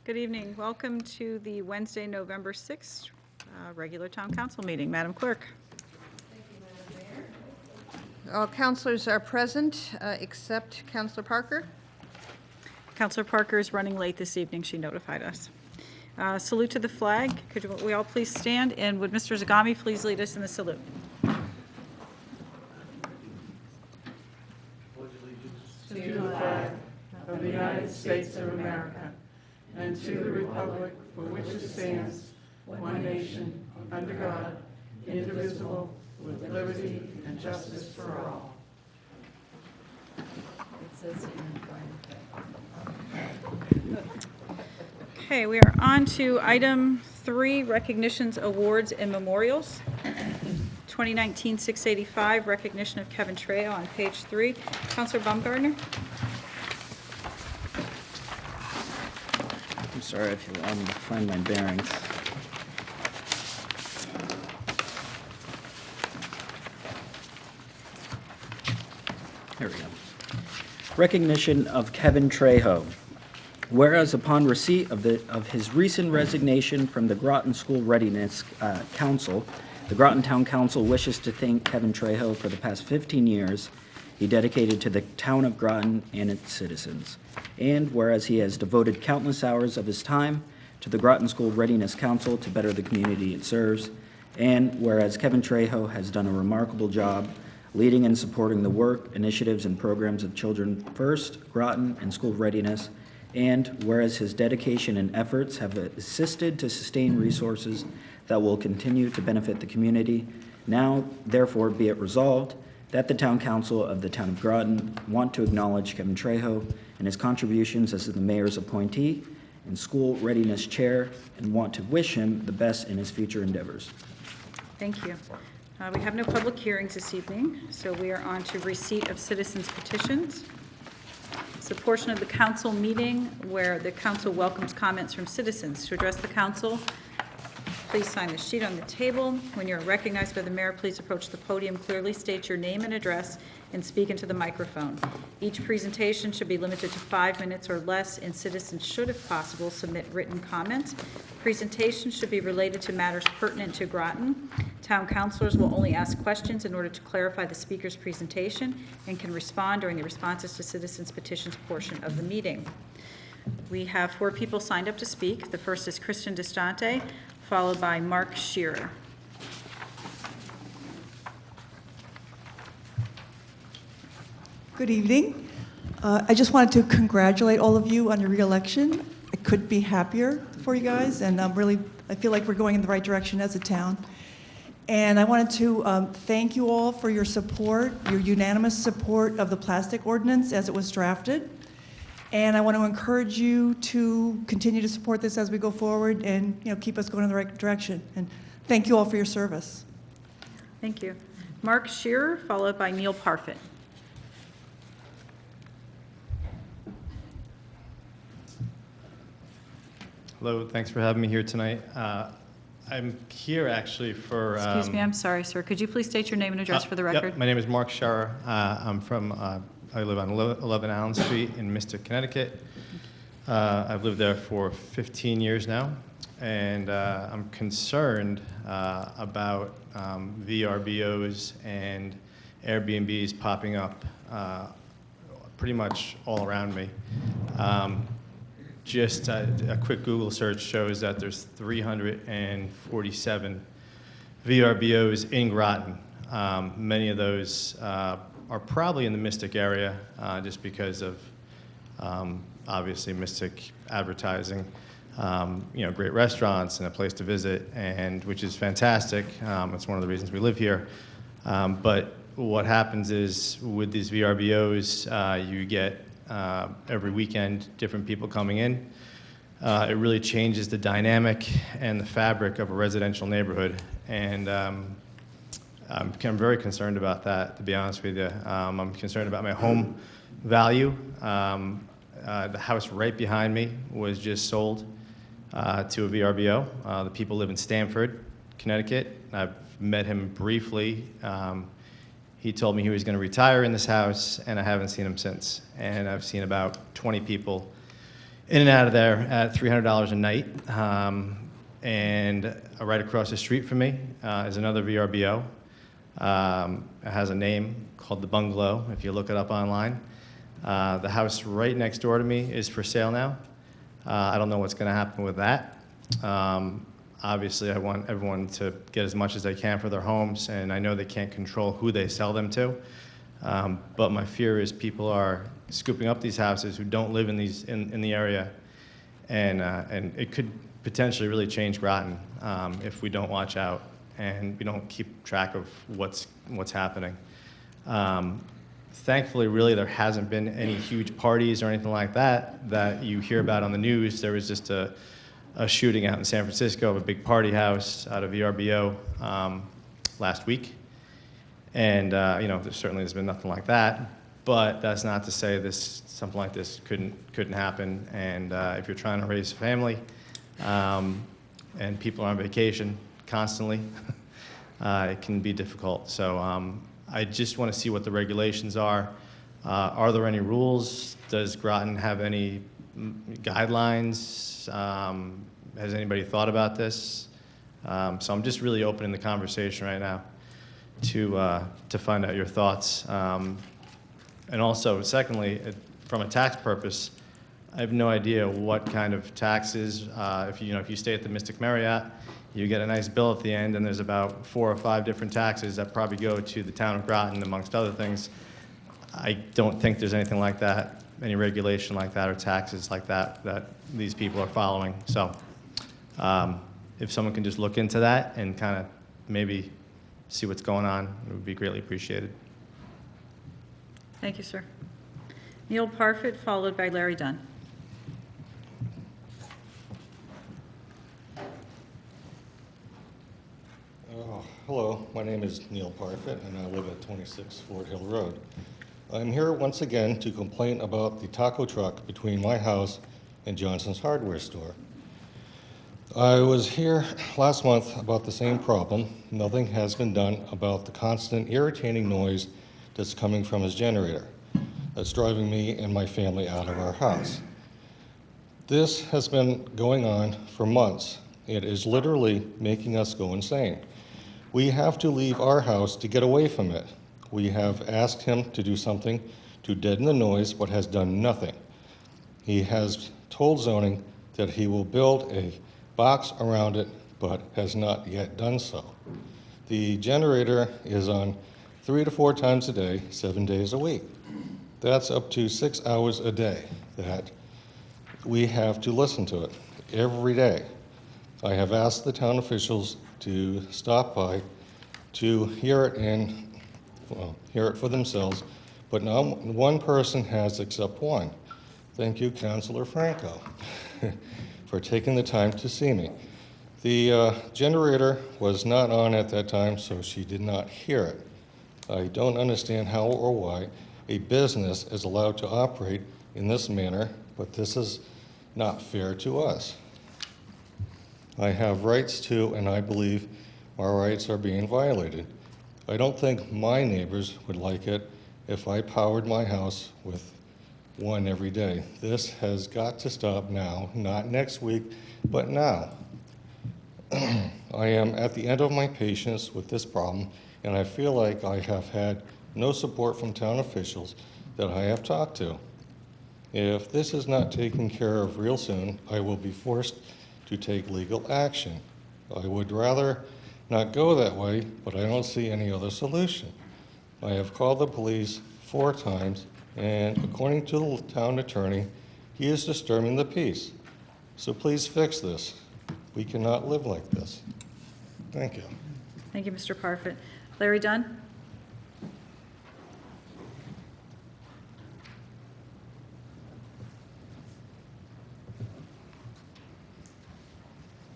Good evening. Welcome to the Wednesday, November 6th regular town council meeting. Madam Clerk. Thank you, Madam Mayor. All councilors are present except Councilor Parker. Councilor Parker is running late this evening. She notified us. Salute to the flag. Could we all please stand? And would Mr. Zagami please lead us in the salute? To the flag of the United States of America and to the republic for which it stands, one nation, under God, indivisible, with liberty and justice for all. It says Okay, we are on to item 3, recognitions, awards, and memorials. 2019-685, recognition of Kevin Trejo on page 3. Councilor Baumgartner. I'm sorry if you allow me to find my bearings. Here we go. Recognition of Kevin Trejo. Whereas upon receipt of his recent resignation from the Groton School Readiness Council, the Groton Town Council wishes to thank Kevin Trejo for the past 15 years he dedicated to the town of Groton and its citizens. And whereas he has devoted countless hours of his time to the Groton School Readiness Council to better the community it serves, and whereas Kevin Trejo has done a remarkable job leading and supporting the work, initiatives, and programs of Children First, Groton, and School Readiness, and whereas his dedication and efforts have assisted to sustain resources that will continue to benefit the community, now, therefore, be it resolved that the Town Council of the Town of Groton want to acknowledge Kevin Trejo and his contributions as the mayor's appointee and school readiness chair, and want to wish him the best in his future endeavors. Thank you. We have no public hearings this evening, so we are on to receipt of citizens' petitions. It's a portion of the council meeting where the council welcomes comments from citizens. To address the council, please sign the sheet on the table. When you're recognized by the mayor, please approach the podium, clearly state your name and address, and speak into the microphone. Each presentation should be limited to 5 minutes or less, and citizens should, if possible, submit written comments. Presentations should be related to matters pertinent to Groton. Town councilors will only ask questions in order to clarify the speaker's presentation and can respond during the responses to citizens' petitions portion of the meeting. We have 4 people signed up to speak. The first is Kristen Distante, followed by Mark Shearer. Good evening. I just wanted to congratulate all of you on your re-election. I couldn't be happier for you guys, and I feel like we're going in the right direction as a town. And I wanted to thank you all for your support, your unanimous support of the plastic ordinance as it was drafted. And I want to encourage you to continue to support this as we go forward and keep us going in the right direction. And thank you all for your service. Thank you. Mark Shearer, followed by Neil Parfit. Hello, thanks for having me here tonight. I'm here actually for... Excuse me, I'm sorry, sir. Could you please state your name and address for the record? Yep, my name is Mark Scherer. I live on 11 Allen Street in Mystic, Connecticut. I've lived there for 15 years now, and I'm concerned about VRBOs and Airbnbs popping up pretty much all around me. Just a quick Google search shows that there's 347 VRBOs in Groton. Many of those are probably in the Mystic area, just because of obviously Mystic advertising, great restaurants and a place to visit, and which is fantastic. It's one of the reasons we live here. But what happens is with these VRBOs, you get every weekend different people coming in. It really changes the dynamic and the fabric of a residential neighborhood, and I'm very concerned about that, to be honest with you. I'm concerned about my home value. The house right behind me was just sold to a VRBO. The people live in Stamford, Connecticut. I've met him briefly. He told me he was going to retire in this house, and I haven't seen him since. And I've seen about 20 people in and out of there at $300 a night. And right across the street from me is another VRBO. It has a name called The Bungalow, if you look it up online. The house right next door to me is for sale now. I don't know what's going to happen with that. Obviously, I want everyone to get as much as they can for their homes, and I know they can't control who they sell them to. But my fear is people are scooping up these houses who don't live in the area, and it could potentially really change Groton if we don't watch out and we don't keep track of what's happening. Thankfully, really, there hasn't been any huge parties or anything like that you hear about on the news. There was just a shooting out in San Francisco of a big party house out of VRBO last week. And, there's been nothing like that. But that's not to say something like this couldn't happen. And if you're trying to raise a family and people are on vacation constantly, it can be difficult. So I just want to see what the regulations are. Are there any rules? Does Groton have any guidelines? Has anybody thought about this? So I'm just really opening the conversation right now to find out your thoughts. And also, secondly, from a tax purpose, I have no idea what kind of taxes. If you stay at the Mystic Marriott, you get a nice bill at the end, and there's about 4 or 5 different taxes that probably go to the town of Groton, amongst other things. I don't think there's anything like that, any regulation like that or taxes like that these people are following. So if someone can just look into that and kind of maybe see what's going on, it would be greatly appreciated. Thank you, sir. Neil Parfit, followed by Larry Dunn. Hello, my name is Neil Parfit, and I live at 26 Fort Hill Road. I'm here once again to complain about the taco truck between my house and Johnson's hardware store. I was here last month about the same problem. Nothing has been done about the constant irritating noise that's coming from his generator. That's driving me and my family out of our house. This has been going on for months. It is literally making us go insane. We have to leave our house to get away from it. We have asked him to do something to deaden the noise, but has done nothing. He has told zoning that he will build a box around it, but has not yet done so. The generator is on 3 to 4 times a day, 7 days a week. That's up to 6 hours a day that we have to listen to it every day. I have asked the town officials to stop by to hear it for themselves, but not one person has except one. Thank you, Councilor Franco, for taking the time to see me. The generator was not on at that time, so she did not hear it. I don't understand how or why a business is allowed to operate in this manner, but this is not fair to us. I have rights too, and I believe our rights are being violated. I don't think my neighbors would like it if I powered my house with one every day. This has got to stop now, not next week, but now. I am at the end of my patience with this problem, and I feel like I have had no support from town officials that I have talked to. If this is not taken care of real soon, I will be forced to take legal action. I would rather not go that way, but I don't see any other solution. I have called the police 4 times, and according to the town attorney, he is disturbing the peace. So please fix this. We cannot live like this. Thank you. Thank you, Mr. Parfit. Larry Dunn?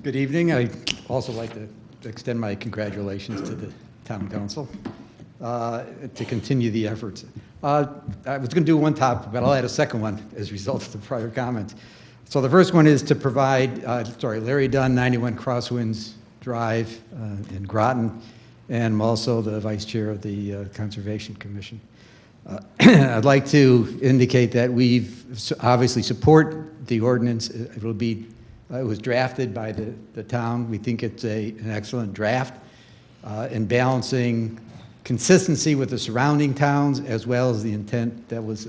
Good evening. I'd also like to extend my congratulations to the town council to continue the efforts. I was going to do one topic, but I'll add a second one as a result of the prior comments. So the first one is to provide, Larry Dunn, 91 Crosswinds Drive in Groton, and I'm also the vice chair of the Conservation Commission. I'd like to indicate that we've obviously support the ordinance. It was drafted by the town. We think it's an excellent draft in balancing consistency with the surrounding towns as well as the intent that was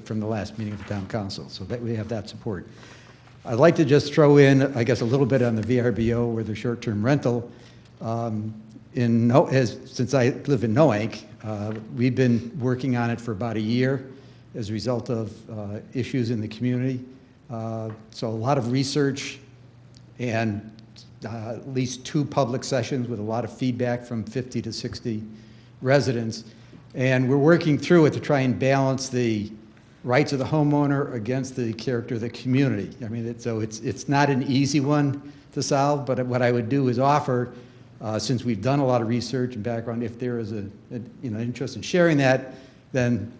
from the last meeting of the town council. So that we have that support. I'd like to just throw in, I guess, a little bit on the VRBO or the short-term rental. Since I live in Noank, we've been working on it for about a year as a result of issues in the community. So a lot of research and at least 2 public sessions with a lot of feedback from 50 to 60 residents. And we're working through it to try and balance the rights of the homeowner against the character of the community. I mean, it's not an easy one to solve, but what I would do is offer, since we've done a lot of research and background, if there is an interest in sharing that, then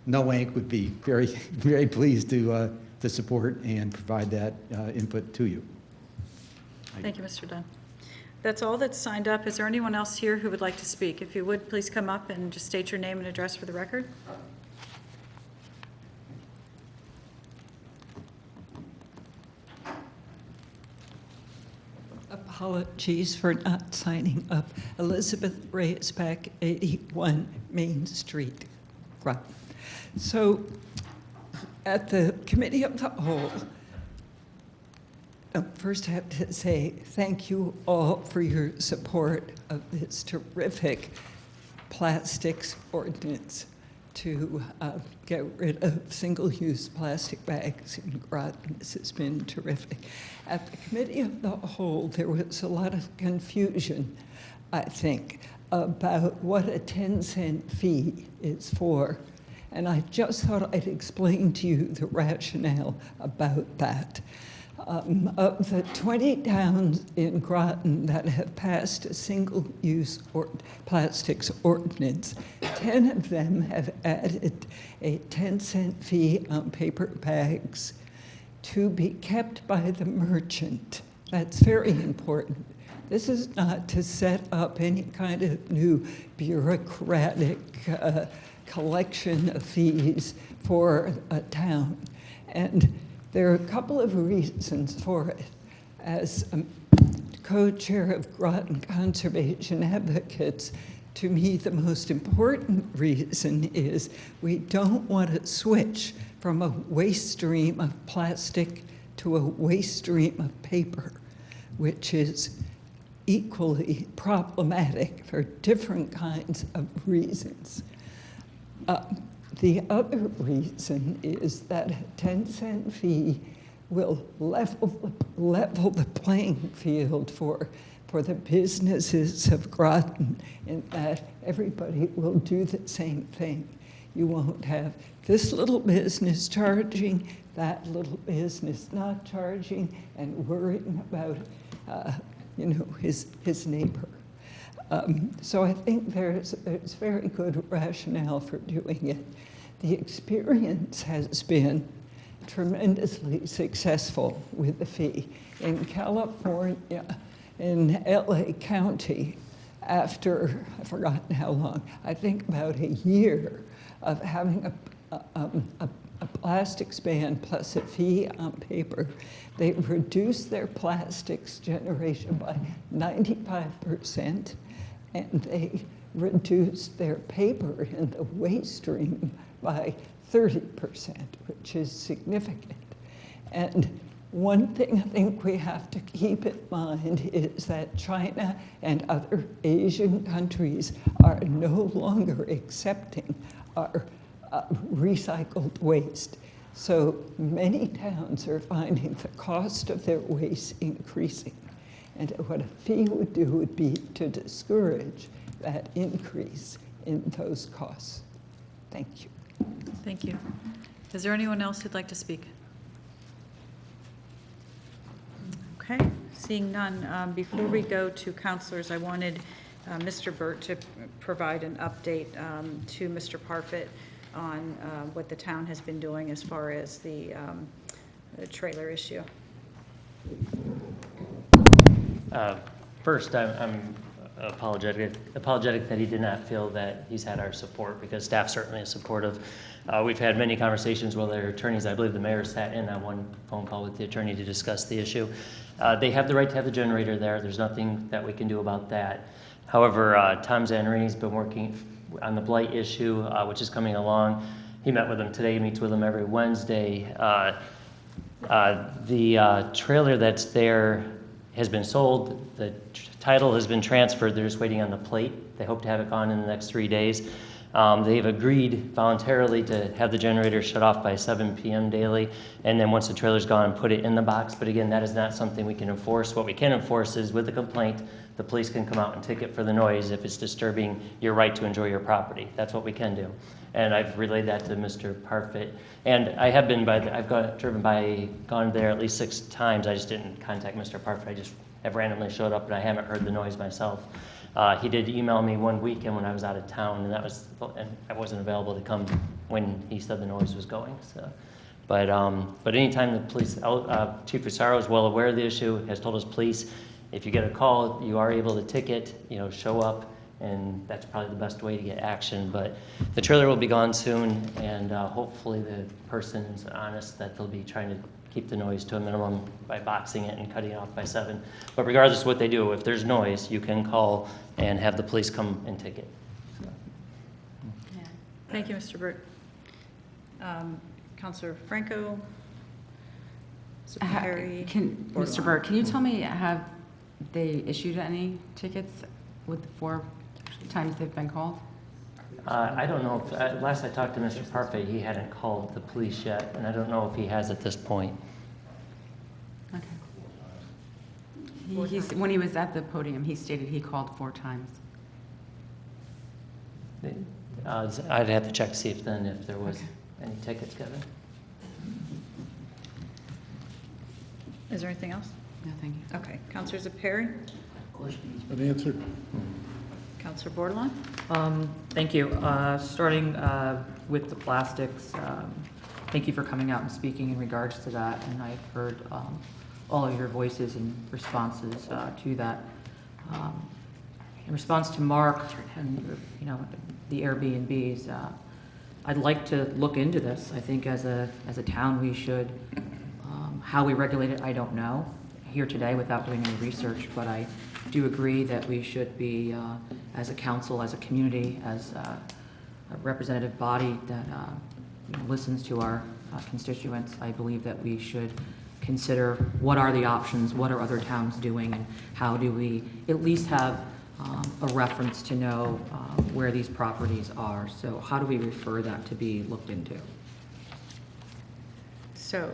Noank would be very, very pleased to support and provide that input to you. Thank you, Mr. Dunn. That's all that's signed up. Is there anyone else here who would like to speak? If you would, please come up and just state your name and address for the record. Apologies for not signing up. Elizabeth Raisbeck, 81 Main Street, Groton. So at the Committee of the Whole, first I have to say thank you all for your support of this terrific plastics ordinance to get rid of single-use plastic bags in Groton. This has been terrific. At the Committee of the Whole, there was a lot of confusion, I think, about what a 10-cent fee is for. And I just thought I'd explain to you the rationale about that. Of the 20 towns in Groton that have passed a single-use plastics ordinance, 10 of them have added a 10-cent fee on paper bags to be kept by the merchant. That's very important. This is not to set up any kind of new bureaucratic collection of fees for a town. And there are a couple of reasons for it. As co-chair of Groton Conservation Advocates, to me the most important reason is we don't want to switch from a waste stream of plastic to a waste stream of paper, which is equally problematic for different kinds of reasons. The other reason is that a 10-cent fee will level the playing field for the businesses of Groton, in that everybody will do the same thing. You won't have this little business charging, that little business not charging, and worrying about his neighbor. So I think there's very good rationale for doing it. The experience has been tremendously successful with the fee. In California, in LA County, after, I've forgotten how long, I think about a year of having a plastics ban plus a fee on paper, they reduced their plastics generation by 95%, and they reduced their paper in the waste stream by 30%, which is significant. And one thing I think we have to keep in mind is that China and other Asian countries are no longer accepting our recycled waste. So many towns are finding the cost of their waste increasing. And what a fee would do would be to discourage that increase in those costs. Thank you. Thank you. Is there anyone else who'd like to speak? Okay, seeing none. Before we go to councilors, I wanted Mr. Burt to provide an update to Mr. Parfit on what the town has been doing as far as the trailer issue. First, I'm apologetic that he did not feel that he's had our support, because staff certainly is supportive. We've had many conversations with their attorneys. I believe the mayor sat in on one phone call with the attorney to discuss the issue. They have the right to have the generator there. There's nothing that we can do about that. However, Tom Zanarini's been working on the blight issue, which is coming along. He met with them today. He meets with them every Wednesday. The trailer that's there has been sold. The title has been transferred. They're just waiting on the plate. They hope to have it gone in the next 3 days. They've agreed voluntarily to have the generator shut off by 7 p.m. daily, and then once the trailer's gone, put it in the box. But again, that is not something we can enforce. What we can enforce is with the complaint, the police can come out and ticket for the noise if it's disturbing your right to enjoy your property. That's what we can do. And I've relayed that to Mr. Parfit. And I have been gone there at least 6 times. I just didn't contact Mr. Parfit. I just have randomly showed up, and I haven't heard the noise myself. He did email me one weekend when I was out of town, and I wasn't available to come when he said the noise was going. So, but anytime the police, Chief Rosaro is well aware of the issue, has told us, police, if you get a call, you are able to ticket, show up, and that's probably the best way to get action. But the trailer will be gone soon, and hopefully the person's honest that they'll be trying to keep the noise to a minimum by boxing it and cutting it off by 7. But regardless of what they do, if there's noise, you can call and have the police come and ticket. So. Yeah. Thank you, Mr. Burt. Councilor Franco, Secretary. Mr. Burt, can you tell me, have they issued any tickets with the 4 times they've been called? I don't know. Last I talked to Mr. Parfait, he hadn't called the police yet, and I don't know if he has at this point. Okay. When he was at the podium, he stated he called 4 times. I'd have to check to see if there was any tickets given. Is there anything else? No, thank you. Okay. Councilor Perry? Questions been answered? Councilor Bordelon? Thank you. Starting with the plastics, thank you for coming out and speaking in regards to that, and I've heard all of your voices and responses to that. In response to Mark and the Airbnbs, I'd like to look into this. I think as a town we should. How we regulate it, I don't know here today without doing any research, but I do agree that we should be, as a council, as a community, as a representative body that listens to our constituents. I believe that we should consider what are the options, what are other towns doing, and how do we at least have a reference to know where these properties are. So how do we refer that to be looked into? So,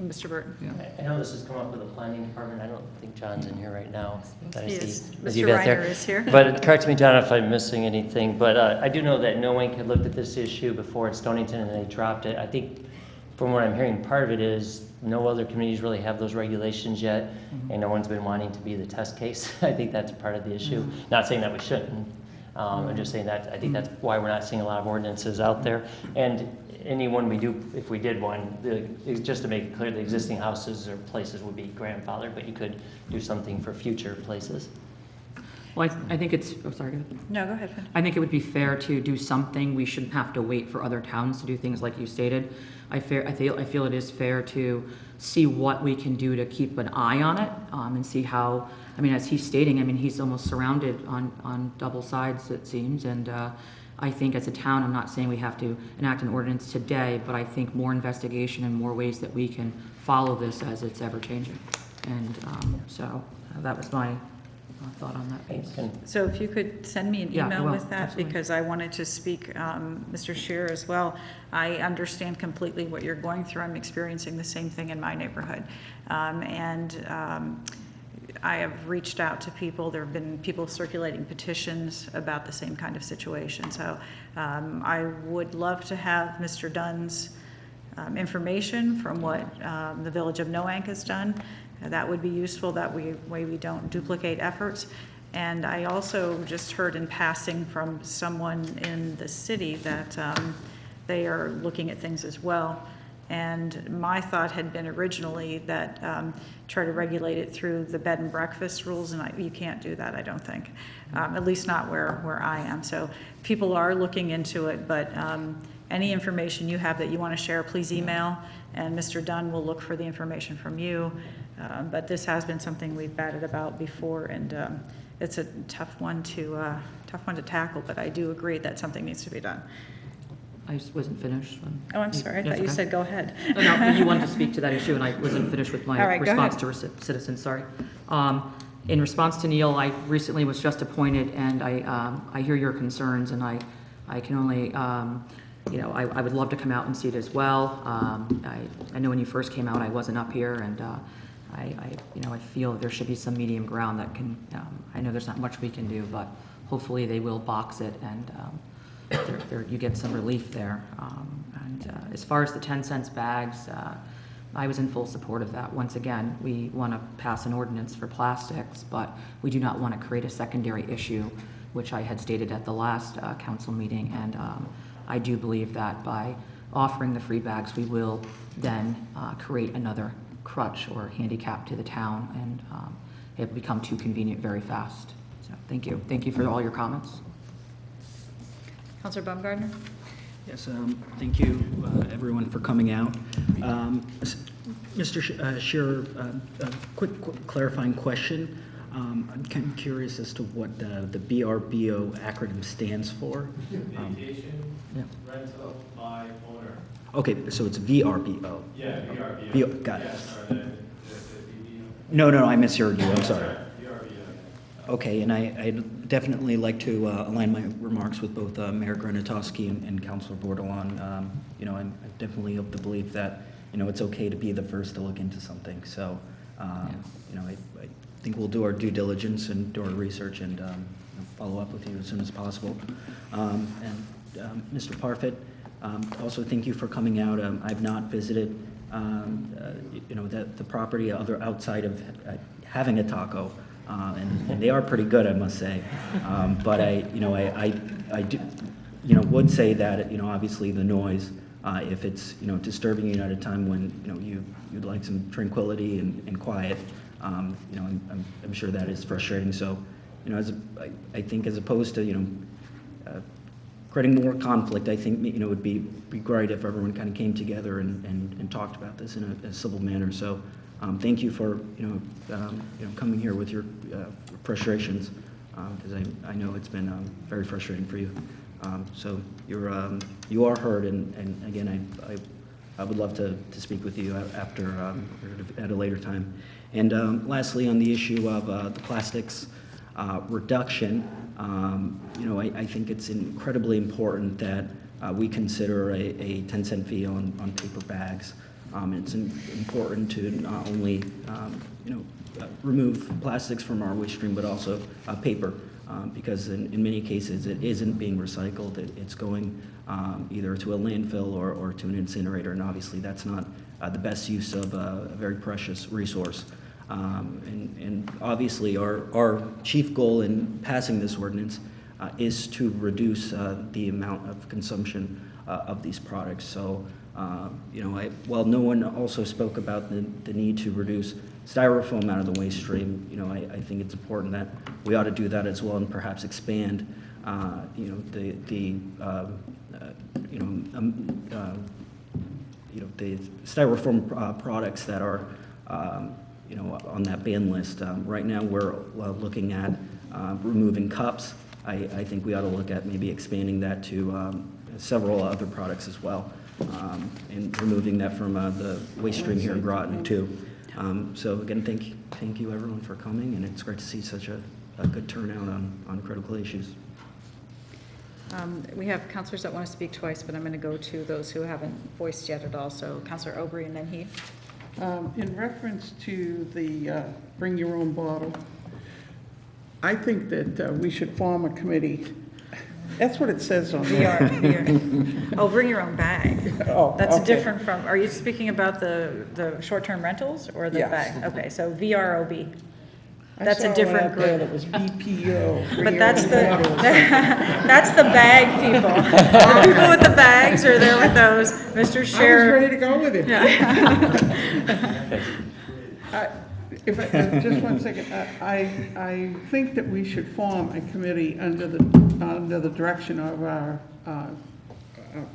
Mr. Burton. I know this has come up with the planning department. I don't think John's in here right now. Yes, Is he Mr. back there? Reiner is here. But correct me, John, if I'm missing anything. But I do know that No Inc. had looked at this issue before at Stonington, and they dropped it. I think, from what I'm hearing, part of it is no other communities really have those regulations yet, and no one's been wanting to be the test case. I think that's part of the issue. Not saying that we shouldn't. I'm just saying that I think that's why we're not seeing a lot of ordinances out there. And anyone we do, if we did one, just to make it clear, the existing houses or places would be grandfathered, but you could do something for future places. Well, I think it's, sorry. Go ahead. No, go ahead. I think it would be fair to do something. We shouldn't have to wait for other towns to do things like you stated. I feel it is fair to see what we can do to keep an eye on it and see how, as he's stating, he's almost surrounded on double sides, it seems, and I think as a town, I'm not saying we have to enact an ordinance today, but I think more investigation and more ways that we can follow this as it's ever changing. And so that was my thought on that piece. So if you could send me an email with that, absolutely. because I wanted to speak, Mr. Scheer as well. I understand completely what you're going through. I'm experiencing the same thing in my neighborhood. I have reached out to people. There have been people circulating petitions about the same kind of situation. So I would love to have Mr. Dunn's information from what the Village of Noank has done. That would be useful. That way we don't duplicate efforts. And I also just heard in passing from someone in the city that they are looking at things as well. And my thought had been originally that try to regulate it through the bed and breakfast rules, and you can't do that, I don't think, at least not where I am. So people are looking into it, but any information you have that you want to share, please email, and Mr. Dunn will look for the information from you. But this has been something we've batted about before, and it's a tough one to tackle, but I do agree that something needs to be done. I just wasn't finished. Oh, I'm sorry. I thought you said go ahead. No, you wanted to speak to that issue, and I wasn't finished with my All right, response to citizens, sorry. In response to Neil, I recently was just appointed, and I hear your concerns, and I can only, I would love to come out and see it as well. I know when you first came out, I wasn't up here, and I feel there should be some medium ground that can, I know there's not much we can do, but hopefully they will box it, and you get some relief there. As far as the 10-cent bags, I was in full support of that. Once again, we want to pass an ordinance for plastics, but we do not want to create a secondary issue, which I had stated at the last council meeting. And I do believe that by offering the free bags, we will then create another crutch or handicap to the town, and it will become too convenient very fast. So thank you. Thank you for all your comments. Councilor Baumgartner? Yes, thank you, everyone, for coming out. Mr. Shearer, a quick clarifying question. I'm kind of curious as to what the VRBO acronym stands for. Vacation rental by owner. Okay, so it's VRBO. Yeah, VRBO. Got it. Yes, No, I misheard you. I'm sorry. Okay, and I'd definitely like to align my remarks with both Mayor Granatowski and Councilor Bordelon. I'm definitely of the belief that, it's okay to be the first to look into something. So, I think we'll do our due diligence and do our research and follow up with you as soon as possible. Mr. Parfit, also thank you for coming out. I've not visited, the property outside of having a taco. And they are pretty good, I must say. But I do, would say that, obviously the noise, if it's, disturbing you at a time when, you'd like some tranquility and quiet, I'm sure that is frustrating. So, I think as opposed to, creating more conflict, I think, it would be great if everyone kind of came together and talked about this in a civil manner. So, thank you for coming here with your frustrations, because I know it's been very frustrating for you. So you are heard, and again I would love to speak with you after at a later time. And lastly, on the issue of the plastics reduction, I think it's incredibly important that we consider a 10-cent fee on paper bags. It's important to not only, remove plastics from our waste stream, but also paper, because in many cases it isn't being recycled. It's going either to a landfill or to an incinerator, and obviously that's not the best use of a very precious resource. And obviously our chief goal in passing this ordinance is to reduce the amount of consumption of these products. So, while no one also spoke about the need to reduce styrofoam out of the waste stream, I think it's important that we ought to do that as well, and perhaps expand, the styrofoam products that are, on that ban list. Right now, we're looking at removing cups. I think we ought to look at maybe expanding that to several other products as well. And removing that from the waste stream here in Groton too. So again, thank you everyone for coming, and it's great to see such a good turnout on critical issues. We have councilors that want to speak twice, but I'm going to go to those who haven't voiced yet at all. So Councilor Aubry and then Heath. In reference to the bring your own bottle, I think that we should form a committee. That's what it says on there. Oh, bring your own bag. Oh, that's okay. different from, are you speaking about the short-term rentals or the Yes. bag? Okay, so VROB. That's a different group. That was BPO. But that's the, that's the bag people. The people with the bags are there with those. Mr. I was Sheriff. ready to go with it. Just one second, I think that we should form a committee under the direction of our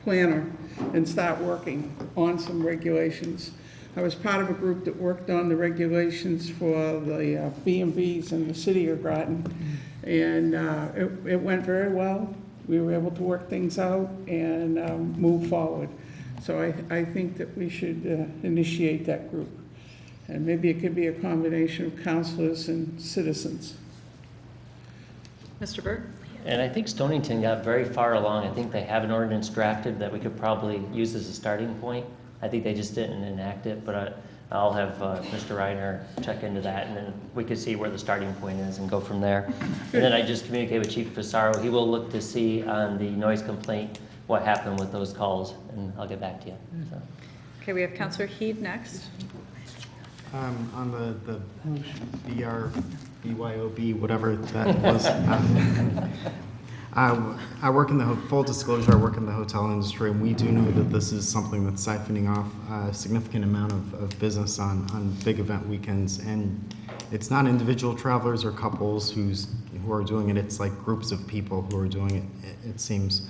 planner and start working on some regulations. I was part of a group that worked on the regulations for the B&Bs in the city of Groton, and it went very well. We were able to work things out and move forward. So I think that we should initiate that group. And maybe it could be a combination of councilors and citizens. Mr. Burt? And I think Stonington got very far along. I think they have an ordinance drafted that we could probably use as a starting point. I think they just didn't enact it, but I'll have Mr. Reiner check into that, and then we could see where the starting point is and go from there. And then I just communicated with Chief Pissarro. He will look to see on the noise complaint what happened with those calls, and I'll get back to you. So. Okay, we have Councilor Heed next. On the BYOB, whatever that was. I work in the, full disclosure, I work in the hotel industry, and we do know that this is something that's siphoning off a significant amount of business on big event weekends. And it's not individual travelers or couples who are doing it, it's like groups of people who are doing it, it seems.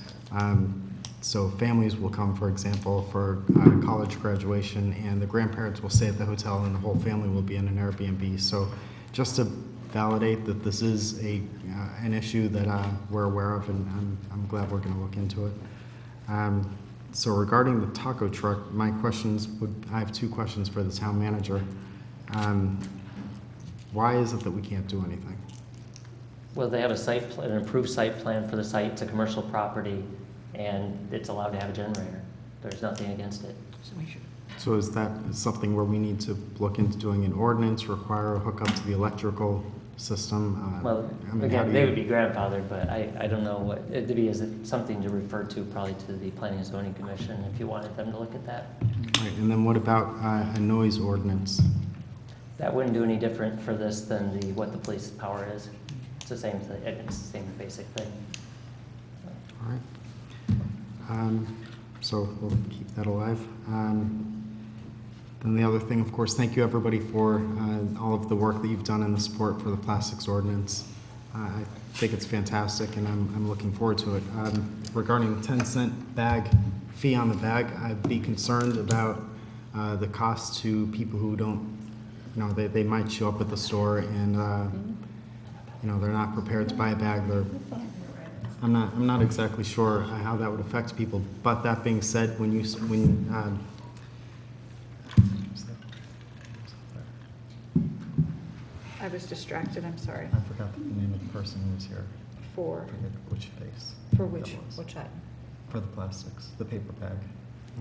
So families will come, for example, for college graduation, and the grandparents will stay at the hotel, and the whole family will be in an Airbnb. So just to validate that this is an issue that we're aware of, and I'm glad we're going to look into it. So regarding the taco truck, I have two questions for the town manager. Why is it that we can't do anything? Well, they have an approved site plan for the site. It's a commercial property, and it's allowed to have a generator. There's nothing against it. So is that something where we need to look into doing an ordinance, require a hookup to the electrical system? Well, again, they would be grandfathered, but I don't know what, it'd be something to refer to probably to the Planning and Zoning Commission if you wanted them to look at that. Right, and then what about a noise ordinance? That wouldn't do any different for this than what the police power is. It's the same thing, it's the same basic thing. All right. So we'll keep that alive. Then the other thing, of course, thank you everybody for all of the work that you've done in the support for the plastics ordinance. I think it's fantastic, and I'm looking forward to it. Regarding the 10-cent bag fee on the bag, I'd be concerned about the cost to people who don't, they might show up at the store and they're not prepared to buy a bag. I'm not exactly sure how that would affect people. But that being said, I was distracted, I'm sorry. I forgot the name of the person who was here. For? I forget which face. For which item? For the plastics, the paper bag.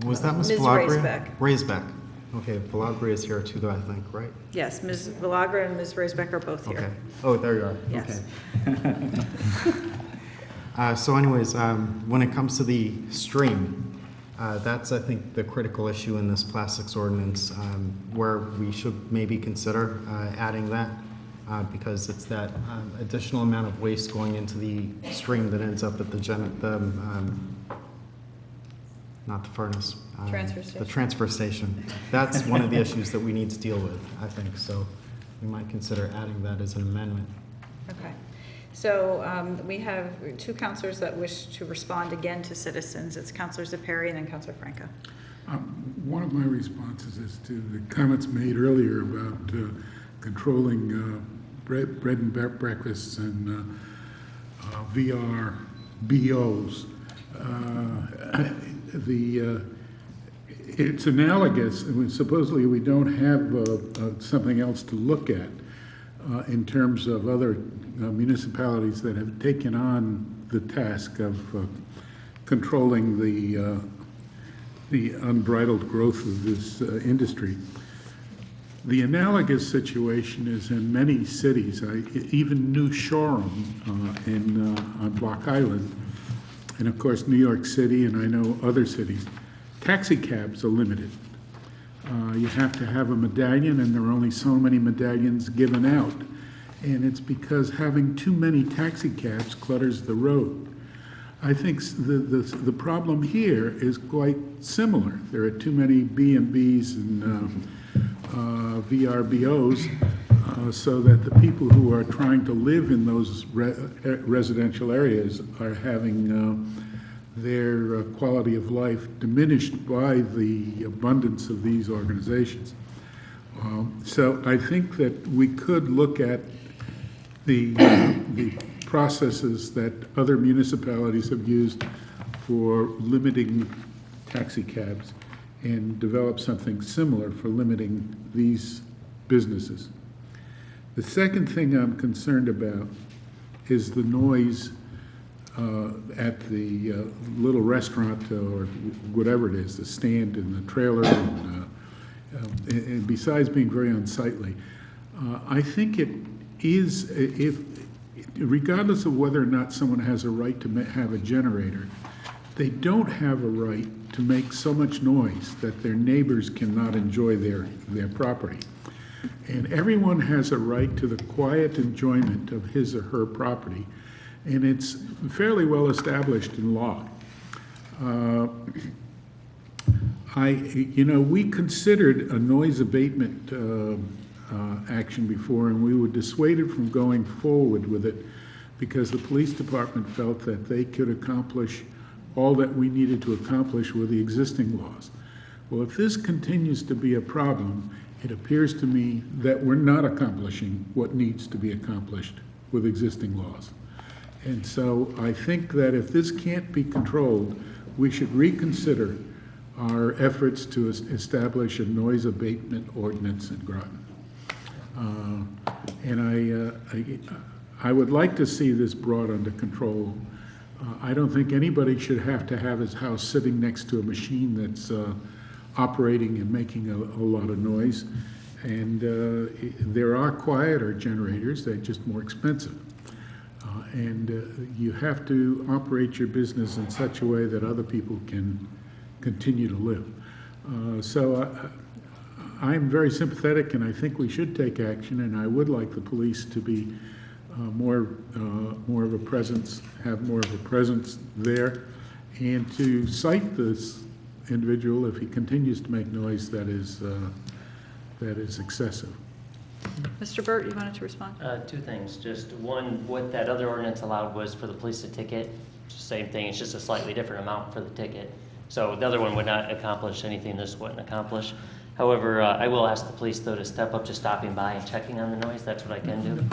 Was that Ms. Ms. Vilagre? Raisbeck. Okay, Vilagre is here too, I think, right? Yes, Ms. Vilagre and Ms. Raisbeck are both here. Okay. Oh, there you are. Yes. Okay. So anyways, when it comes to the stream, that's, I think, the critical issue in this plastics ordinance, where we should maybe consider adding that, because it's that additional amount of waste going into the stream that ends up at not the furnace. Transfer station. The transfer station. That's one of the issues that we need to deal with, I think. So we might consider adding that as an amendment. Okay. So we have two counselors that wish to respond again to citizens. It's Counselor Zepari and then Counselor Franco. One of my responses is to the comments made earlier about controlling bread and breakfasts and VRBOs. It's analogous. I mean, supposedly we don't have something else to look at in terms of other municipalities that have taken on the task of controlling the unbridled growth of this industry. The analogous situation is in many cities, even New Shoreham on Block Island, and of course New York City, and I know other cities. Taxi cabs are limited. You have to have a medallion, and there are only so many medallions given out. and it's because having too many taxi cabs clutters the road. I think the problem here is quite similar. There are too many B&Bs and VRBOs, so that the people who are trying to live in those residential areas are having their quality of life diminished by the abundance of these organizations. So I think that we could look at the processes that other municipalities have used for limiting taxi cabs and develop something similar for limiting these businesses. The second thing I'm concerned about is the noise at the little restaurant or whatever it is, the stand and the trailer, and besides being very unsightly, I think it is, regardless of whether or not someone has a right to have a generator, they don't have a right to make so much noise that their neighbors cannot enjoy their property. And everyone has a right to the quiet enjoyment of his or her property, and it's fairly well established in law. We considered a noise abatement action before, and we were dissuaded from going forward with it because the police department felt that they could accomplish all that we needed to accomplish with the existing laws. Well, if this continues to be a problem, it appears to me that we're not accomplishing what needs to be accomplished with existing laws. And so I think that if this can't be controlled, we should reconsider our efforts to establish a noise abatement ordinance in Groton. And I would like to see this brought under control. I don't think anybody should have to have his house sitting next to a machine that's operating and making a lot of noise. And there are quieter generators, they're just more expensive. And you have to operate your business in such a way that other people can continue to live. So I'm very sympathetic, and I think we should take action, and I would like the police to be more of a presence, have more of a presence there, and to cite this individual if he continues to make noise that is excessive. Mr. Burt, you wanted to respond? Two things. Just one, what that other ordinance allowed was for the police to ticket. Same thing, it's just a slightly different amount for the ticket. So the other one would not accomplish anything this wouldn't accomplish. However, I will ask the police, though, to step up to stopping by and checking on the noise. That's what I can do.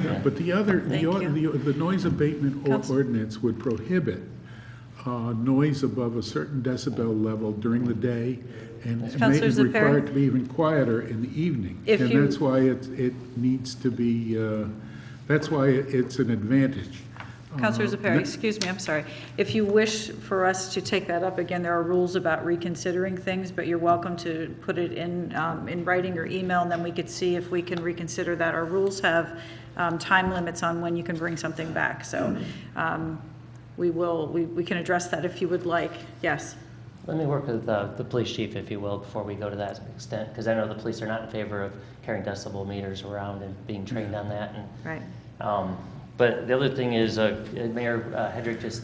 Yeah, but the noise abatement ordinance would prohibit noise above a certain decibel level during the day and make it required to be even quieter in the evening. And that's why it needs to be, that's why it's an advantage. Councilor Zepari, excuse me, I'm sorry. If you wish for us to take that up again, there are rules about reconsidering things, but you're welcome to put it in writing or email, and then we could see if we can reconsider that. Our rules have time limits on when you can bring something back, so we can address that if you would like. Yes. Let me work with the police chief, if you will, before we go to that extent, because I know the police are not in favor of carrying decibel meters around and being trained on that. And, right. But the other thing is, Mayor Hedrick just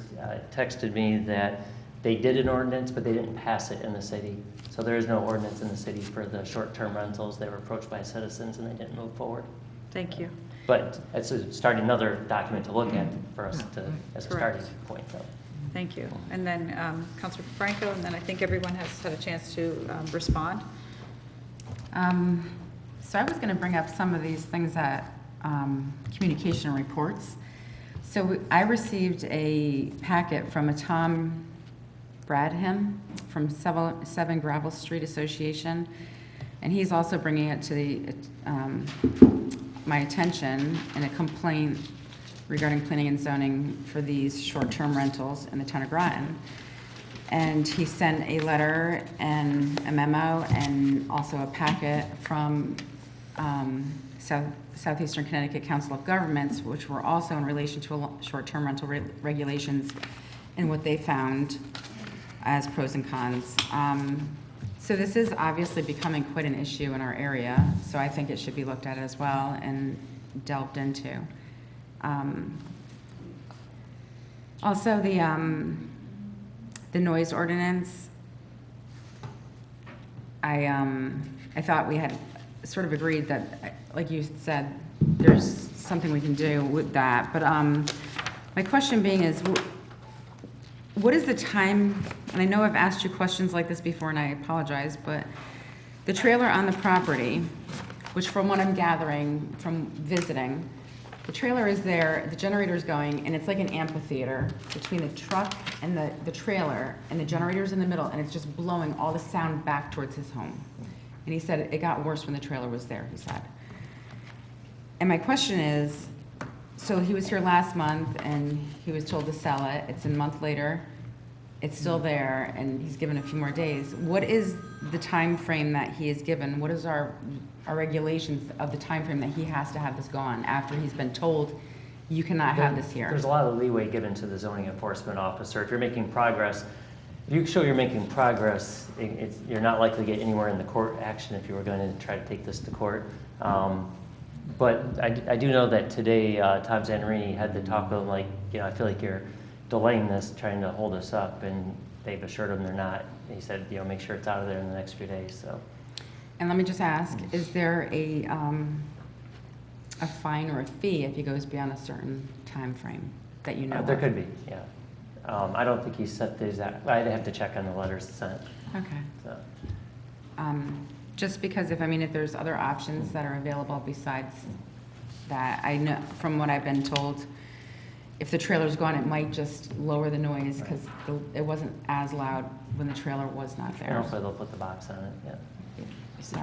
texted me that they did an ordinance, but they didn't pass it in the city. So there is no ordinance in the city for the short-term rentals. They were approached by citizens and they didn't move forward. Thank you. But it's starting another document to look at for us to, as a starting point. So. Thank you. And then Councilor Franco, and then I think everyone has had a chance to respond. So I was going to bring up some of these things that communication reports. So I received a packet from a Tom Bradham from 7 Gravel Street Association, and he's also bringing it to my attention in a complaint regarding planning and zoning for these short-term rentals in the town of Groton. And he sent a letter and a memo and also a packet from Southeastern Connecticut Council of Governments, which were also in relation to short-term rental regulations and what they found as pros and cons. So this is obviously becoming quite an issue in our area, so I think it should be looked at as well. And delved into. Also, the noise ordinance, I thought we had sort of agreed that, like you said, there's something we can do with that. But my question being is, what is the time, and I know I've asked you questions like this before and I apologize, but the trailer on the property, which from what I'm gathering from visiting, the trailer is there, the generator is going, and it's like an amphitheater between the truck and the trailer, and the generator's in the middle, and it's just blowing all the sound back towards his home. And he said it got worse when the trailer was there, he said. And my question is, so he was here last month, and he was told to sell it. It's a month later. It's still there, and he's given a few more days. What is the time frame that he is given? What is our regulations of the time frame that he has to have this gone after he's been told you cannot have this here? There's a lot of leeway given to the zoning enforcement officer. If you're making progress, if you show you're making progress, you're not likely to get anywhere in the court action if you were going to try to take this to court. But I do know that today Tom Zannarini had to talk to him like, I feel like you're delaying this, trying to hold us up, and they've assured him they're not. He said, make sure it's out of there in the next few days. So. And let me just ask, is there a fine or a fee if he goes beyond a certain time frame that you know There of? could be, yeah. I don't think he set these out. I'd have to check on the letters sent. Okay. So. Just because if there's other options that are available besides that, I know from what I've been told, if the trailer's gone, it might just lower the noise because it wasn't as loud when the trailer was not there. And hopefully they'll put the box on it, yeah. So,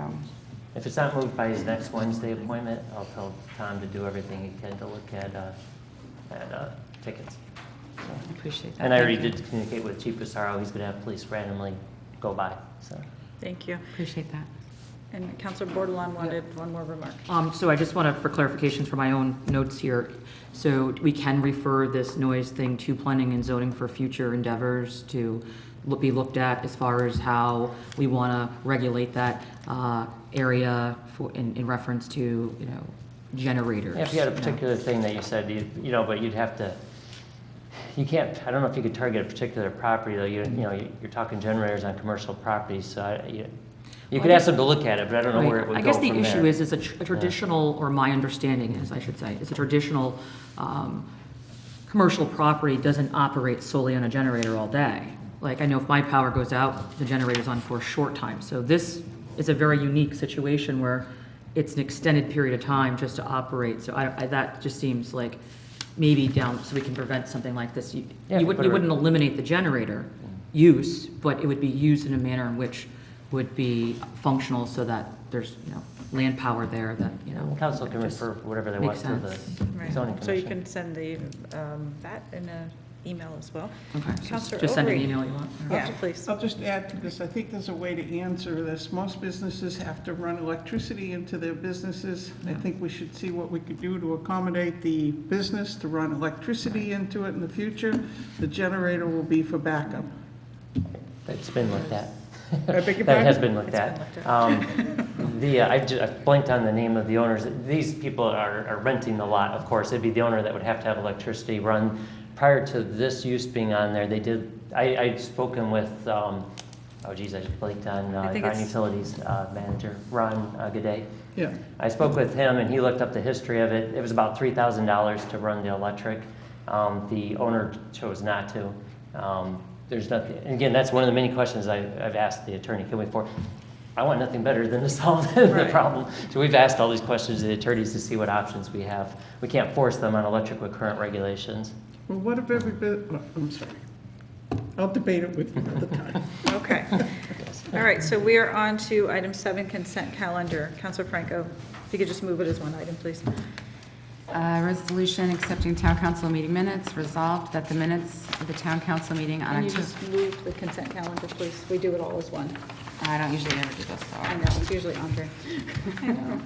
if it's not moved by his next Wednesday appointment, I'll tell Tom to do everything he can to look at tickets. So. I appreciate that. And I already did communicate with Chief Pissarro. He's going to have police randomly go by. So. Thank you. Appreciate that. And Councilor Bordelon wanted one more remark. So I just want to, for clarifications for my own notes here, so we can refer this noise thing to planning and zoning for future endeavors to be looked at as far as how we want to regulate that area in reference to, generators. Yeah, if you had a particular thing that you said, but you'd have to, you can't, I don't know if you could target a particular property, though. You're talking generators on commercial properties, so you could ask them to look at it, but I don't know where it would go from there. I guess the issue is a traditional, or my understanding is, I should say, is a traditional commercial property doesn't operate solely on a generator all day. Like, I know if my power goes out, the generator's on for a short time. So this is a very unique situation where it's an extended period of time just to operate. So that just seems like maybe down, so we can prevent something like this. You wouldn't eliminate the generator use, but it would be used in a manner in which would be functional so that there's, land power there that, Council can refer whatever they want to the Right. zoning commission. So you can send that in an email as well. Okay, Councilor just send an Overy. email you want? Yeah, please. I'll just add to this. I think there's a way to answer this. Most businesses have to run electricity into their businesses. I think we should see what we could do to accommodate the business to run electricity into it in the future. The generator will be for backup. It's been looked at. I beg your That has pardon? been looked at. I blanked on the name of the owners. These people are renting the lot, of course. It'd be the owner that would have to have electricity run. Prior to this use being on there, they did, I'd spoken with, I just blanked on Groton Utilities manager, Ron Gaudet. Yeah. I spoke with him and he looked up the history of it. It was about $3,000 to run the electric. The owner chose not to. There's nothing, and again, that's one of the many questions I've asked the attorney. I want nothing better than to solve the problem. So we've asked all these questions to the attorneys to see what options we have. We can't force them on electric with current regulations. Well, what if I'm sorry. I'll debate it with you another time. Okay. All right, so we are on to item 7, consent calendar. Councilor Franco, if you could just move it as one item, please. Resolution accepting town council meeting minutes. Resolved that the minutes of the town council meeting on Can you October... just move the consent calendar, please? We do it all as one. I don't usually ever do this, so... I know, it's usually Andre. I know.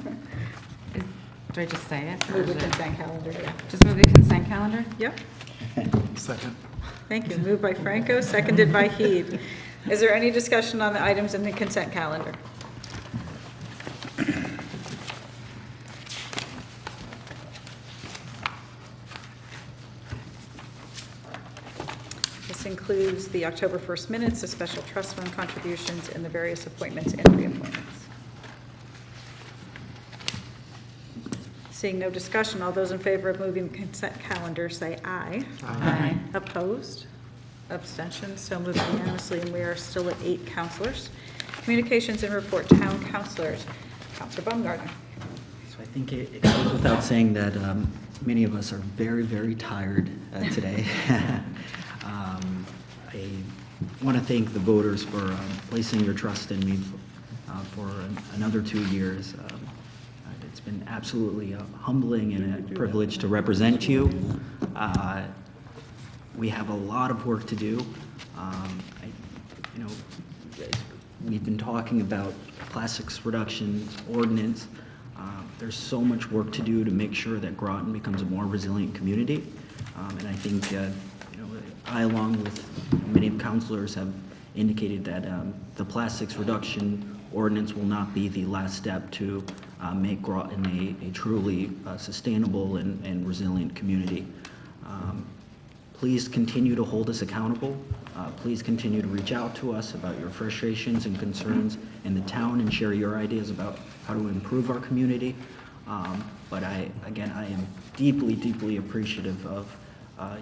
Do I just say it? or Move the is it- consent calendar, yeah. Just move the consent calendar? Yep. Second. Thank you. Moved by Franco, seconded by Heed. Is there any discussion on the items in the consent calendar? includes the October 1st minutes, the special trust fund contributions, and the various appointments and reappointments. Seeing no discussion, all those in favor of moving the consent calendar say aye. Aye. Opposed? Abstentions? So moved unanimously, and we are still at 8 counselors. Communications and report, town councilors. Counselor Baumgartner. So I think it goes without saying that many of us are very, very tired today. I want to thank the voters for placing your trust in me for another 2 years. It's been absolutely humbling and a privilege to represent you. We have a lot of work to do. We've been talking about plastics reduction ordinance. There's so much work to do to make sure that Groton becomes a more resilient community. And I think, I, along with many of the councilors, have indicated that the plastics reduction ordinance will not be the last step to make Groton a truly sustainable and resilient community. Please continue to hold us accountable. Please continue to reach out to us about your frustrations and concerns in the town and share your ideas about how to improve our community. But I am deeply, deeply appreciative of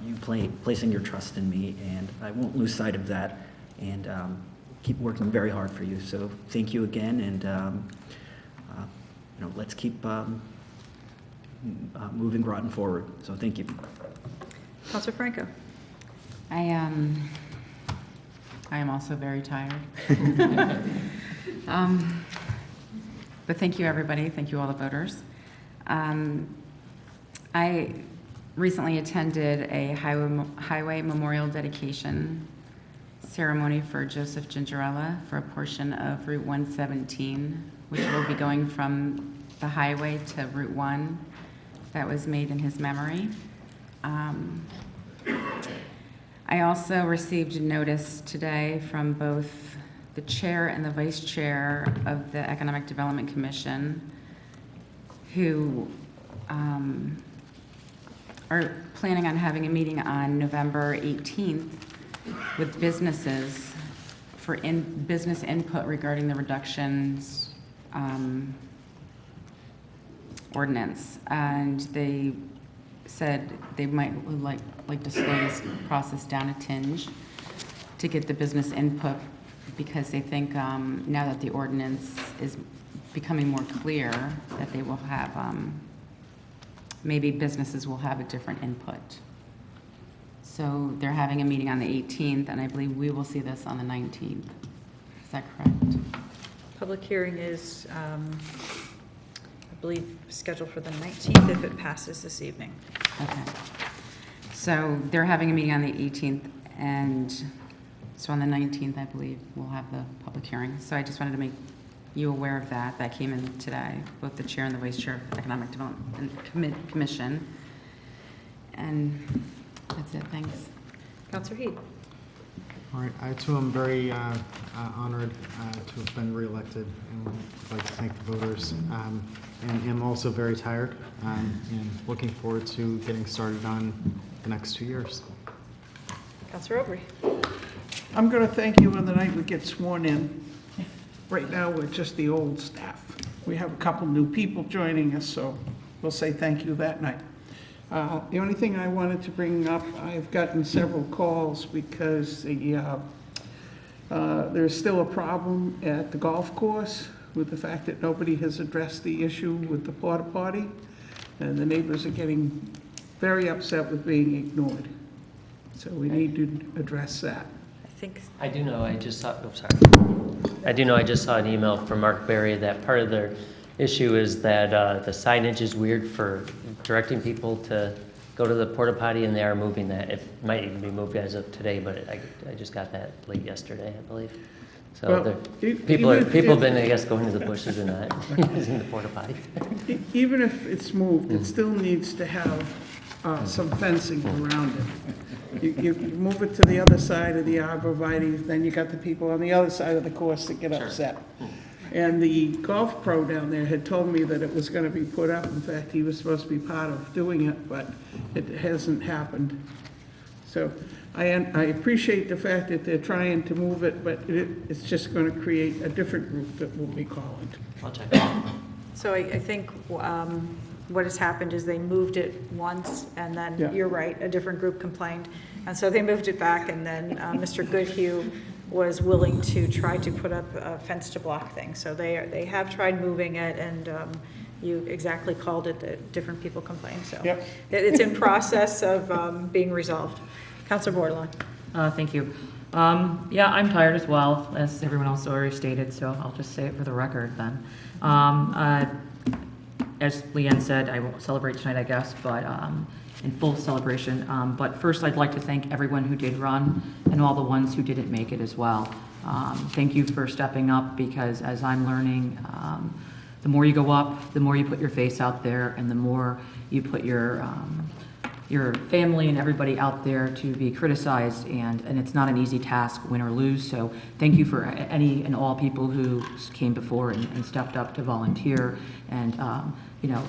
you placing your trust in me, and I won't lose sight of that, and keep working very hard for you. So thank you again, and let's keep moving Groton forward. So thank you. Counselor Franco. I am also very tired. But thank you, everybody. Thank you, all the voters. I recently attended a highway memorial dedication ceremony for Joseph Gingerella for a portion of Route 117, which will be going from the highway to Route 1. That was made in his memory. I also received a notice today from both the chair and the vice chair of the Economic Development Commission, who are planning on having a meeting on November 18th with businesses for business input regarding the reductions ordinance. And they said they might like to slow this process down a tinge to get the business input, because they think now that the ordinance is becoming more clear that they will have, maybe businesses will have a different input. So they're having a meeting on the 18th, and I believe we will see this on the 19th. Is that correct? Public hearing is, I believe, scheduled for the 19th if it passes this evening. Okay. So they're having a meeting on the 18th, and so on the 19th, I believe, we'll have the public hearing. So I just wanted to make you aware of that. That came in today, both the chair and the vice chair of the Economic Development Commission. And that's it. Thanks. Councilor Heed. All right, I too am very honored to have been reelected, and would like to thank the voters. And am also very tired, and looking forward to getting started on the next 2 years. Councilor Aubrey. I'm going to thank you on the night we get sworn in. Right now, we're just the old staff. We have a couple new people joining us, so we'll say thank you that night. The only thing I wanted to bring up, I've gotten several calls because there's still a problem at the golf course with the fact that nobody has addressed the issue with the porta potty, and the neighbors are getting very upset with being ignored. So we need to address that. I do know, I just saw, I do know I just saw an email from Mark Berry that part of their issue is that the signage is weird for directing people to go to the porta potty, and they are moving that. It might even be moved as of today, but I just got that late yesterday, I believe. So Well, people have been, I guess, going to the bushes and not using the porta potty. Even if it's moved, it still needs to have some fencing around it. You move it to the other side of the arborvitae, then you got the people on the other side of the course that get upset. And the golf pro down there had told me that it was going to be put up. In fact, he was supposed to be part of doing it, but it hasn't happened. So I appreciate the fact that they're trying to move it, but it's just going to create a different group that will be calling. I'll check it out. So I think what has happened is they moved it once, and then, Yeah. you're right, a different group complained. And so they moved it back, and then Mr. Goodhue was willing to try to put up a fence to block things. So they have tried moving it, and you exactly called it that different people complained. So Yep. it's in process of being resolved. Councilor Bordelon. Thank you. Yeah, I'm tired as well, as everyone else already stated, so I'll just say it for the record then. As Leanne said, I won't celebrate tonight, I guess, but in full celebration. But first, I'd like to thank everyone who did run and all the ones who didn't make it as well. Thank you for stepping up, because as I'm learning, the more you go up, the more you put your face out there, and the more you put your family and everybody out there to be criticized, and it's not an easy task, win or lose. So thank you for any and all people who came before and stepped up to volunteer. And you know,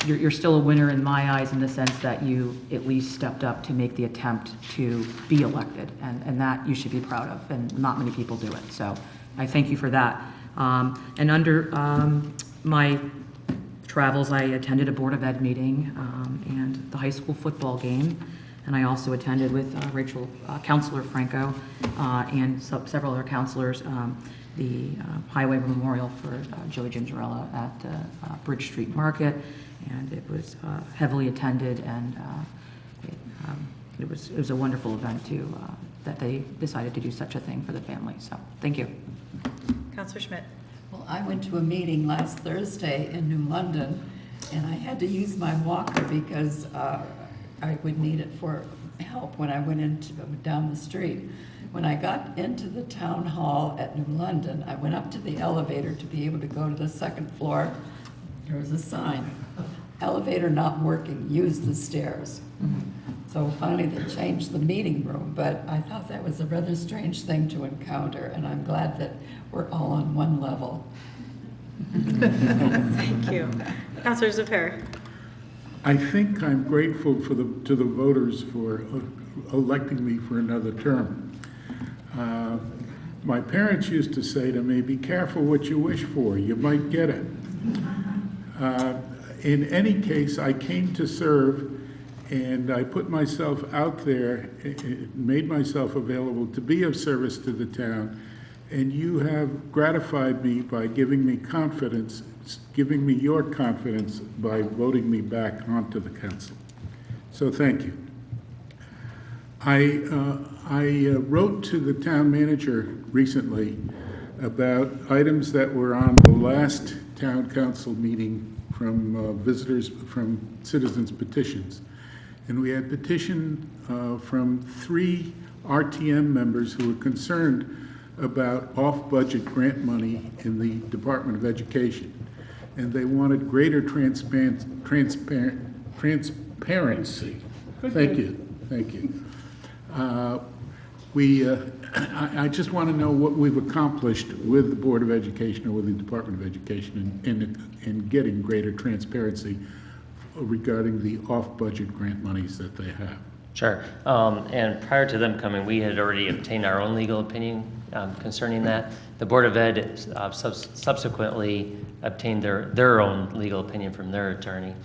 you're still a winner in my eyes, in the sense that you at least stepped up to make the attempt to be elected, and that you should be proud of, and not many people do it. So I thank you for that. And under my travels, I attended a Board of Ed meeting and the high school football game, and I also attended with Councilor Franco, and several other councilors, the Highway Memorial for Joey Gingerella at Bridge Street Market, and it was heavily attended, and it was a wonderful event too, that they decided to do such a thing for the family. So thank you. Councilor Schmidt. Well, I went to a meeting last Thursday in New London, and I had to use my walker because I would need it for help when I went down the street. When I got into the town hall at New London, I went up to the elevator to be able to go to the second floor. There was a sign, elevator not working, use the stairs. So finally they changed the meeting room, but I thought that was a rather strange thing to encounter, and I'm glad that we're all on one level. Thank you. Councilor Zafir. I think I'm grateful to the voters for electing me for another term. My parents used to say to me, be careful what you wish for, you might get it. In any case, I came to serve, and I put myself out there, made myself available to be of service to the town, and you have gratified me by giving me confidence, giving me your confidence by voting me back onto the council. So thank you. I wrote to the town manager recently about items that were on the last town council meeting from visitors, from citizens' petitions. And we had petition from 3 RTM members who were concerned about off-budget grant money in the Department of Education. And they wanted greater transparency. Thank you. I just want to know what we've accomplished with the Board of Education or with the Department of Education in getting greater transparency regarding the off-budget grant monies that they have. Sure. And prior to them coming, we had already obtained our own legal opinion concerning that. The Board of Ed subsequently obtained their own legal opinion from their attorney.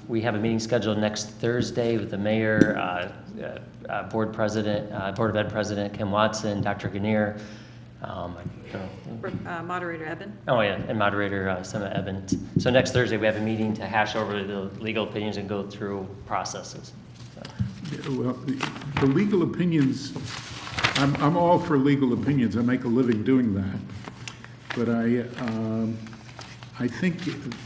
We have a meeting scheduled next Thursday with the mayor, Board of Ed President Kim Watson, Dr. Ganir, Moderator Eben. Oh yeah, and Moderator Sema Eben. So next Thursday we have a meeting to hash over the legal opinions and go through processes. So. Well, the legal opinions, I'm all for legal opinions. I make a living doing that. But I think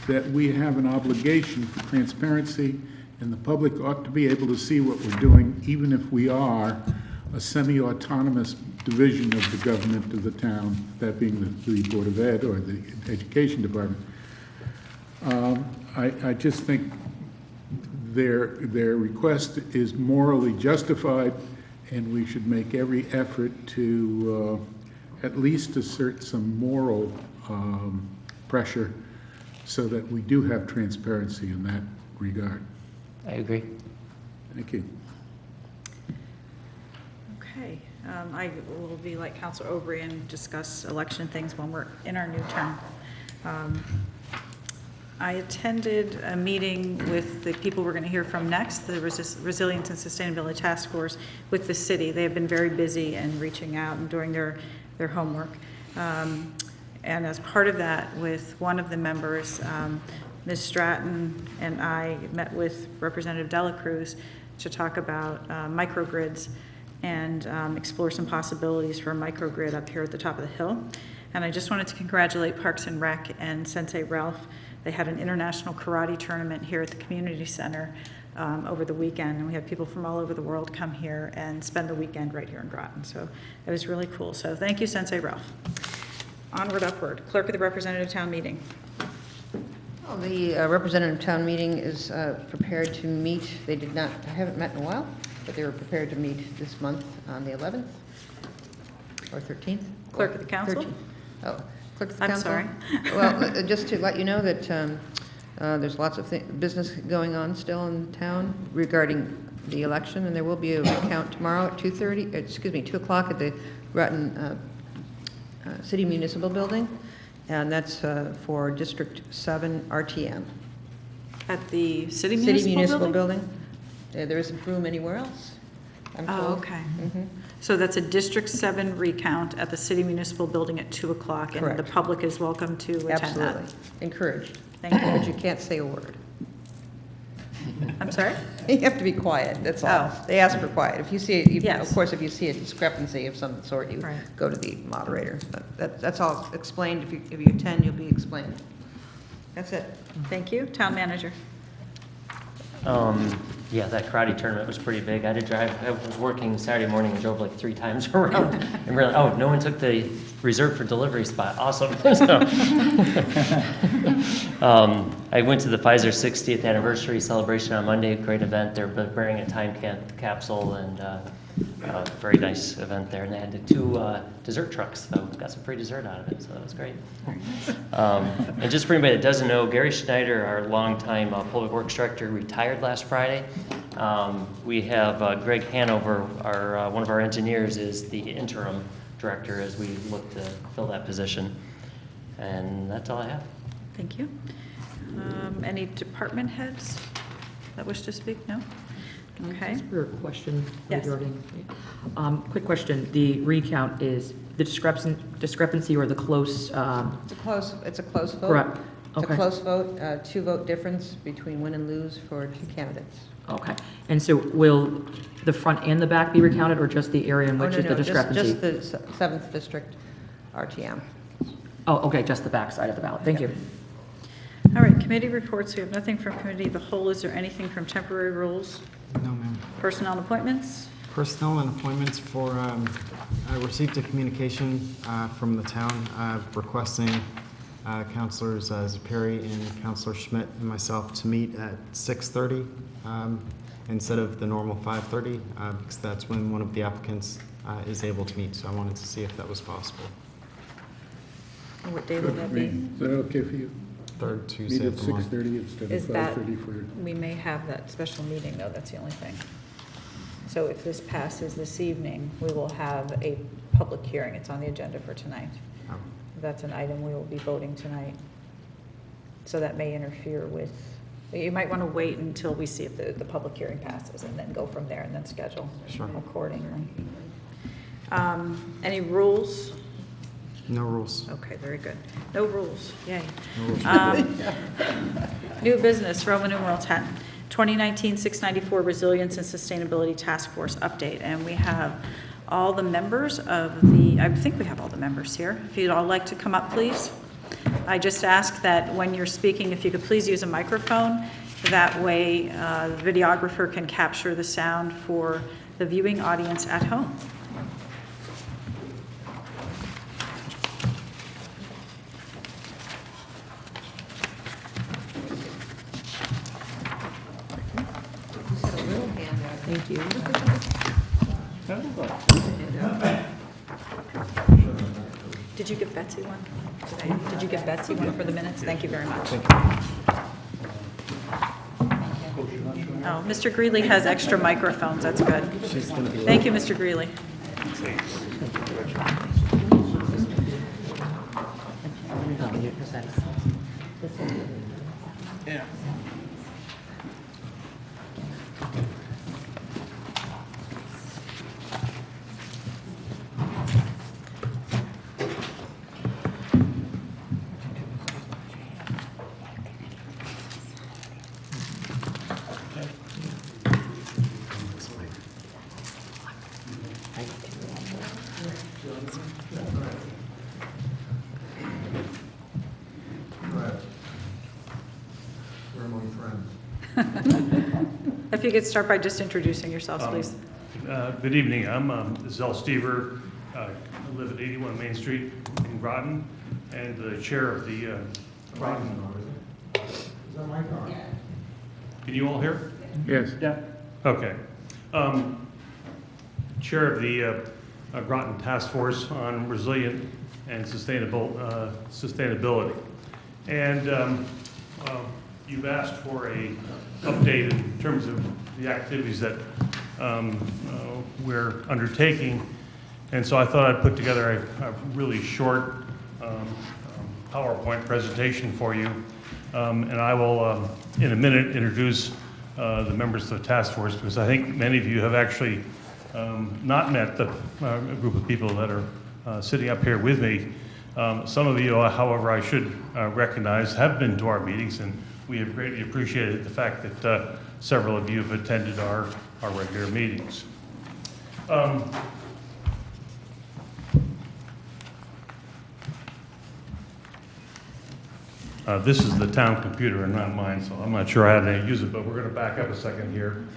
that we have an obligation for transparency, and the public ought to be able to see what we're doing, even if we are a semi-autonomous division of the government of the town, that being the Board of Ed or the Education Department. I just think their request is morally justified, and we should make every effort to at least assert some moral pressure so that we do have transparency in that regard. I agree. Thank you. Okay, I will be like Councilor Aubry and discuss election things when we're in our new term. I attended a meeting with the people we're going to hear from next, the Resilience and Sustainability Task Force with the city. They have been very busy and reaching out and doing their homework. And as part of that, with one of the members, Ms. Stratton and I met with Representative Dela Cruz to talk about microgrids and explore some possibilities for a microgrid up here at the top of the hill. And I just wanted to congratulate Parks and Rec and Sensei Ralph. They had an international karate tournament here at the community center over the weekend, and we had people from all over the world come here and spend the weekend right here in Groton. So it was really cool. So thank you, Sensei Ralph. Onward, upward. Clerk of the Representative Town Meeting. Well, the representative town meeting is prepared to meet. They haven't met in a while, but they were prepared to meet this month on the 11th or 13th. Clerk of the Council. 13th. Oh, Clerk of the I'm Council. sorry. Well, just to let you know that there's lots of business going on still in town regarding the election, and there will be a recount tomorrow at 2 o'clock at the Groton City Municipal Building. And that's for District 7 RTM. At the City Municipal Building? There isn't room anywhere else, I'm told. Oh, okay. So that's a District 7 recount at the City Municipal Building at 2 o'clock. Correct. And the public is welcome to attend that. Absolutely. Encouraged. Thank you. But you can't say a word. I'm sorry? You have to be quiet, that's all. Oh. They ask for quiet. If you see, Yes. of course, if you see a discrepancy of some sort, you Right. go to the moderator. But that's all explained. If you attend, you'll be explained. That's it. Thank you. Town Manager. Yeah, that karate tournament was pretty big. I had to drive, I was working Saturday morning and drove like 3 times around and realized, oh, no one took the reserved for delivery spot. Awesome. I went to the Pfizer 60th anniversary celebration on Monday, a great event. They're preparing a time capsule and very nice event there. And they had the 2 dessert trucks, so got some free dessert out of it, so that was great. And just for anybody that doesn't know, Gary Schneider, our longtime public works director, retired last Friday. We have Greg Hanover, one of our engineers, is the interim director as we look to fill that position. And that's all I have. Thank you. Any department heads that wish to speak? No? Okay. Just for a question Yes. regarding, quick question, the recount is the discrepancy or the close, It's a close vote. correct? It's a Okay. close vote, 2-vote difference between win and lose for 2 candidates. Okay, and so will the front and the back be recounted, or just the area in which Oh, is no, the no, discrepancy? Just the 7th District RTM. Oh, okay, just the back side of the ballot, thank you. All right, committee reports. We have nothing from committee of the whole. Is there anything from temporary rules? No, ma'am. Personnel and appointments? Personnel and appointments for, I received a communication from the town requesting Councilors Zapiri and Councilor Schmidt and myself to meet at 6:30 instead of the normal 5:30 because that's when one of the applicants is able to meet. So I wanted to see if that was possible. And what day will Good that for me. be? Is that okay for you? Third Meet Tuesday at of the month. 6:30 instead Is of that, 5:30 for... we may have that special meeting though, that's the only thing. So if this passes this evening, we will have a public hearing. It's on the agenda for tonight. Oh. That's an item we will be voting tonight. So that may interfere with, you might want to wait until we see if the public hearing passes and then go from there and then schedule Sure. accordingly. Any rules? No rules. Okay, very good. No rules, yay. No rules. New business, Roman numeral 10, 2019-694 Resilience and Sustainability Task Force update. And we have all the members of I think we have all the members here. If you'd all like to come up, please. I just ask that when you're speaking, if you could please use a microphone. That way, the videographer can capture the sound for the viewing audience at home. Thank you. Did you give Betsy one? Did you give Betsy one for the minutes? Thank you very much. Oh, Mr. Greeley has extra microphones, that's good. Thank you, Mr. Greeley. If you could start by just introducing yourselves, please. Good evening. I'm Zell Stever. I live at 81 Main Street in Groton, and the chair of the Groton. Is that my car? Can you all hear? Yes. Yeah. Okay. Chair of the Groton Task Force on Resilient and Sustainability. And you've asked for a update in terms of the activities that we're undertaking. And so I thought I'd put together a really short PowerPoint presentation for you. And I will, in a minute, introduce the members of the task force, because I think many of you have actually not met the group of people that are sitting up here with me. Some of you, however, I should recognize, have been to our meetings, and we have greatly appreciated the fact that several of you have attended our regular meetings. This is the town computer and not mine, so I'm not sure how to use it, but we're going to back up a second here.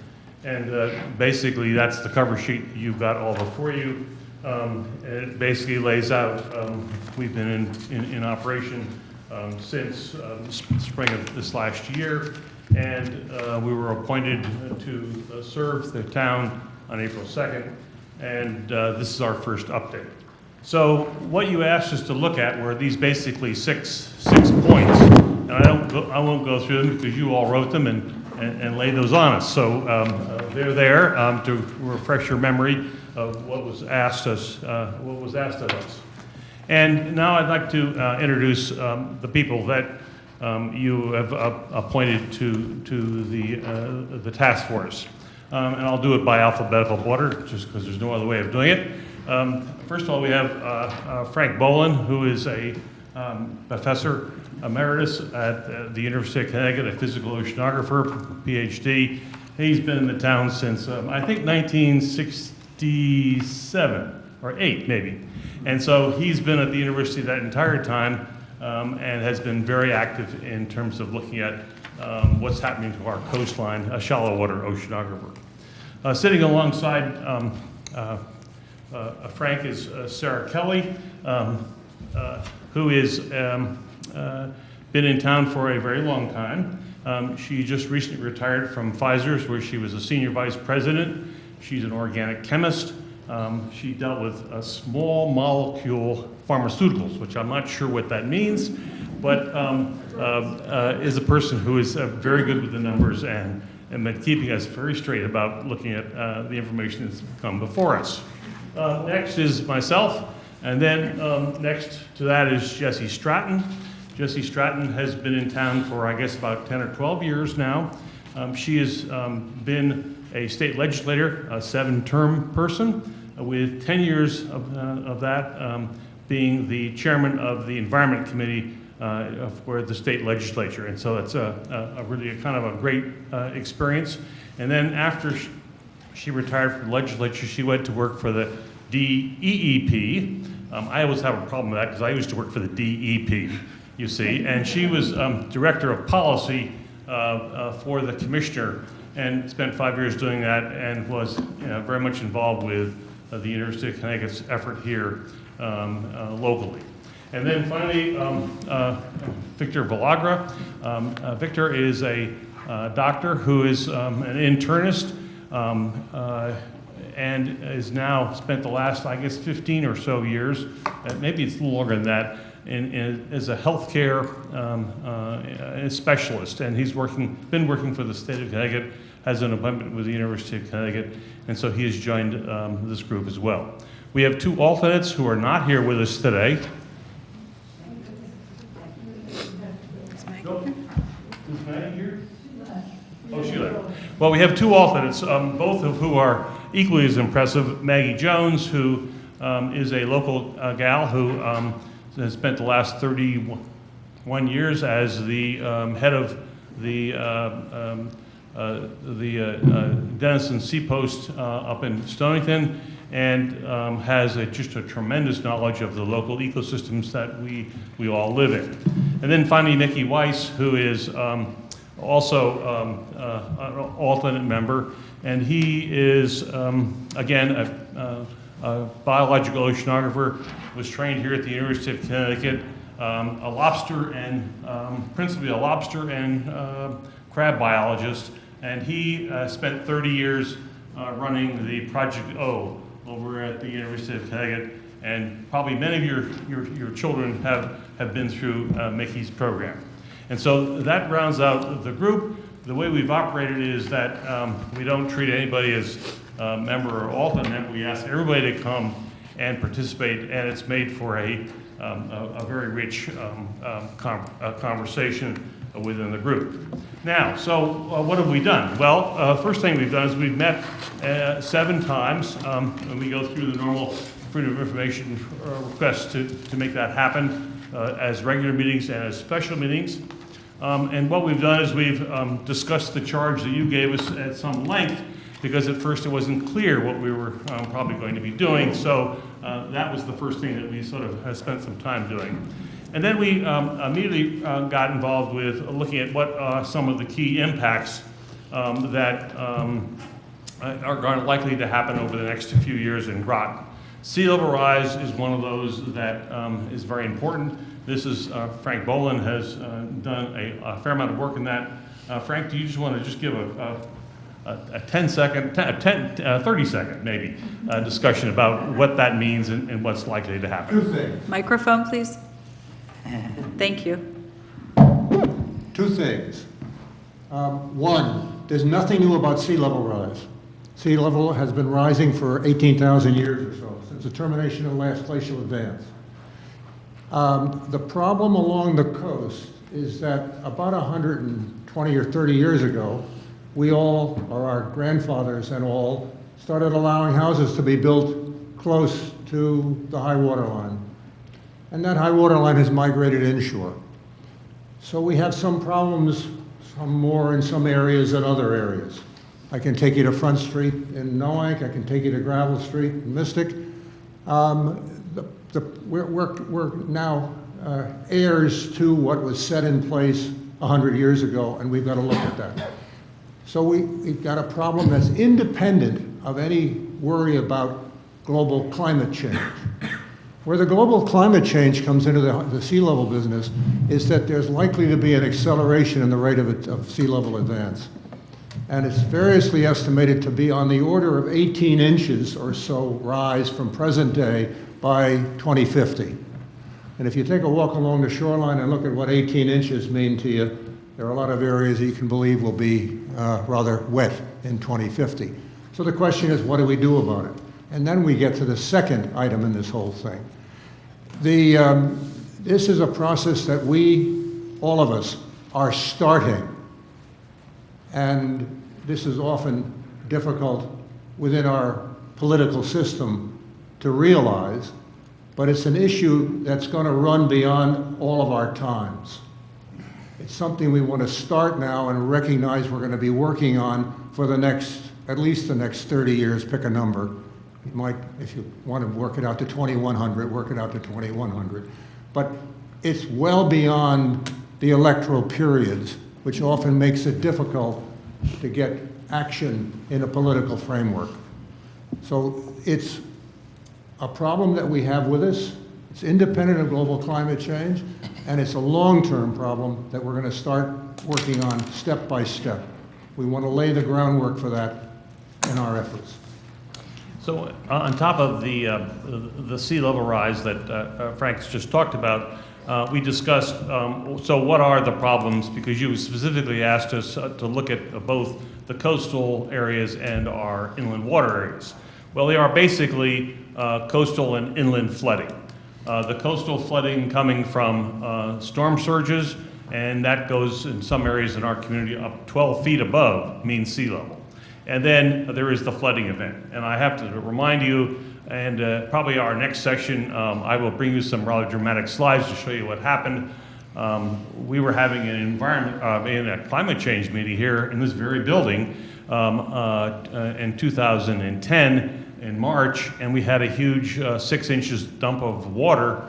And basically, that's the cover sheet you've got all before you. And it basically lays out, we've been in operation since spring of this last year, and we were appointed to serve the town on April 2nd, and this is our first update. So what you asked us to look at were these basically six points, and I won't go through them because you all wrote them and laid those on us. So they're there to refresh your memory of what was asked of us. And now I'd like to introduce the people that you have appointed to the task force. And I'll do it by alphabetical order, just because there's no other way of doing it. First of all, we have Frank Boland, who is a professor emeritus at the University of Connecticut, a physical oceanographer, PhD. He's been in the town since, I think, 1967, or 8 maybe. And so he's been at the university that entire time and has been very active in terms of looking at what's happening to our coastline, a shallow water oceanographer. Sitting alongside Frank is Sarah Kelly, who has been in town for a very long time. She just recently retired from Pfizer's, where she was a senior vice president. She's an organic chemist. She dealt with small molecule pharmaceuticals, which I'm not sure what that means, but is a person who is very good with the numbers and been keeping us very straight about looking at the information that's come before us. Next is myself, and then next to that is Jessie Stratton. Jessie Stratton has been in town for, I guess, about 10 or 12 years now. She has been a state legislator, a 7-term person, with 10 years of that being the chairman of the Environment Committee for the state legislature. And so it's really a kind of a great experience. And then after she retired from the legislature, she went to work for the DEEP. I always have a problem with that because I used to work for the DEP, you see. And she was director of policy for the commissioner and spent 5 years doing that and was very much involved with the University of Connecticut's effort here locally. And then finally, Victor Villagra. Victor is a doctor who is an internist and is now spent the last, I guess, 15 or so years, maybe it's a little longer than that, as a healthcare specialist. And he's been working for the state of Connecticut, has an appointment with the University of Connecticut, and so he has joined this group as well. We have two alternates who are not here with us today. Is Maggie here? Oh, she left. Well, we have two alternates, both of who are equally as impressive. Maggie Jones, who is a local gal who has spent the last 31 years as the head of the Denison Seapost up in Stonington, and has just a tremendous knowledge of the local ecosystems that we all live in. And then finally, Nicky Weiss, who is also an alternate member, and he is, again, a biological oceanographer, was trained here at the University of Connecticut, a lobster and, principally a lobster and crab biologist, and he spent 30 years running the Project O over at the University of Connecticut, and probably many of your children have been through Mickey's program. And so that rounds out the group. The way we've operated is that we don't treat anybody as a member or alternate. We ask everybody to come and participate, and it's made for a very rich conversation within the group. Now, so what have we done? Well, first thing we've done is we've met 7 times, and we go through the normal Freedom of Information requests to make that happen as regular meetings and as special meetings. And what we've done is we've discussed the charge that you gave us at some length, because at first it wasn't clear what we were probably going to be doing. So that was the first thing that we sort of spent some time doing. And then we immediately got involved with looking at what some of the key impacts that are likely to happen over the next few years in Groton. Sea level rise is one of those that is very important. This is, Frank Boland has done a fair amount of work in that. Frank, do you just want to just give a 30-second maybe discussion about what that means and what's likely to happen? 2 things. Microphone, please. Thank you. 2 things. One, there's nothing new about sea level rise. Sea level has been rising for 18,000 years or so, since the termination of the last glacial advance. The problem along the coast is that about 120 or 30 years ago, we all, or our grandfathers and all, started allowing houses to be built close to the high water line. And that high water line has migrated inshore. So we have some problems, some more in some areas than other areas. I can take you to Front Street in Noank, I can take you to Gravel Street in Mystic. We're now heirs to what was set in place 100 years ago, and we've got to look at that. So we've got a problem that's independent of any worry about global climate change. Where the global climate change comes into the sea level business is that there's likely to be an acceleration in the rate of sea level advance. And it's variously estimated to be on the order of 18 inches or so rise from present day by 2050. And if you take a walk along the shoreline and look at what 18 inches mean to you, there are a lot of areas that you can believe will be rather wet in 2050. So the question is, what do we do about it? And then we get to the second item in this whole thing. This is a process that we, all of us, are starting. And this is often difficult within our political system to realize, but it's an issue that's going to run beyond all of our times. It's something we want to start now and recognize we're going to be working on for the next, at least the next 30 years, pick a number. You might, if you want to work it out to 2100, work it out to 2100. But it's well beyond the electoral periods, which often makes it difficult to get action in a political framework. So it's a problem that we have with us. It's independent of global climate change, and it's a long-term problem that we're going to start working on step by step. We want to lay the groundwork for that in our efforts. So on top of the sea level rise that Frank's just talked about, we discussed, so what are the problems? Because you specifically asked us to look at both the coastal areas and our inland water areas. Well, they are basically coastal and inland flooding. The coastal flooding coming from storm surges, and that goes in some areas in our community up 12 feet above mean sea level. And then there is the flooding event. And I have to remind you, and probably our next section, I will bring you some rather dramatic slides to show you what happened. We were having an in a climate change meeting here in this very building in 2010 in March, and we had a huge 6 inches dump of water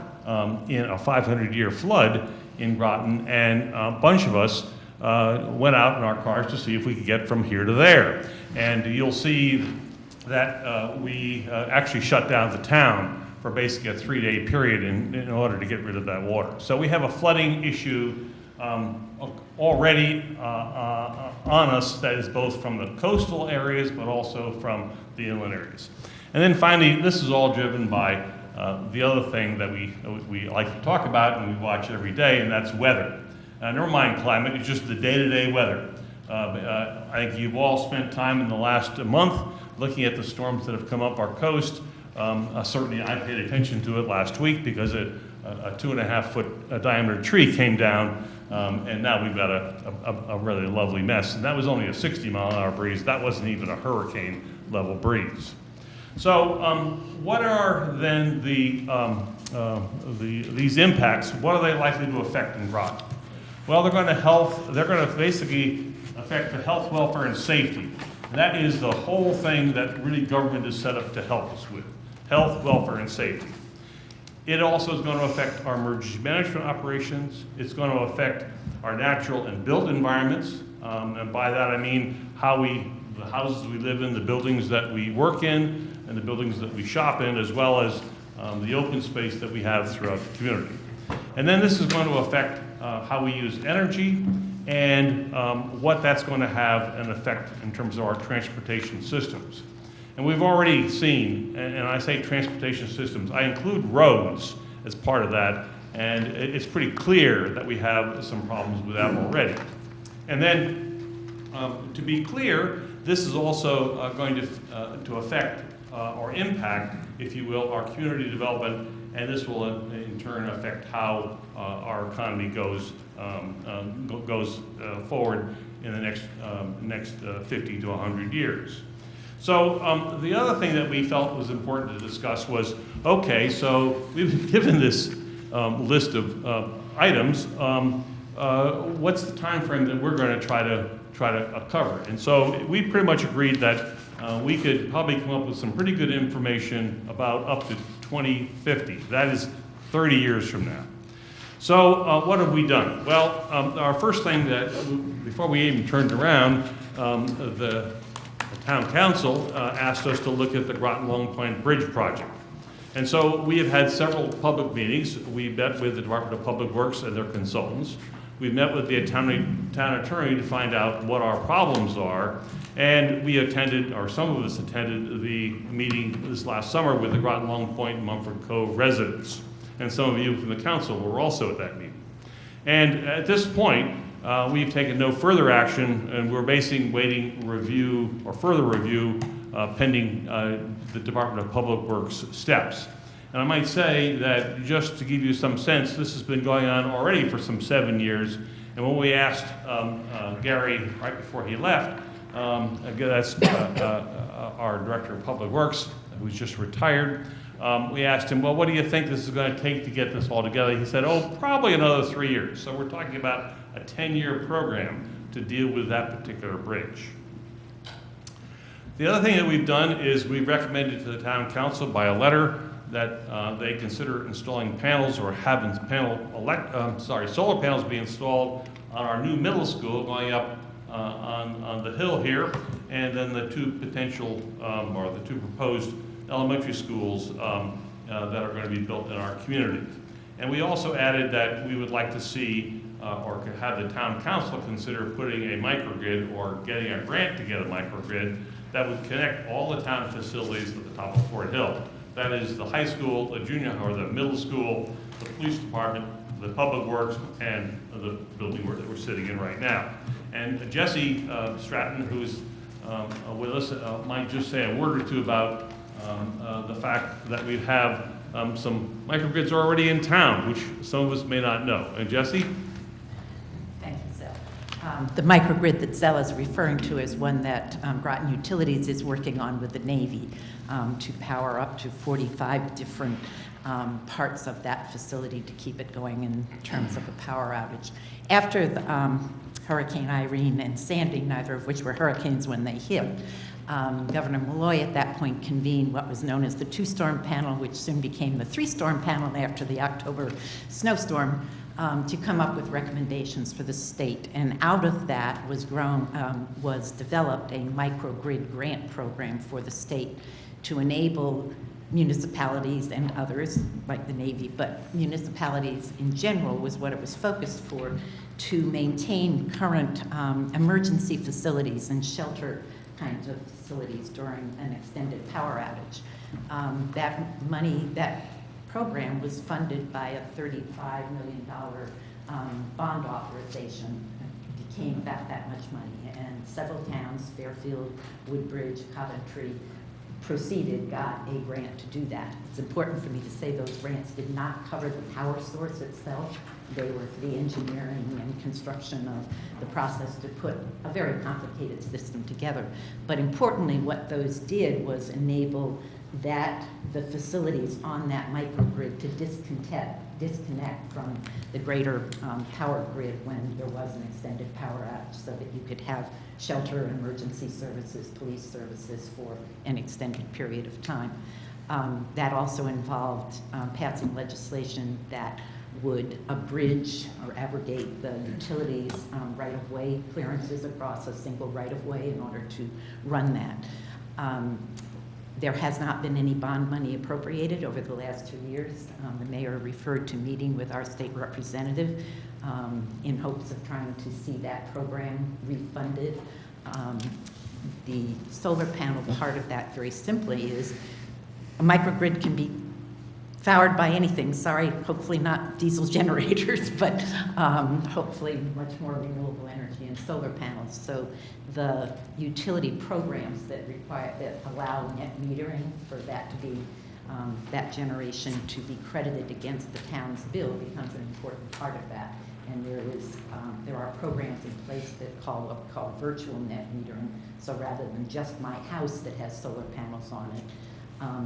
in a 500-year flood in Groton, and a bunch of us went out in our cars to see if we could get from here to there. And you'll see that we actually shut down the town for basically a 3-day period in order to get rid of that water. So we have a flooding issue already on us that is both from the coastal areas but also from the inland areas. And then finally, this is all driven by the other thing that we like to talk about and we watch every day, and that's weather. Never mind climate, it's just the day-to-day weather. I think you've all spent time in the last month looking at the storms that have come up our coast. Certainly I paid attention to it last week because a 2.5-foot diameter tree came down, and now we've got a really lovely mess. And that was only a 60-mile-an-hour breeze. That wasn't even a hurricane-level breeze. So what are then these impacts? What are they likely to affect in Groton? Well, they're going to basically affect the health, welfare, and safety. And that is the whole thing that really government is set up to help us with. Health, welfare, and safety. It also is going to affect our emergency management operations. It's going to affect our natural and built environments. And by that I mean the houses we live in, the buildings that we work in, and the buildings that we shop in, as well as the open space that we have throughout the community. And then this is going to affect how we use energy and what that's going to have an effect in terms of our transportation systems. And we've already seen, and I say transportation systems, I include roads as part of that, and it's pretty clear that we have some problems with that already. And then, to be clear, this is also going to affect or impact, if you will, our community development, and this will in turn affect how our economy goes forward in the next 50 to 100 years. So the other thing that we felt was important to discuss was, okay, so we've been given this list of items. What's the time frame that we're going to try to cover? And so we pretty much agreed that we could probably come up with some pretty good information about up to 2050. That is 30 years from now. So what have we done? Well, our first thing that, before we even turned around, the Town Council asked us to look at the Groton Long Point Bridge project. And so we have had several public meetings. We met with the Department of Public Works and their consultants. We've met with the town attorney to find out what our problems are. And we attended, or some of us attended, the meeting this last summer with the Groton Long Point and Mumford Cove residents. And some of you from the council were also at that meeting. And at this point, we've taken no further action, and we're basically waiting review or further review pending the Department of Public Works steps. And I might say that just to give you some sense, this has been going on already for some 7 years. And when we asked Gary right before he left, that's our Director of Public Works, who's just retired, we asked him, well, what do you think this is going to take to get this all together? He said, oh, probably another 3 years. So we're talking about a 10-year program to deal with that particular bridge. The other thing that we've done is we've recommended to the Town Council by a letter that they consider installing panels or having solar panels be installed on our new middle school going up on the hill here, and then the two potential or the two proposed elementary schools that are going to be built in our community. And we also added that we would like to see or could have the Town Council consider putting a microgrid or getting a grant to get a microgrid that would connect all the town facilities at the top of Fort Hill. That is the high school, the junior or the middle school, the police department, the public works, and the building that we're sitting in right now. And Jesse Stratton, who's with us, might just say a word or two about the fact that we have some microgrids already in town, which some of us may not know. And Jesse? Thank you, Zell. The microgrid that Zell is referring to is one that Groton Utilities is working on with the Navy to power up to 45 different parts of that facility to keep it going in terms of a power outage. After the, Hurricane Irene and Sandy, neither of which were hurricanes when they hit, Governor Malloy at that point convened what was known as the two-storm panel, which soon became the three-storm panel after the October snowstorm, to come up with recommendations for the state. And out of that was developed a microgrid grant program for the state to enable municipalities and others, like the Navy, but municipalities in general was what it was focused for, to maintain current emergency facilities and shelter kinds of facilities during an extended power outage. That program was funded by a $35 million bond authorization. It became about that much money, and several towns, Fairfield, Woodbridge, Coventry, got a grant to do that. It's important for me to say those grants did not cover the power source itself. They were for the engineering and construction of the process to put a very complicated system together. But importantly, what those did was enable the facilities on that microgrid to disconnect from the greater power grid when there was an extended power outage, so that you could have shelter, emergency services, police services for an extended period of time. That also involved passing legislation that would abridge or abrogate the utilities right-of-way clearances across a single right-of-way in order to run that. There has not been any bond money appropriated over the last 2 years. The mayor referred to meeting with our state representative in hopes of trying to see that program refunded. The solar panel part of that, very simply, is a microgrid can be powered by anything. Sorry, hopefully not diesel generators, but hopefully much more renewable energy and solar panels. So the utility programs that allow net metering for that to be that generation to be credited against the town's bill becomes an important part of that. And there are programs in place that what we call virtual net metering. So rather than just my house that has solar panels on it,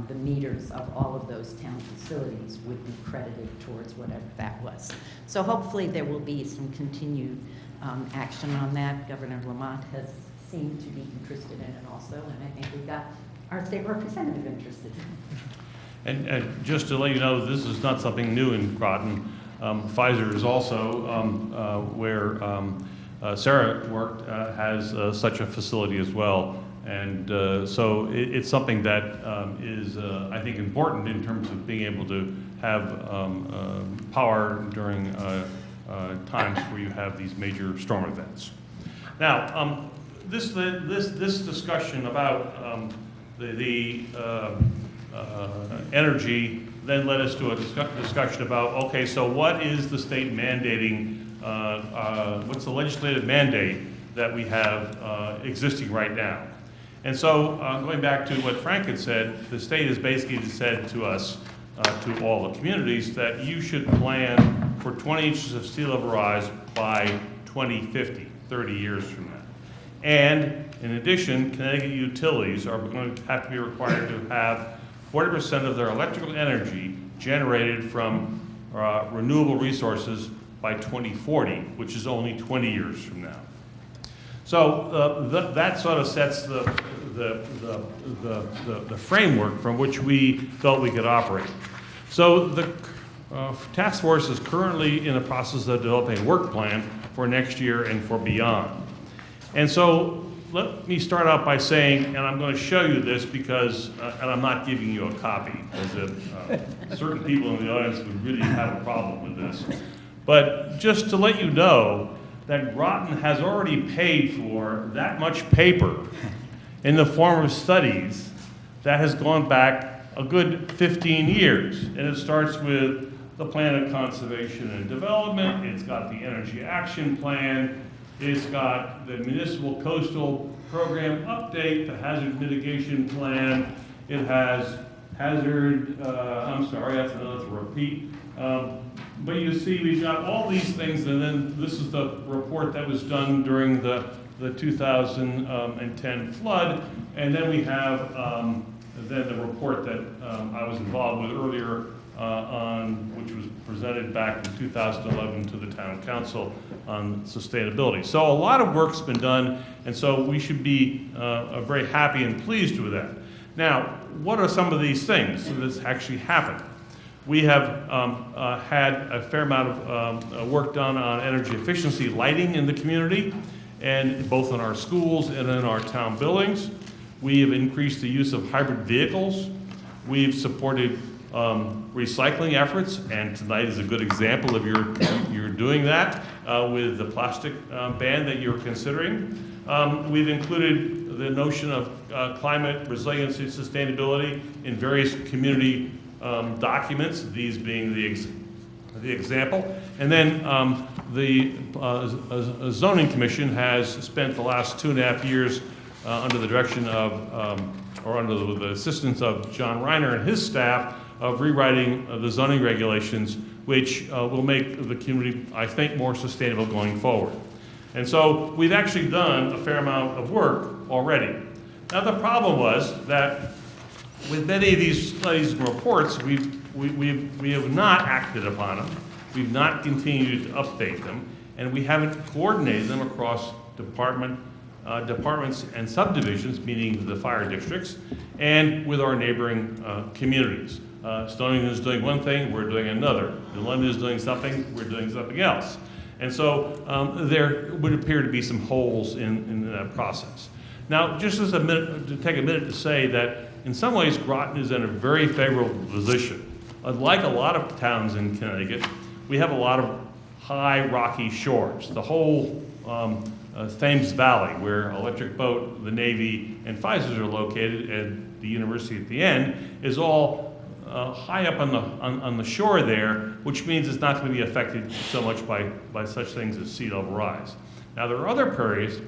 the meters of all of those town facilities would be credited towards whatever that was. So hopefully there will be some continued action on that. Governor Lamont has seemed to be interested in it also, and I think we've got our state representative interested. And just to let you know, this is not something new in Groton. Pfizer is also where Sarah worked, has such a facility as well. And so it's something that is, I think, important in terms of being able to have power during times where you have these major storm events. Now, this discussion about the energy then led us to a discussion about, okay, so what is the state mandating, what's the legislative mandate that we have existing right now? And so, going back to what Frank had said, the state has basically said to us, to all the communities, that you should plan for 20 inches of sea level rise by 2050, 30 years from now. And in addition, Connecticut utilities are going to have to be required to have 40% of their electrical energy generated from renewable resources by 2040, which is only 20 years from now. So that sort of sets the framework from which we felt we could operate. So the task force is currently in the process of developing a work plan for next year and for beyond. And so let me start out by saying, and I'm going to show you this because, and I'm not giving you a copy, as if certain people in the audience would really have a problem with this. But just to let you know that Groton has already paid for that much paper in the form of studies that has gone back a good 15 years. And it starts with the Plan of Conservation and Development, it's got the Energy Action Plan, it's got the Municipal Coastal Program Update, the Hazard Mitigation Plan, It has hazard, I'm sorry, that's another repeat. But you see, we've got all these things, and then this is the report that was done during the 2010 flood, and then we have then the report that I was involved with earlier which was presented back in 2011 to the town council on sustainability. So a lot of work's been done, and so we should be very happy and pleased with that. Now, what are some of these things that's actually happened? We have had a fair amount of work done on energy efficiency lighting in the community, and both in our schools and in our town buildings. We have increased the use of hybrid vehicles. We've supported recycling efforts, and tonight is a good example of you're doing that with the plastic ban that you're considering. We've included the notion of climate resiliency and sustainability in various community documents, these being the example. And then the zoning commission has spent the last 2.5 years under the direction of, or under the assistance of John Reiner and his staff, of rewriting the zoning regulations, which will make the community, I think, more sustainable going forward. And so we've actually done a fair amount of work already. Now the problem was that with many of these studies and reports, we have not acted upon them. We've not continued to update them, and we haven't coordinated them across departments and subdivisions, meaning the fire districts, and with our neighboring communities. Stonington is doing one thing, we're doing another. London is doing something, we're doing something else. And so there would appear to be some holes in that process. Now, just as to take a minute to say that in some ways Groton is in a very favorable position. Like a lot of towns in Connecticut, we have a lot of high rocky shores. The whole Thames Valley, where Electric Boat, the Navy, and Pfizer's are located, and the university at the end, is all high up on the shore there, which means it's not going to be affected so much by such things as sea level rise. Now there are other areas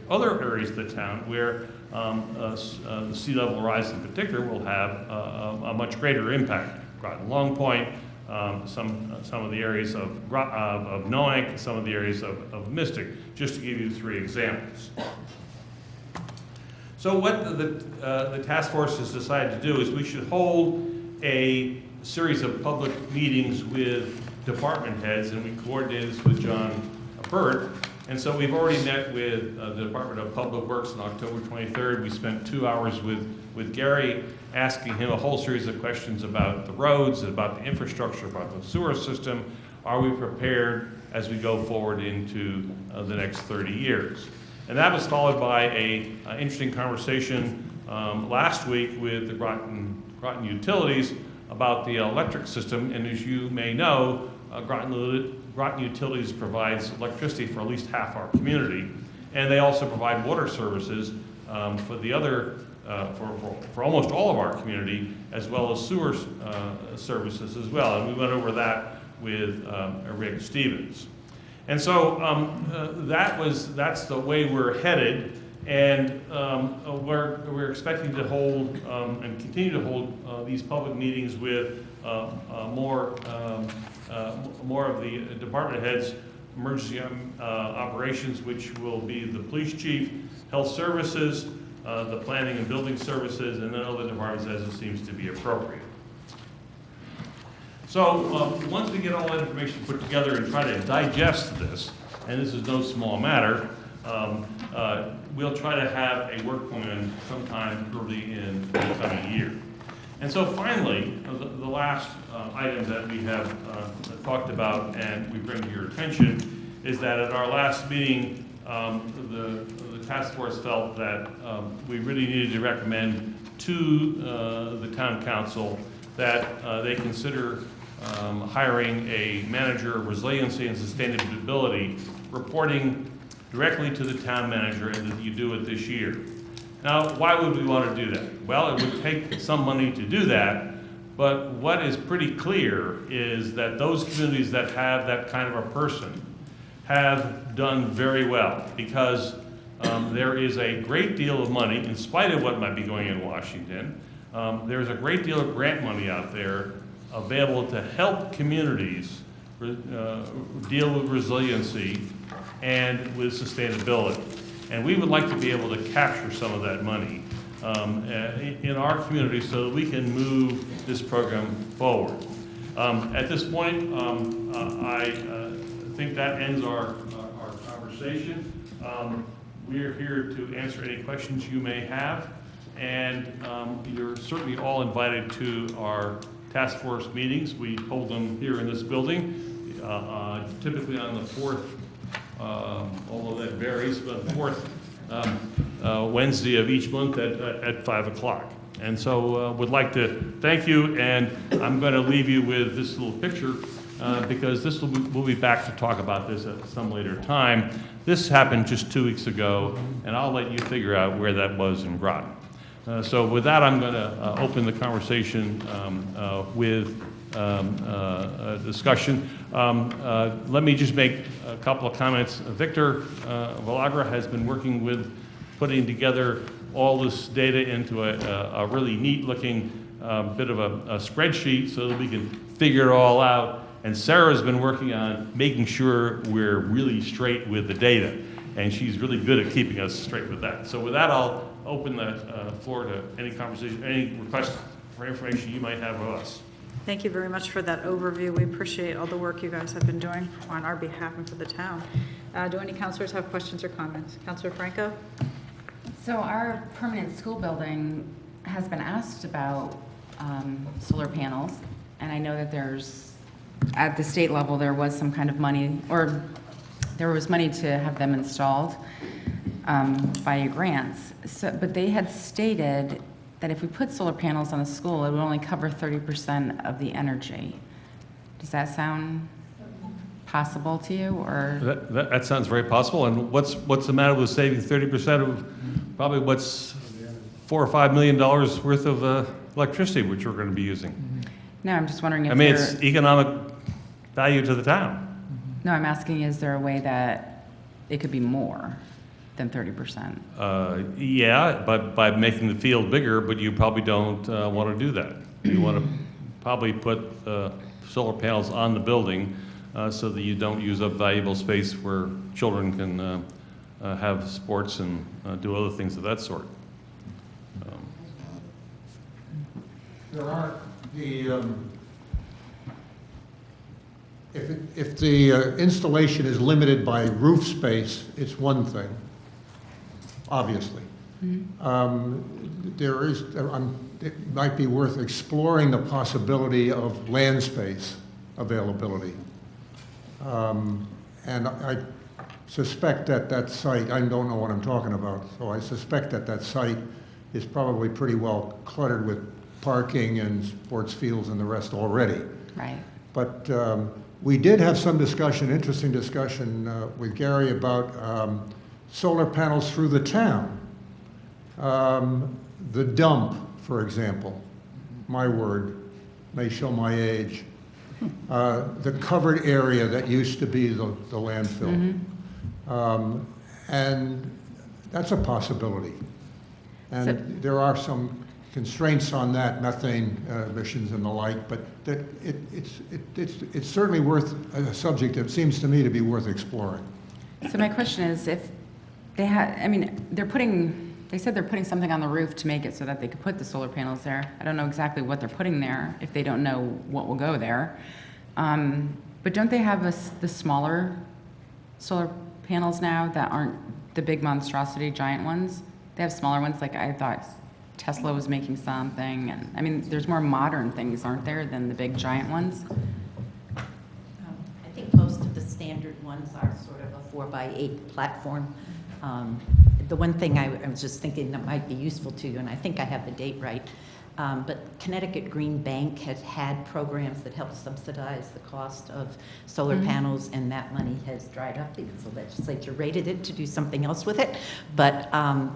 of the town where the sea level rise in particular will have a much greater impact. Groton Long Point, some of the areas of Noank, some of the areas of Mystic, just to give you 3 examples. So what the task force has decided to do is we should hold a series of public meetings with department heads, and we coordinated this with John Burt. And so we've already met with the Department of Public Works on October 23rd. We spent 2 hours with Gary, asking him a whole series of questions about the roads, about the infrastructure, about the sewer system. Are we prepared as we go forward into the next 30 years? And that was followed by an interesting conversation last week with the Groton Utilities about the electric system. And as you may know, Groton Utilities provides electricity for at least half our community, and they also provide water services for the other, for almost all of our community, as well as sewer services as well. And we went over that with Rick Stevens. And so that's the way we're headed, and we're expecting to hold and continue to hold these public meetings with more of the department heads, emergency operations, which will be the police chief, health services, the planning and building services, and then other departments as it seems to be appropriate. So once we get all that information put together and try to digest this, and this is no small matter, we'll try to have a work plan sometime early in the coming year. And so finally, the last item that we have talked about and we bring to your attention is that at our last meeting, the task force felt that we really needed to recommend to the town council that they consider hiring a manager of resiliency and sustainability, reporting directly to the town manager, and that you do it this year. Now, why would we want to do that? Well, it would take some money to do that, but what is pretty clear is that those communities that have that kind of a person have done very well, because there is a great deal of money, in spite of what might be going in Washington, There's a great deal of grant money out there available to help communities deal with resiliency and with sustainability. And we would like to be able to capture some of that money in our community so that we can move this program forward. At this point, I think that ends our conversation. We are here to answer any questions you may have, and you're certainly all invited to our task force meetings. We hold them here in this building, typically on the fourth, although that varies, but fourth Wednesday of each month at 5 o'clock. And so would like to thank you, and I'm going to leave you with this little picture because we'll be back to talk about this at some later time. This happened just 2 weeks ago, and I'll let you figure out where that was in Groton. So with that, I'm going to open the conversation with a discussion. Let me just make a couple of comments. Victor Villagra has been working with putting together all this data into a really neat-looking bit of a spreadsheet so that we can figure it all out. And Sarah's been working on making sure we're really straight with the data. And she's really good at keeping us straight with that. So with that, I'll open the floor to any conversation, any requests for information you might have of us. Thank you very much for that overview. We appreciate all the work you guys have been doing on our behalf and for the town. Do any councilors have questions or comments? Councilor Franco? So our permanent school building has been asked about solar panels, and I know that at the state level, there was some kind of money, or there was money to have them installed via grants. But they had stated that if we put solar panels on the school, it would only cover 30% of the energy. Does that sound possible to you, or? That sounds very possible. And what's the matter with saving 30% of probably what's $4 or $5 million worth of electricity, which we're going to be using? No, I'm just wondering if it's economic value to the town. No, I'm asking, is there a way that it could be more than 30%? Yeah, but by making the field bigger, but you probably don't want to do that. You want to probably put solar panels on the building so that you don't use up valuable space where children can have sports and do other things of that sort. There are if the installation is limited by roof space, it's one thing, obviously. It might be worth exploring the possibility of land space availability. And I suspect that that site, I don't know what I'm talking about, so I suspect that that site is probably pretty well cluttered with parking and sports fields and the rest already. Right. But we did have some discussion, interesting discussion with Gary about solar panels through the town. The dump, for example, my word, may show my age. The covered area that used to be the landfill. And that's a possibility. And there are some constraints on that, methane emissions and the like, but that it's certainly worth a subject that seems to me to be worth exploring. So my question is, if they had, I mean, they said they're putting something on the roof to make it so that they could put the solar panels there. I don't know exactly what they're putting there if they don't know what will go there. But don't they have the smaller solar panels now that aren't the big monstrosity giant ones? They have smaller ones, like I thought Tesla was making something. And I mean, there's more modern things, aren't there, than the big giant ones? I think most of the standard ones are sort of a 4x8 platform. The one thing I was just thinking that might be useful to you, and I think I have the date right, but Connecticut Green Bank has had programs that help subsidize the cost of solar panels, and that money has dried up because the legislature rated it to do something else with it. But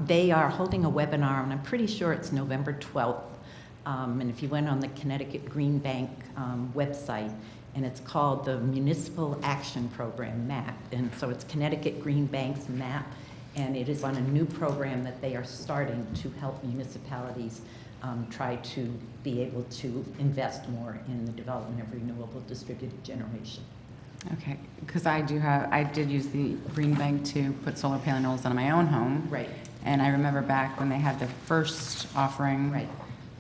they are holding a webinar, and I'm pretty sure it's November 12th. And if you went on the Connecticut Green Bank website, and it's called the Municipal Action Program, MAP. And so it's Connecticut Green Bank's MAP. And it is on a new program that they are starting to help municipalities try to be able to invest more in the development of renewable distributed generation. Okay, because I did use the Green Bank to put solar panels on my own home. Right. And I remember back when they had the first offering. Right.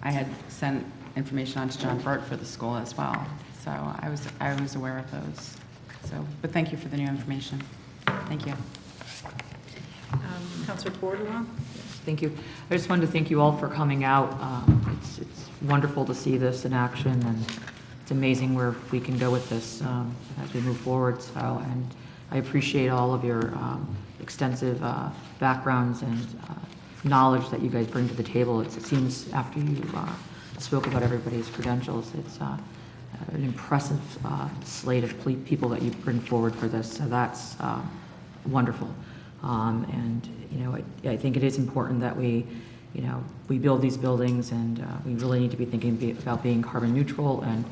I had sent information on to John Burt for the school as well. So I was aware of those. So, but thank you for the new information. Thank you. Councilor Bordelon? Thank you. I just wanted to thank you all for coming out. It's wonderful to see this in action, and it's amazing where we can go with this as we move forward. So, and I appreciate all of your extensive backgrounds and knowledge that you guys bring to the table. It seems after you spoke about everybody's credentials, it's an impressive slate of people that you bring forward for this. So that's wonderful. And, you know, I think it is important that we build these buildings, and we really need to be thinking about being carbon neutral and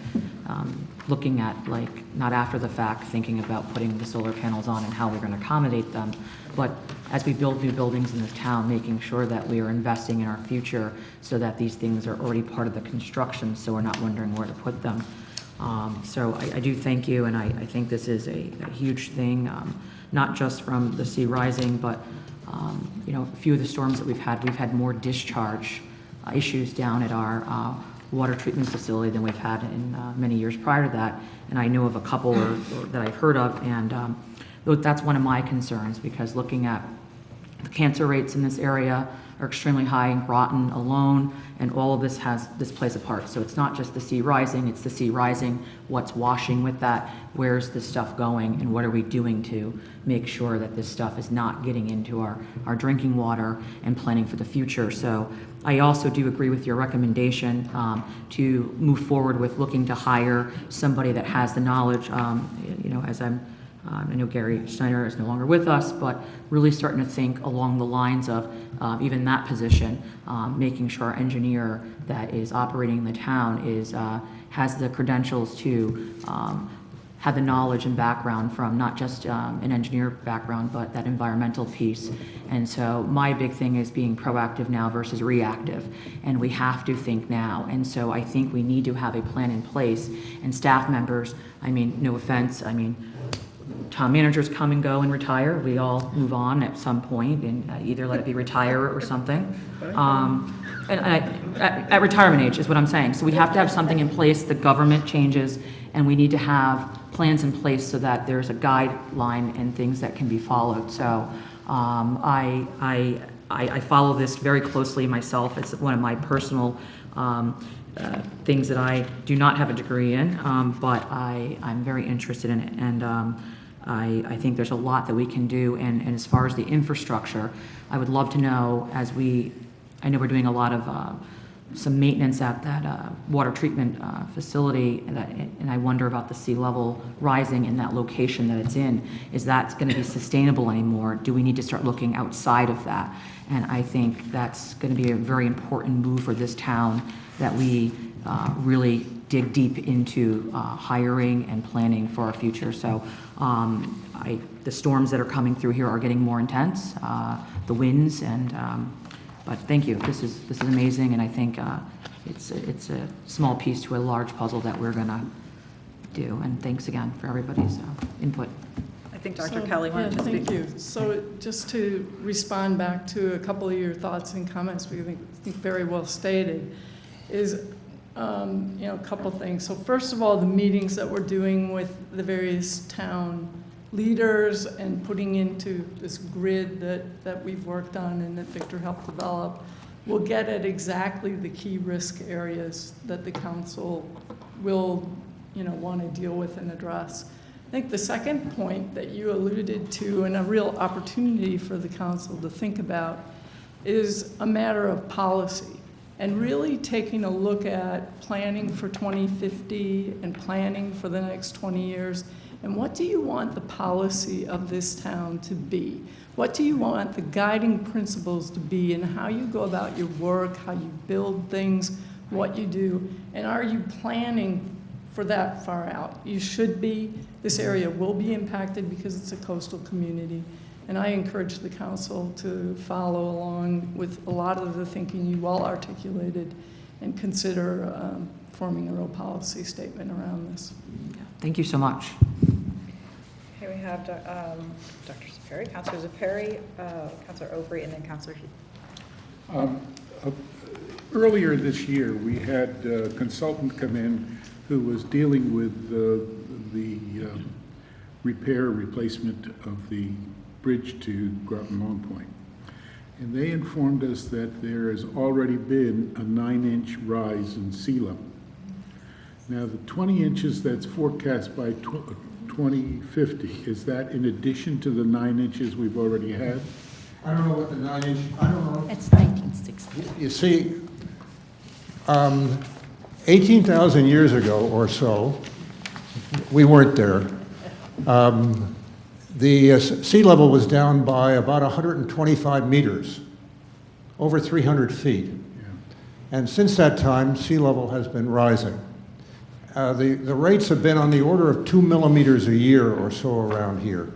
looking at, like, not after the fact, thinking about putting the solar panels on and how we're going to accommodate them, but as we build new buildings in this town, making sure that we are investing in our future so that these things are already part of the construction, so we're not wondering where to put them. So I do thank you, and I think this is a huge thing, not just from the sea rising, but you know, a few of the storms that we've had more discharge issues down at our water treatment facility than we've had in many years prior to that. And I know of a couple that I've heard of, and that's one of my concerns, because looking at the cancer rates in this area are extremely high in Groton alone, and all of this plays a part. So it's not just the sea rising, it's the sea rising, what's washing with that, where's this stuff going, and what are we doing to make sure that this stuff is not getting into our drinking water, and planning for the future. So I also do agree with your recommendation to move forward with looking to hire somebody that has the knowledge, you know, as I know Gary Schneider is no longer with us, but really starting to think along the lines of even that position, making sure our engineer that is operating the town has the credentials to have the knowledge and background from not just an engineer background, but that environmental piece. And so my big thing is being proactive now versus reactive, and we have to think now. And so I think we need to have a plan in place, and staff members, I mean, no offense, I mean, town managers come and go and retire. We all move on at some point, and either let it be retire or something. At retirement age is what I'm saying. So we have to have something in place. The government changes, and we need to have plans in place so that there's a guideline and things that can be followed. So I follow this very closely myself. It's one of my personal things that I do not have a degree in, but I'm very interested in it, and I think there's a lot that we can do. And as far as the infrastructure, I would love to know, I know we're doing a lot of some maintenance at that water treatment facility, and I wonder about the sea level rising in that location that it's in. Is that going to be sustainable anymore? Do we need to start looking outside of that? And I think that's going to be a very important move for this town, that we really dig deep into hiring and planning for our future. So the storms that are coming through here are getting more intense, the winds, and but thank you. This is amazing, and I think it's a small piece to a large puzzle that we're gonna do. And thanks again for everybody's input. I think Dr. Kelly wanted to speak. Thank you. So just to respond back to a couple of your thoughts and comments, we think very well stated, is a couple things. So first of all, the meetings that we're doing with the various town leaders and putting into this grid that we've worked on and that Victor helped develop will get at exactly the key risk areas that the council will want to deal with and address. I think the second point that you alluded to, and a real opportunity for the council to think about, is a matter of policy, and really taking a look at planning for 2050 and planning for the next 20 years. And what do you want the policy of this town to be? What do you want the guiding principles to be, and how you go about your work, how you build things, what you do, and are you planning for that far out? You should be. This area will be impacted because it's a coastal community. And I encourage the council to follow along with a lot of the thinking you all articulated and consider forming a real policy statement around this. Thank you so much. Okay, we have Dr. Zafari, Councilor Zafari, Councilor Overy, and then Councilor Heath. Earlier this year, we had a consultant come in who was dealing with the repair, replacement of the bridge to Groton Long Point. And they informed us that there has already been a 9-inch rise in sea level. Now, the 20 inches that's forecast by 2050, is that in addition to the 9 inches we've already had? I don't know what the 9-inch, I don't know. It's 1960. You see, 18,000 years ago or so, we weren't there. The sea level was down by about 125 meters, over 300 feet. Yeah. And since that time, sea level has been rising. The rates have been on the order of 2 millimeters a year or so around here.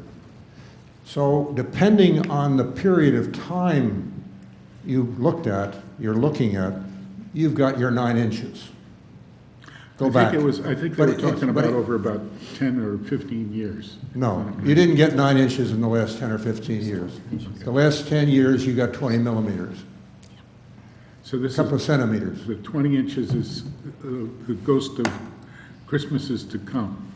So depending on the period of time you're looking at, you've got your 9 inches. Go back. I think they were talking about over about 10 or 15 years. No, you didn't get 9 inches in the last 10 or 15 years. The last 10 years, you got 20 millimeters. So this a couple of centimeters. The 20 inches is the ghost of Christmases to come.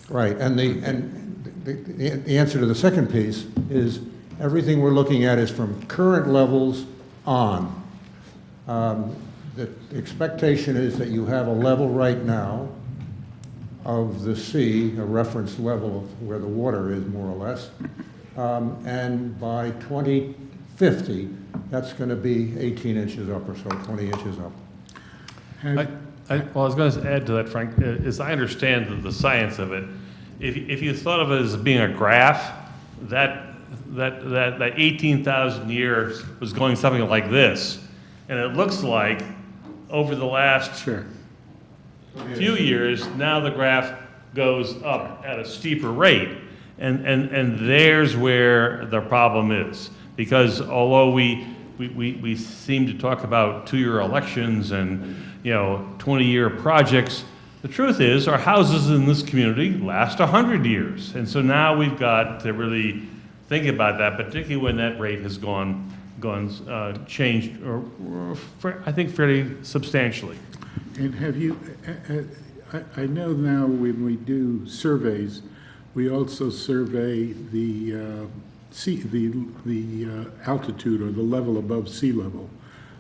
Right, and the answer to the second piece is everything we're looking at is from current levels on. The expectation is that you have a level right now of the sea, a reference level of where the water is, more or less, and by 2050, that's going to be 18 inches up or so, 20 inches up. I was going to add to that, Frank, as I understand the science of it, if you thought of it as being a graph, that 18,000 years was going something like this, and it looks like over the last few years, now the graph goes up at a steeper rate, and there's where the problem is, because although we seem to talk about 2-year elections and 20-year projects, the truth is our houses in this community last 100 years, and so now we've got to really think about that, particularly when that rate has changed, I think fairly substantially. And have you? I know now when we do surveys, we also survey the altitude or the level above sea level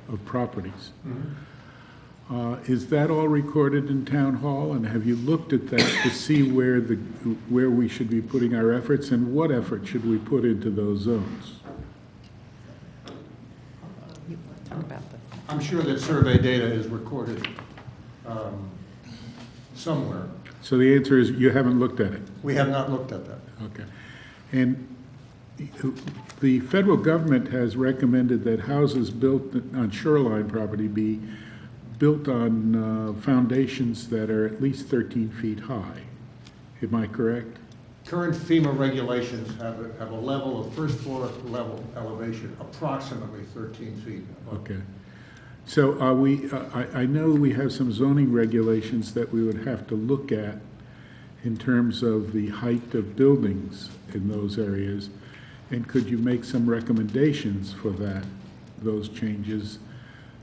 of properties. Mm-hmm. Is that all recorded in town hall? And have you looked at that to see where we should be putting our efforts, and what effort should we put into those zones? I'm sure that survey data is recorded somewhere. So the answer is you haven't looked at it? We have not looked at that. Okay. And the federal government has recommended that houses built on shoreline property be built on foundations that are at least 13 feet high. Am I correct? Current FEMA regulations have a level of first floor level elevation approximately 13 feet. Okay. So are we, I know we have some zoning regulations that we would have to look at in terms of the height of buildings in those areas. And could you make some recommendations for those changes,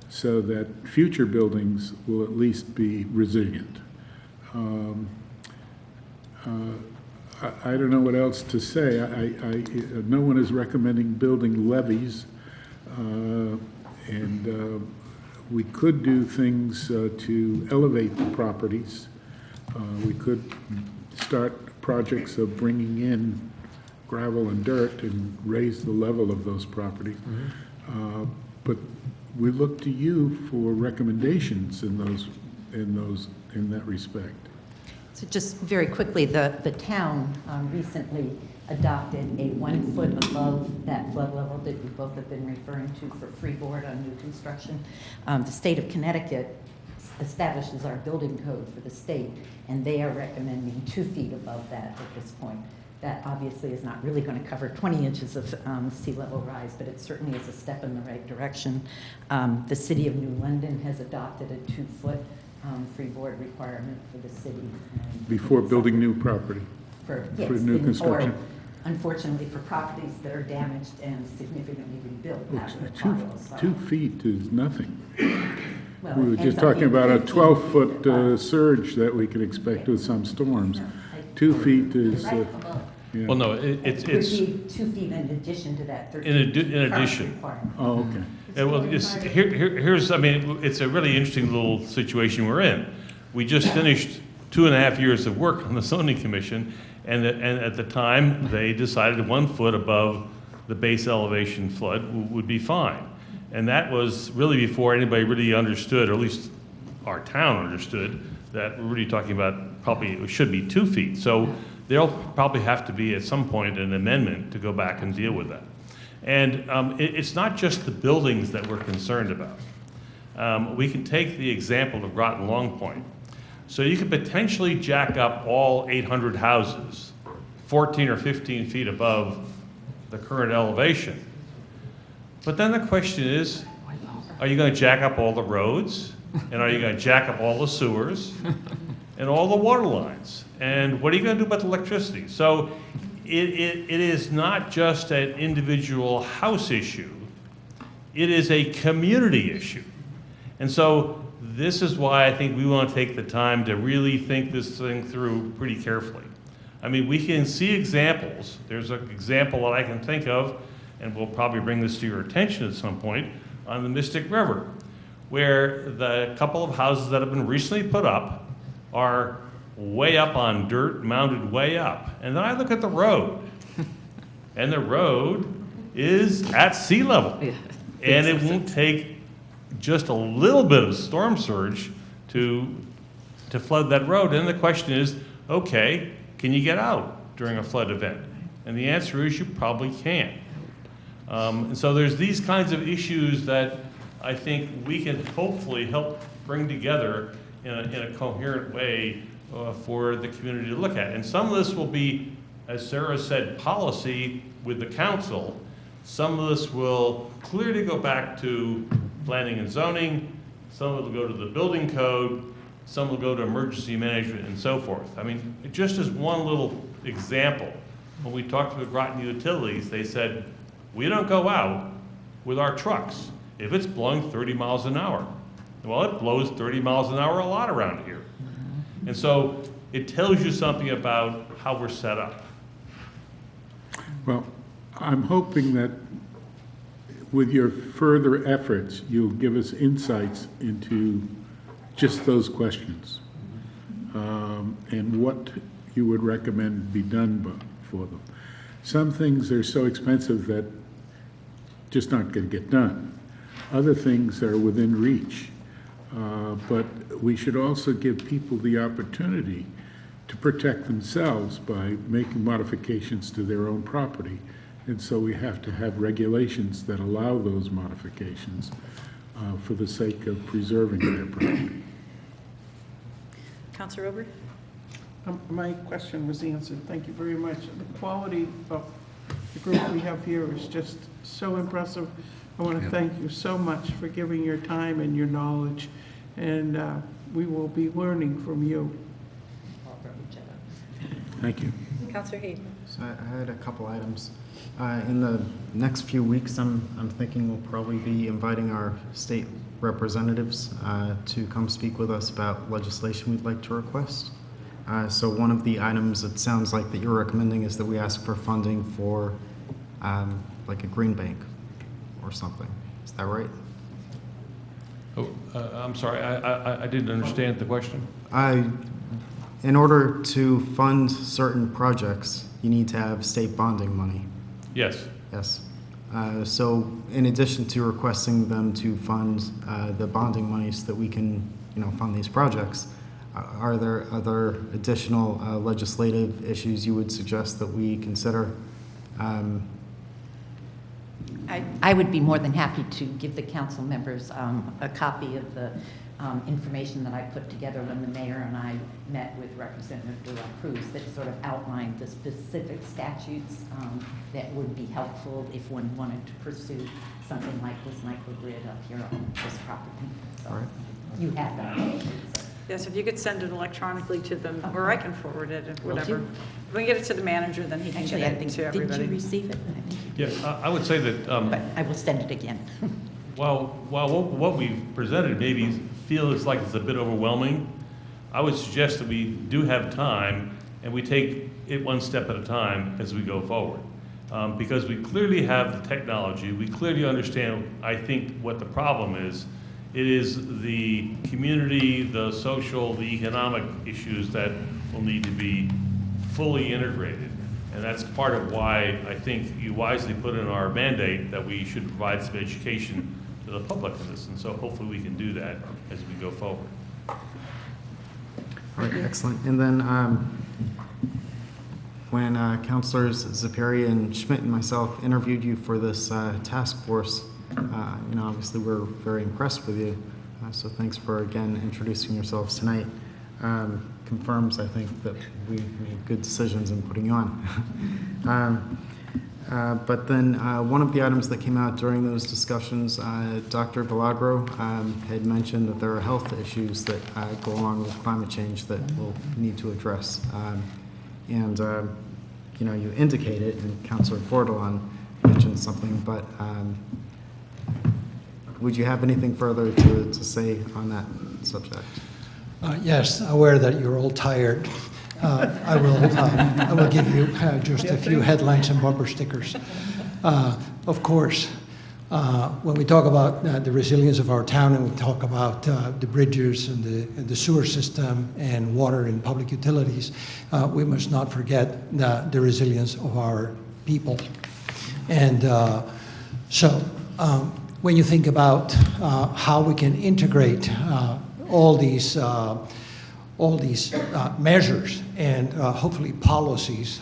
so that future buildings will at least be resilient? I don't know what else to say. No one is recommending building levees, and we could do things to elevate the properties. We could start projects of bringing in gravel and dirt and raise the level of those properties. Mm-hmm. But we look to you for recommendations in that respect. So just very quickly, the town recently adopted a 1 foot above that flood level that you both have been referring to for freeboard on new construction. The state of Connecticut establishes our building code for the state, and they are recommending 2 feet above that at this point. That obviously is not really going to cover 20 inches of sea level rise, but it certainly is a step in the right direction. The City of New London has adopted a 2-foot freeboard requirement for the city. Before building new property? For new construction? Or, unfortunately, for properties that are damaged and significantly rebuilt, that would follow. So. 2 feet is nothing. Well, We were just talking about a 12-foot surge that we could expect with some storms. 2 feet is, yeah. Well, no, it would be 2 feet in addition to that 13. In addition. Oh, okay. Well, here's, I mean, it's a really interesting little situation we're in. We just finished 2.5 years of work on the zoning commission, and at the time, they decided 1 foot above the base elevation flood would be fine. And that was really before anybody really understood, or at least our town understood, that we're really talking about probably it should be 2 feet. So there'll probably have to be at some point an amendment to go back and deal with that. And it's not just the buildings that we're concerned about. We can take the example of Groton Long Point. So you could potentially jack up all 800 houses 14 or 15 feet above the current elevation. But then the question is, are you going to jack up all the roads? And are you going to jack up all the sewers and all the water lines? And what are you going to do about the electricity? So it is not just an individual house issue. It is a community issue. And so this is why I think we want to take the time to really think this thing through pretty carefully. I mean, we can see examples. There's an example that I can think of, and we'll probably bring this to your attention at some point, on the Mystic River, where the couple of houses that have been recently put up are way up on dirt, mounted way up. And then I look at the road, and the road is at sea level. Yeah, and it won't take just a little bit of storm surge to flood that road. And the question is, okay, can you get out during a flood event? And the answer is you probably can't. And so there's these kinds of issues that I think we can hopefully help bring together in a coherent way for the community to look at. And some of this will be, as Sarah said, policy with the council. Some of this will clearly go back to planning and zoning. Some will go to the building code. Some will go to emergency management and so forth. I mean, just as one little example, when we talked to the Groton Utilities, they said, we don't go out with our trucks if it's blowing 30 miles an hour. Well, it blows 30 miles an hour a lot around here. And so it tells you something about how we're set up. Well, I'm hoping that with your further efforts, you'll give us insights into just those questions and what you would recommend be done for them. Some things are so expensive that just not going to get done. Other things are within reach. But we should also give people the opportunity to protect themselves by making modifications to their own property. And so we have to have regulations that allow those modifications for the sake of preserving their property. Councilor Ober? My question was answered. Thank you very much. The quality of the group we have here is just so impressive. I want to thank you so much for giving your time and your knowledge, and we will be learning from you. Thank you. Councilor Hayden? So I had a couple items. In the next few weeks, I'm thinking we'll probably be inviting our state representatives to come speak with us about legislation we'd like to request. So one of the items it sounds like that you're recommending is that we ask for funding for like a green bank or something. Is that right? Oh, I'm sorry, I didn't understand the question. In order to fund certain projects, you need to have state bonding money. Yes. Yes. So in addition to requesting them to fund the bonding money so that we can, fund these projects, are there other additional legislative issues you would suggest that we consider? I would be more than happy to give the council members a copy of the information that I put together when the mayor and I met with Representative De La Cruz that sort of outlined the specific statutes that would be helpful if one wanted to pursue something like this microgrid up here on this property. So you have that. Yes, if you could send it electronically to them, or I can forward it, whatever. If we get it to the manager, then he can Actually, get I it think, to everybody. did you receive it? Yes, I would say that. But I will send it again. While what we've presented maybe feels like it's a bit overwhelming, I would suggest that we do have time and we take it one step at a time as we go forward. Because we clearly have the technology, we clearly understand, I think, what the problem is. It is the community, the social, the economic issues that will need to be fully integrated. And that's part of why I think you wisely put in our mandate that we should provide some education to the public in this. And so hopefully we can do that as we go forward. All right, excellent. And then when Councilors Zeperi and Schmidt and myself interviewed you for this task force, obviously we're very impressed with you. So thanks for, again, introducing yourselves tonight. Confirms, I think, that we made good decisions in putting you on. But then one of the items that came out during those discussions, Dr. Vilagro had mentioned that there are health issues that go along with climate change that we'll need to address. You indicated, and Councilor Bordelon mentioned something, but would you have anything further to say on that subject? Yes, aware that you're all tired. I will give you just a few headlines and bumper stickers. Of course, when we talk about the resilience of our town and we talk about the bridges and the sewer system and water and public utilities, we must not forget the resilience of our people. And when you think about how we can integrate all these measures and hopefully policies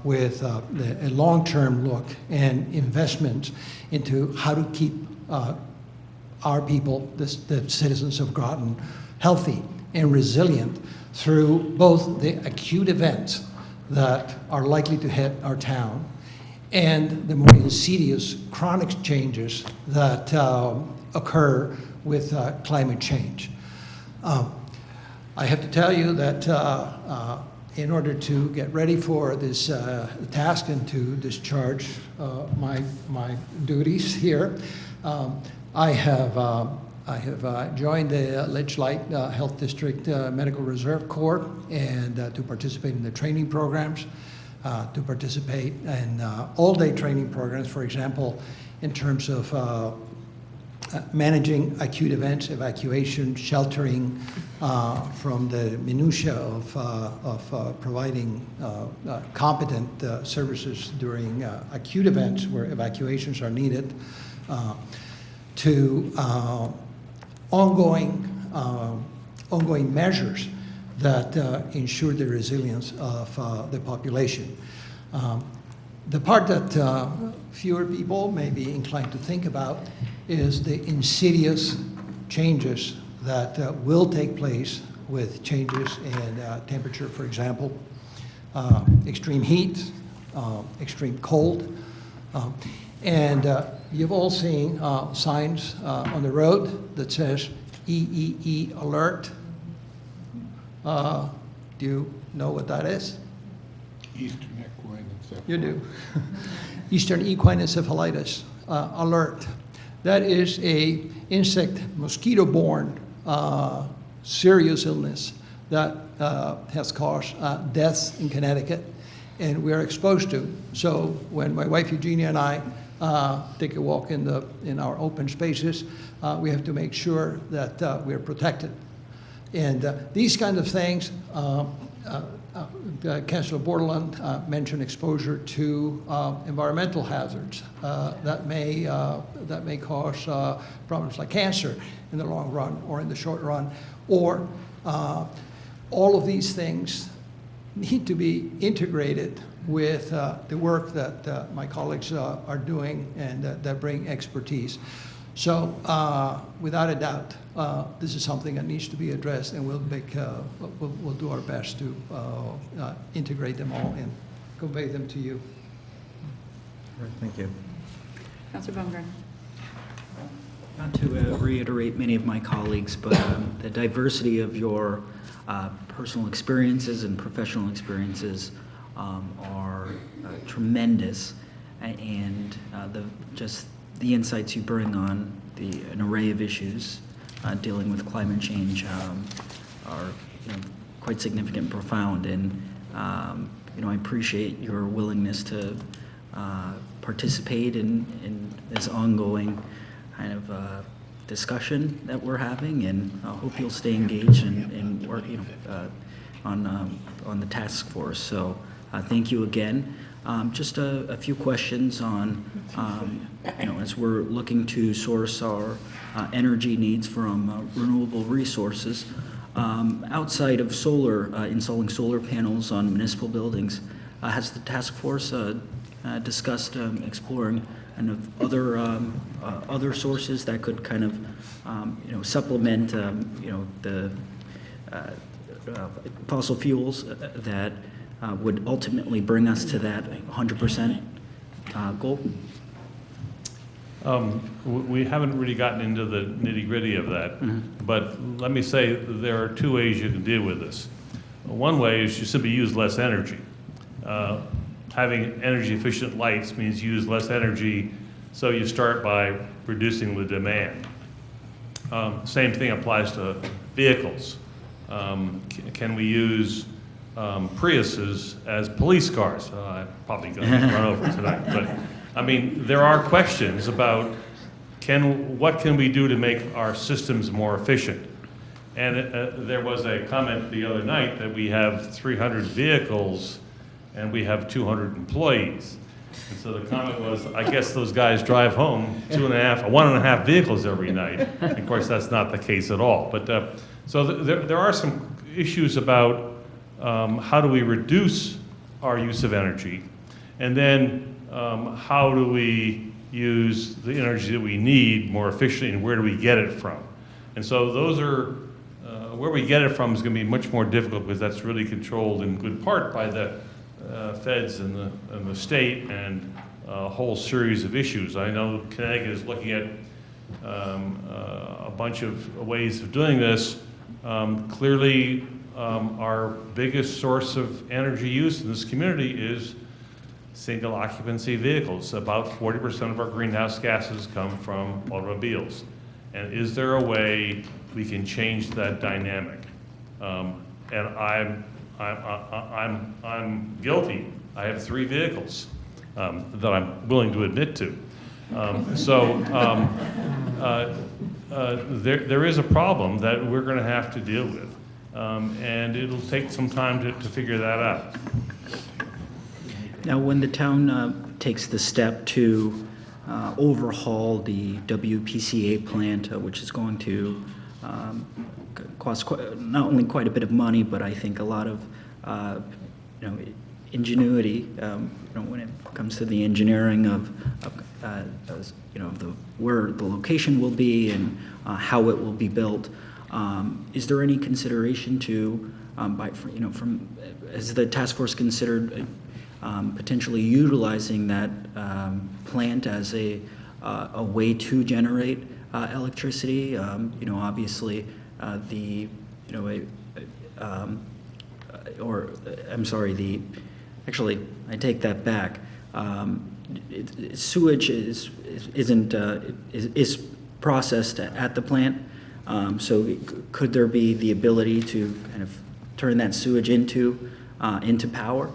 with a long-term look and investment into how to keep our people, the citizens of Groton, healthy and resilient through both the acute events that are likely to hit our town and the more insidious chronic changes that occur with climate change. I have to tell you that in order to get ready for this task and to discharge my duties here, I have joined the Ledge-Light Health District Medical Reserve Corps and to participate in the training programs, to participate in all-day training programs, for example, in terms of managing acute events, evacuation, sheltering, from the minutia of providing competent services during acute events where evacuations are needed, to ongoing measures that ensure the resilience of the population. The part that fewer people may be inclined to think about is the insidious changes that will take place with changes in temperature, for example, extreme heat, extreme cold. And you've all seen signs on the road that says EEE alert. Do you know what that is? Eastern equine encephalitis. You do. Eastern equine encephalitis alert. That is a insect mosquito-borne serious illness that has caused deaths in Connecticut, and we are exposed to. So when my wife Eugenia and I take a walk in our open spaces, we have to make sure that we are protected. And these kind of things, Councilor Bordelon mentioned exposure to environmental hazards that may cause problems like cancer in the long run or in the short run, or all of these things need to be integrated with the work that my colleagues are doing and that bring expertise. So without a doubt, this is something that needs to be addressed, and we'll do our best to integrate them all and convey them to you. Thank you. Councilor Baumgartner. Not to reiterate many of my colleagues, but the diversity of your personal experiences and professional experiences are tremendous, and just the insights you bring on an array of issues dealing with climate change are quite significant and profound, and I appreciate your willingness to participate in this ongoing kind of discussion that we're having, and I hope you'll stay engaged and work on the task force. So thank you again. Just a few questions on, as we're looking to source our energy needs from renewable resources, outside of solar, installing solar panels on municipal buildings, has the task force discussed exploring kind of other sources that could kind of, supplement, the fossil fuels that would ultimately bring us to that 100% goal? We haven't really gotten into the nitty-gritty of that, but let me say there are two ways you can deal with this. One way is you simply use less energy. Having energy-efficient lights means you use less energy, so you start by reducing the demand. Same thing applies to vehicles. Can we use Priuses as police cars? I'm probably going to run over tonight, but I mean, there are questions about what can we do to make our systems more efficient? And there was a comment the other night that we have 300 vehicles and we have 200 employees. And so the comment was, I guess those guys drive home 1.5 vehicles every night. And of course, that's not the case at all. But so there are some issues about how do we reduce our use of energy, and then how do we use the energy that we need more efficiently, and where do we get it from? And so those are, where we get it from is going to be much more difficult, because that's really controlled in good part by the feds and the state, and a whole series of issues. I know Connecticut is looking at a bunch of ways of doing this. Clearly, our biggest source of energy use in this community is single occupancy vehicles. About 40% of our greenhouse gases come from automobiles. And is there a way we can change that dynamic? And I'm guilty. I have 3 vehicles that I'm willing to admit to. There is a problem that we're going to have to deal with. And it'll take some time to figure that out. Now, when the town takes the step to overhaul the WPCA plant, which is going to cost not only quite a bit of money, but I think a lot of ingenuity, when it comes to the engineering of where the location will be and how it will be built. Is there any consideration to, has the task force considered potentially utilizing that plant as a way to generate electricity? Obviously actually, I take that back. Sewage is processed at the plant. So could there be the ability to kind of turn that sewage into power?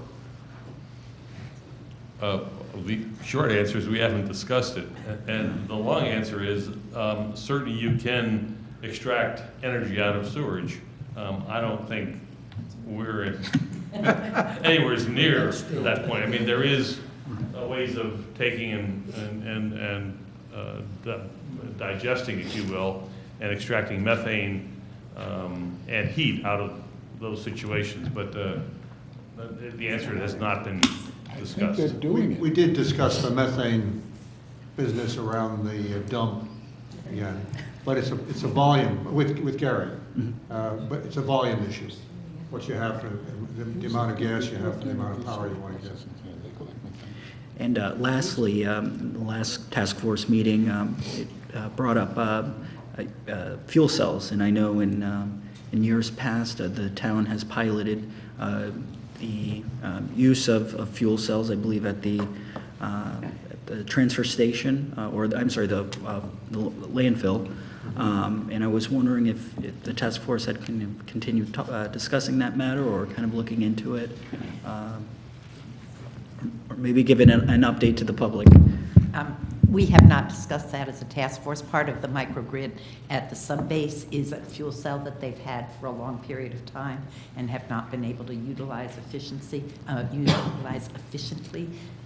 The short answer is we haven't discussed it. And the long answer is certainly you can extract energy out of sewage. I don't think we're anywhere near that point. I mean, there is ways of taking and digesting, if you will, and extracting methane and heat out of those situations. But The answer has not been discussed. I think they're doing it. We did discuss the methane business around the dump again, but it's a volume, with Gary, but it's a volume issue. What you have, the amount of gas you have, the amount of power you want to get. And lastly, the last task force meeting, it brought up fuel cells, and I know in years past, the town has piloted the use of fuel cells, I believe, at the transfer station, the landfill. And I was wondering if the task force had continued discussing that matter or kind of looking into it, or maybe giving an update to the public. We have not discussed that as a task force. Part of the microgrid at the subbase is a fuel cell that they've had for a long period of time and have not been able to utilize efficiently.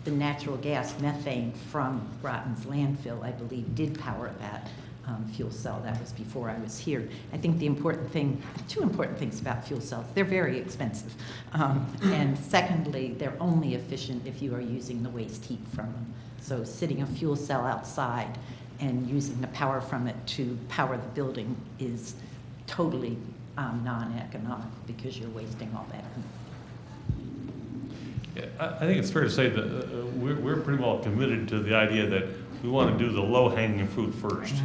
The natural gas methane from Groton's landfill, I believe, did power that fuel cell. That was before I was here. I think the important thing, two important things about fuel cells, they're very expensive. And secondly, they're only efficient if you are using the waste heat from them. So sitting a fuel cell outside and using the power from it to power the building is totally non-economic because you're wasting all that. Yeah, I think it's fair to say that we're pretty well committed to the idea that we want to do the low-hanging fruit first.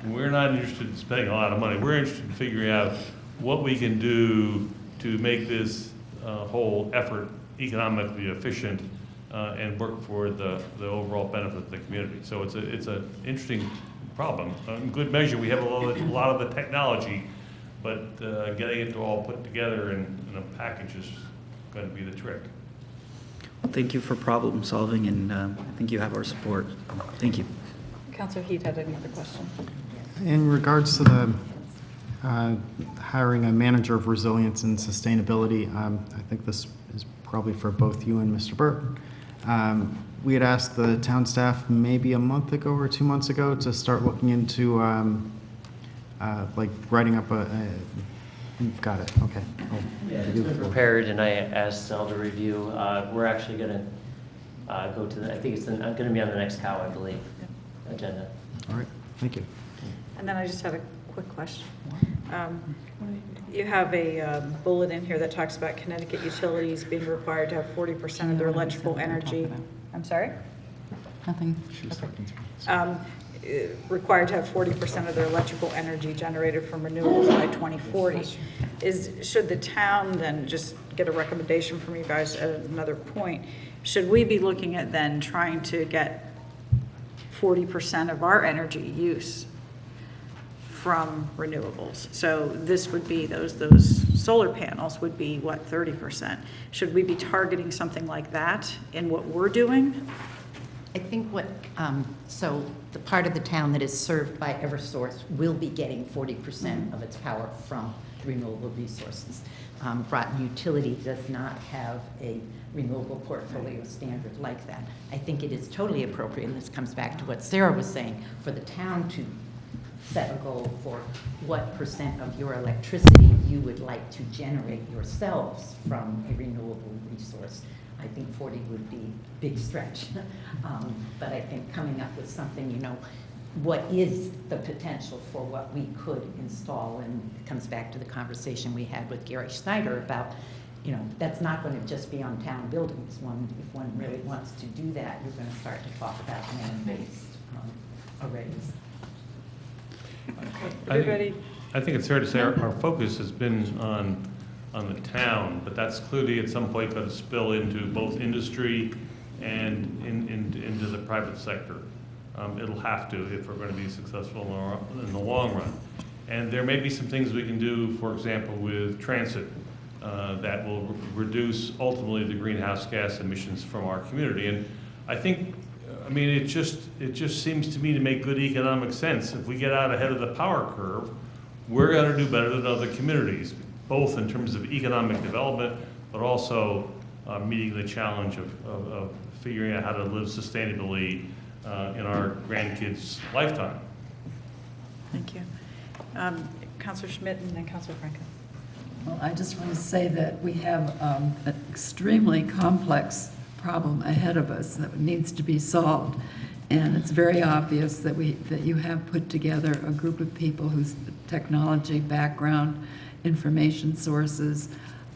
And we're not interested in spending a lot of money. We're interested in figuring out what we can do to make this whole effort economically efficient and work for the overall benefit of the community. So it's an interesting problem. In good measure, we have a lot of the technology, but getting it to all put together in a package is going to be the trick. Thank you for problem solving, and I think you have our support. Thank you. Councilor Heath had another question. In regards to the hiring a manager of resilience and sustainability, I think this is probably for both you and Mr. Burke. We had asked the town staff maybe a month ago or 2 months ago to start looking into like writing up you've got it, okay. Yeah, it's been prepared, and I asked Sal to review. We're actually going to go to I think it's going to be on the next COW, I believe, agenda. All right, thank you. And then I just had a quick question. You have a bullet in here that talks about Connecticut utilities being required to have 40% of their electrical energy. I'm sorry? Nothing. Required to have 40% of their electrical energy generated from renewables by 2040. Should the town then just get a recommendation from you guys at another point? Should we be looking at then trying to get 40% of our energy use from renewables? So this would be those solar panels would be what, 30%? Should we be targeting something like that in what we're doing? I think so the part of the town that is served by Eversource will be getting 40% of its power from renewable resources. Groton Utility does not have a renewable portfolio standard like that. I think it is totally appropriate, and this comes back to what Sarah was saying, for the town to set a goal for what percent of your electricity you would like to generate yourselves from a renewable resource. I think 40 would be a big stretch. But I think coming up with something, what is the potential for what we could install? And it comes back to the conversation we had with Gary Schneider about, that's not going to just be on town buildings. If one really wants to do that, you're going to start to talk about land-based arrays. Everybody. I think it's fair to say our focus has been on the town, but that's clearly at some point going to spill into both industry and into the private sector. It'll have to if we're going to be successful in the long run. And there may be some things we can do, for example, with transit that will reduce ultimately the greenhouse gas emissions from our community. And I think, it just seems to me to make good economic sense. If we get out ahead of the power curve, we're going to do better than other communities, both in terms of economic development, but also meeting the challenge of figuring out how to live sustainably in our grandkids' lifetime. Thank you. Councilor Schmidt and then Councilor Franco. Well, I just want to say that we have an extremely complex problem ahead of us that needs to be solved. And it's very obvious that you have put together a group of people whose technology background, information sources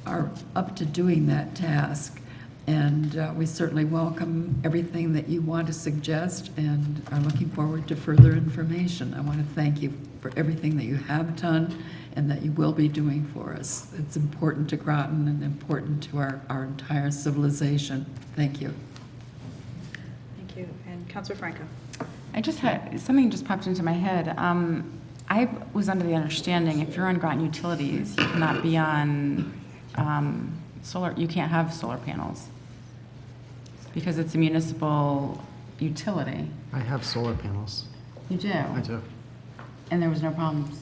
are up to doing that task. And we certainly welcome everything that you want to suggest and are looking forward to further information. I want to thank you for everything that you have done and that you will be doing for us. It's important to Groton and important to our entire civilization. Thank you. Thank you. And Councilor Franco. I just had, something just popped into my head. I was under the understanding if you're on Groton Utilities, you cannot be on solar, you can't have solar panels because it's a municipal utility. I have solar panels. You do? I do. And there was no problems?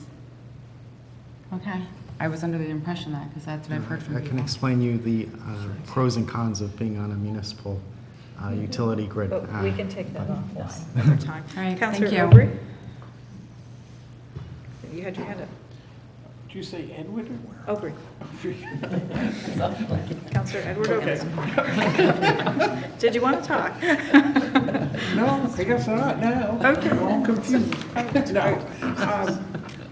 Okay. I was under the impression that, because that's what I've heard from I people. can explain you the pros and cons of being on a municipal utility grid. But we can take that offline Yes. another time. All right, Councilor thank you. Aubry? You had your hand up. Did you say Edward? Aubry. Councilor Edward Aubry. Did you want to talk? No, I guess not now. Okay. I'm all confused. No.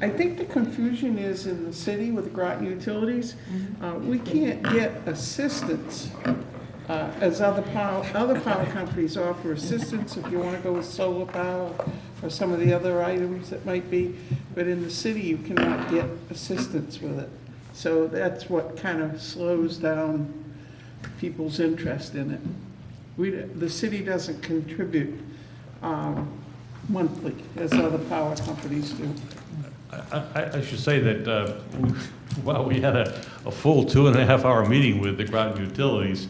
I think the confusion is in the city with the Groton Utilities. We can't get assistance as other power companies offer assistance if you want to go with solar power or some of the other items that might be. But in the city, you cannot get assistance with it. So that's what kind of slows down people's interest in it. The city doesn't contribute monthly as other power companies do. I should say that while we had a full 2.5-hour meeting with the Groton Utilities,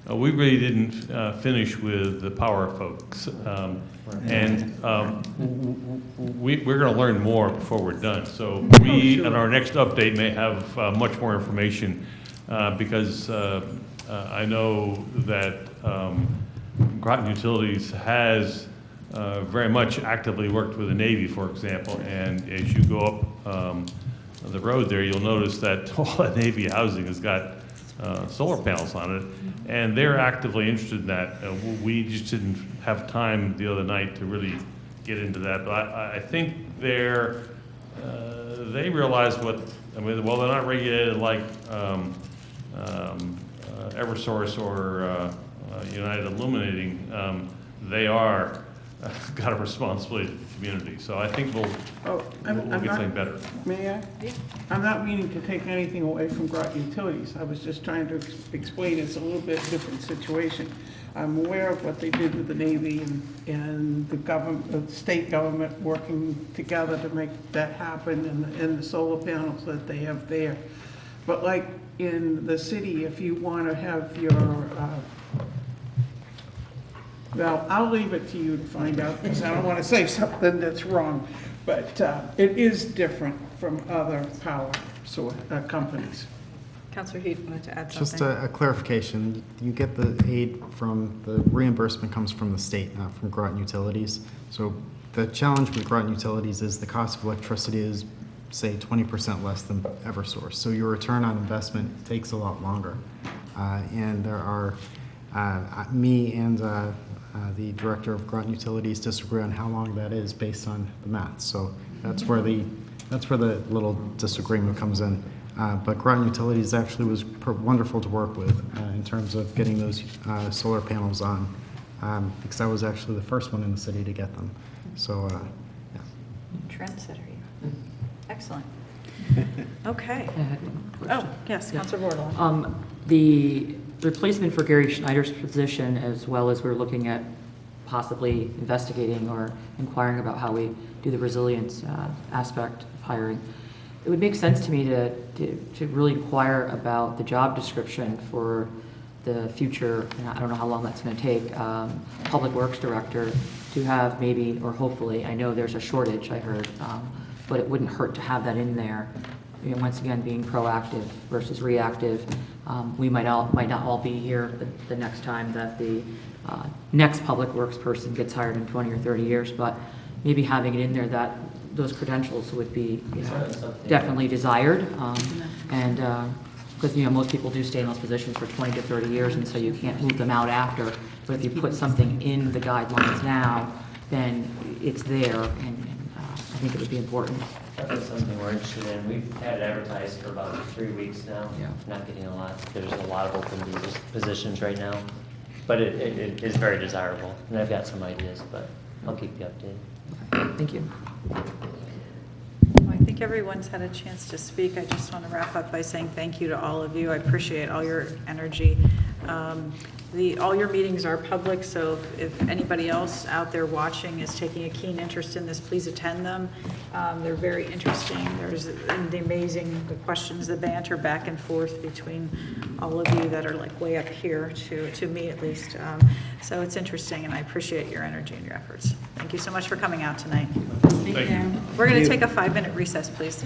we really didn't finish with the power folks. And we're going to learn more before we're done. So we, at our next update, may have much more information because I know that Groton Utilities has very much actively worked with the Navy, for example, and as you go up the road there, you'll notice that all that Navy housing has got solar panels on it, and they're actively interested in that. We just didn't have time the other night to really get into that, but I think they realize what, I mean, well, they're not regulated like Eversource or United Illuminating. They are got a responsibility to the community. So I think we'll get something better. May I? Yeah. I'm not meaning to take anything away from Groton Utilities. I was just trying to explain it's a little bit different situation. I'm aware of what they did with the Navy and the government, the state government working together to make that happen and the solar panels that they have there. But like in the city, if you want to have your well, I'll leave it to you to find out because I don't want to say something that's wrong. But it is different from other power companies. Councilor Heath wanted to add something. Just a clarification. You get the aid from, the reimbursement comes from the state, not from Groton Utilities. So the challenge with Groton Utilities is the cost of electricity is, say, 20% less than Eversource. So your return on investment takes a lot longer. And there are, me and the director of Groton Utilities disagree on how long that is based on the math. So that's where the little disagreement comes in. But Groton Utilities actually was wonderful to work with in terms of getting those solar panels on, because I was actually the first one in the city to get them. So, yeah. Trendsetter, you. Excellent. Okay. Oh, yes, Councilor Bordelon. The replacement for Gary Schneider's position, as well as we're looking at possibly investigating or inquiring about how we do the resilience aspect of hiring. It would make sense to me to really inquire about the job description for the future, and I don't know how long that's going to take, Public Works Director to have maybe, or hopefully, I know there's a shortage, I heard, but it wouldn't hurt to have that in there. You know, once again, being proactive versus reactive. We might not all be here the next time that the next Public Works person gets hired in 20 or 30 years, but maybe having it in there that those credentials would be, definitely desired. And, because, most people do stay in those positions for 20 to 30 years, and so you can't move them out after. But if you put something in the guidelines now, then it's there, and I think it would be important. That's something we're interested in. We've had it advertised for about 3 weeks now. Yeah. Not getting a lot. There's a lot of open positions right now. But it is very desirable. And I've got some ideas, but I'll keep you updated. Thank you. I think everyone's had a chance to speak. I just want to wrap up by saying thank you to all of you. I appreciate all your energy. All your meetings are public, so if anybody else out there watching is taking a keen interest in this, please attend them. They're very interesting. There's the amazing questions, the banter back and forth between all of you that are like way up here, to me at least. So it's interesting, and I appreciate your energy and your efforts. Thank you so much for coming out tonight. Thank you. We're going to take a 5-minute recess, please.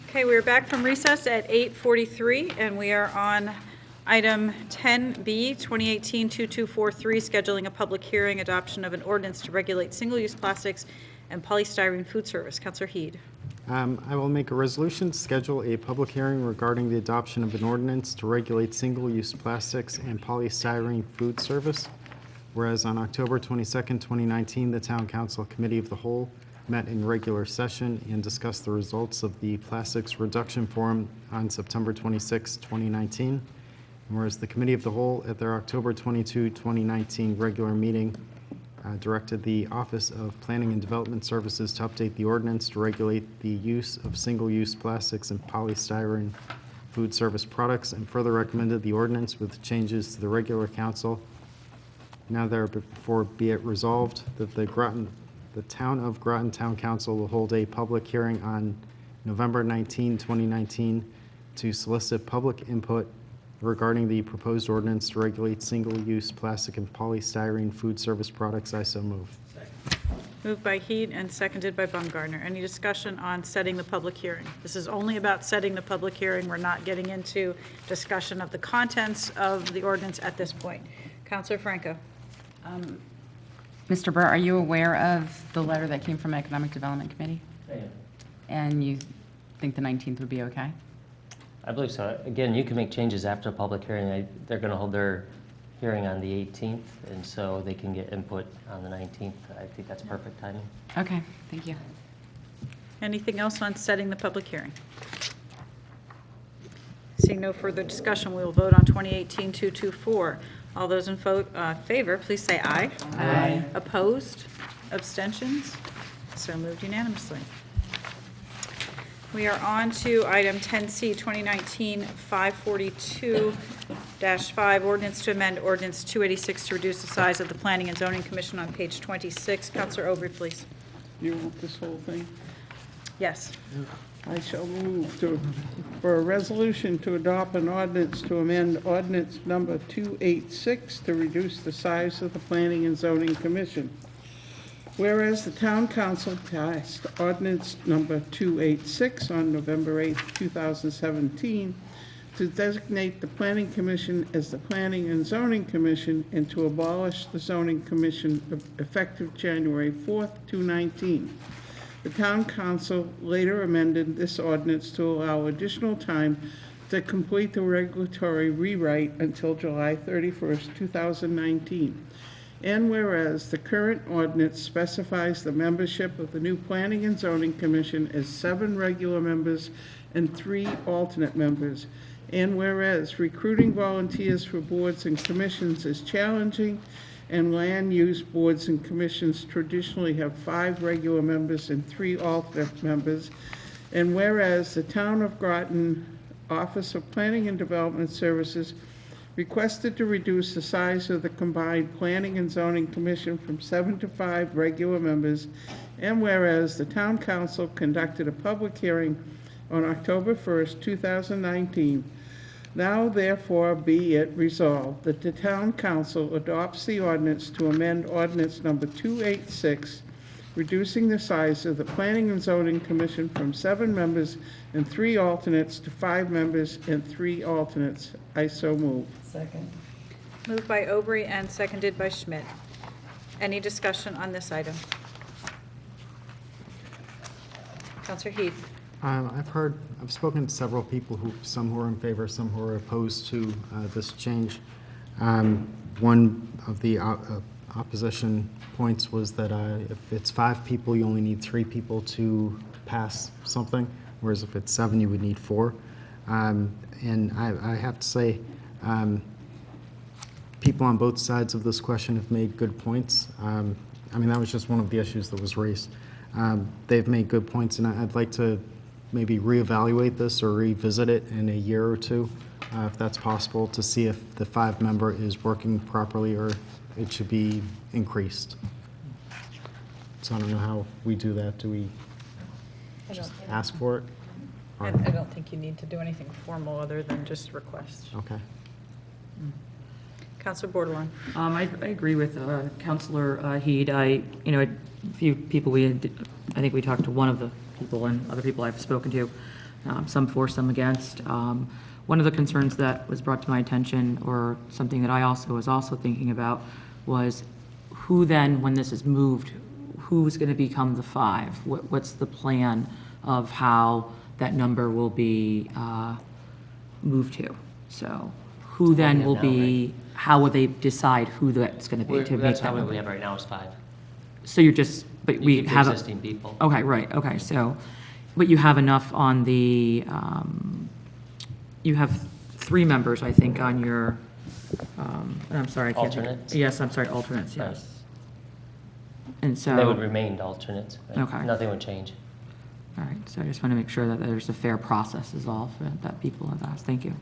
Okay, we're back from recess at 8:43, and we are on item 10B, 2018-2243, scheduling a public hearing, adoption of an ordinance to regulate single-use plastics and polystyrene food service. Councilor Heed. I will make a resolution to schedule a public hearing regarding the adoption of an ordinance to regulate single-use plastics and polystyrene food service. Whereas on October 22nd, 2019, the Town Council Committee of the Whole met in regular session and discussed the results of the Plastics Reduction Forum on September 26, 2019. And whereas the Committee of the Whole at their October 22, 2019 regular meeting directed the Office of Planning and Development Services to update the ordinance to regulate the use of single-use plastics and polystyrene food service products, and further recommended the ordinance with changes to the regular council. Now therefore be it resolved that the Town of Groton Town Council will hold a public hearing on November 19, 2019 to solicit public input regarding the proposed ordinance to regulate single-use plastic and polystyrene food service products. I so move. Moved by Heed and seconded by Baumgartner. Any discussion on setting the public hearing? This is only about setting the public hearing. We're not getting into discussion of the contents of the ordinance at this point. Councilor Franco. Mr. Burr, are you aware of the letter that came from Economic Development Committee? I am. And you think the 19th would be okay? I believe so. Again, you can make changes after a public hearing. They're going to hold their hearing on the 18th, and so they can get input on the 19th. I think that's perfect timing. Okay, thank you. Anything else on setting the public hearing? Seeing no further discussion, we will vote on 2018-224. All those in favor, please say aye. Aye. Opposed? Abstentions? So moved unanimously. We are on to item 10C, 2019-542-5, ordinance to amend ordinance 286 to reduce the size of the Planning and Zoning Commission on page 26. Councilor Aubrey, please. You want this whole thing? Yes. I shall move for a resolution to adopt an ordinance to amend ordinance number 286 to reduce the size of the Planning and Zoning Commission. Whereas the Town Council passed ordinance number 286 on November 8, 2017, to designate the Planning Commission as the Planning and Zoning Commission and to abolish the Zoning Commission effective January 4, 2019. The Town Council later amended this ordinance to allow additional time to complete the regulatory rewrite until July 31st, 2019. And whereas the current ordinance specifies the membership of the new Planning and Zoning Commission as 7 regular members and 3 alternate members. And whereas recruiting volunteers for boards and commissions is challenging, and land use boards and commissions traditionally have 5 regular members and 3 alternate members. And whereas the Town of Groton Office of Planning and Development Services requested to reduce the size of the combined Planning and Zoning Commission from 7 to 5 regular members, and whereas the Town Council conducted a public hearing on October 1st, 2019, now therefore be it resolved that the Town Council adopts the ordinance to amend ordinance number 286 reducing the size of the Planning and Zoning Commission from 7 members and 3 alternates to 5 members and 3 alternates. I so move. Second. Moved by Aubrey and seconded by Schmidt. Any discussion on this item? Counselor Heath. I've spoken to several people some who are in favor, some who are opposed to this change. One of the opposition points was that if it's 5 people, you only need 3 people to pass something, whereas if it's 7, you would need 4. And I have to say, people on both sides of this question have made good points. I mean, that was just one of the issues that was raised. They've made good points, and I'd like to maybe reevaluate this or revisit it in a year or two, if that's possible, to see if the 5-member is working properly or it should be increased. So I don't know how we do that. Do we just ask for it? I don't think you need to do anything formal other than just request. Okay. Counselor Bordelon. I agree with Counselor Heed. A few people I think we talked to one of the people and other people I've spoken to, some for, some against. One of the concerns that was brought to my attention, or something that I was also thinking about, was who then, when this is moved, who's going to become the 5? What's the plan of how that number will be moved to? So who then will be, how will they decide who that's going to be to make That's that how number? we have right now is 5. So you're just, but You we keep the have. existing people. Okay, right, okay, so, but you have enough on the, you have 3 members, I think, on your, and I'm sorry, I can't think. Alternates? Yes, I'm sorry, alternates, Right. yes. And so. They would remain alternates. Right? Okay. Nothing would change. All right, so I just want to make sure that there's a fair process is all that people have asked. Thank you.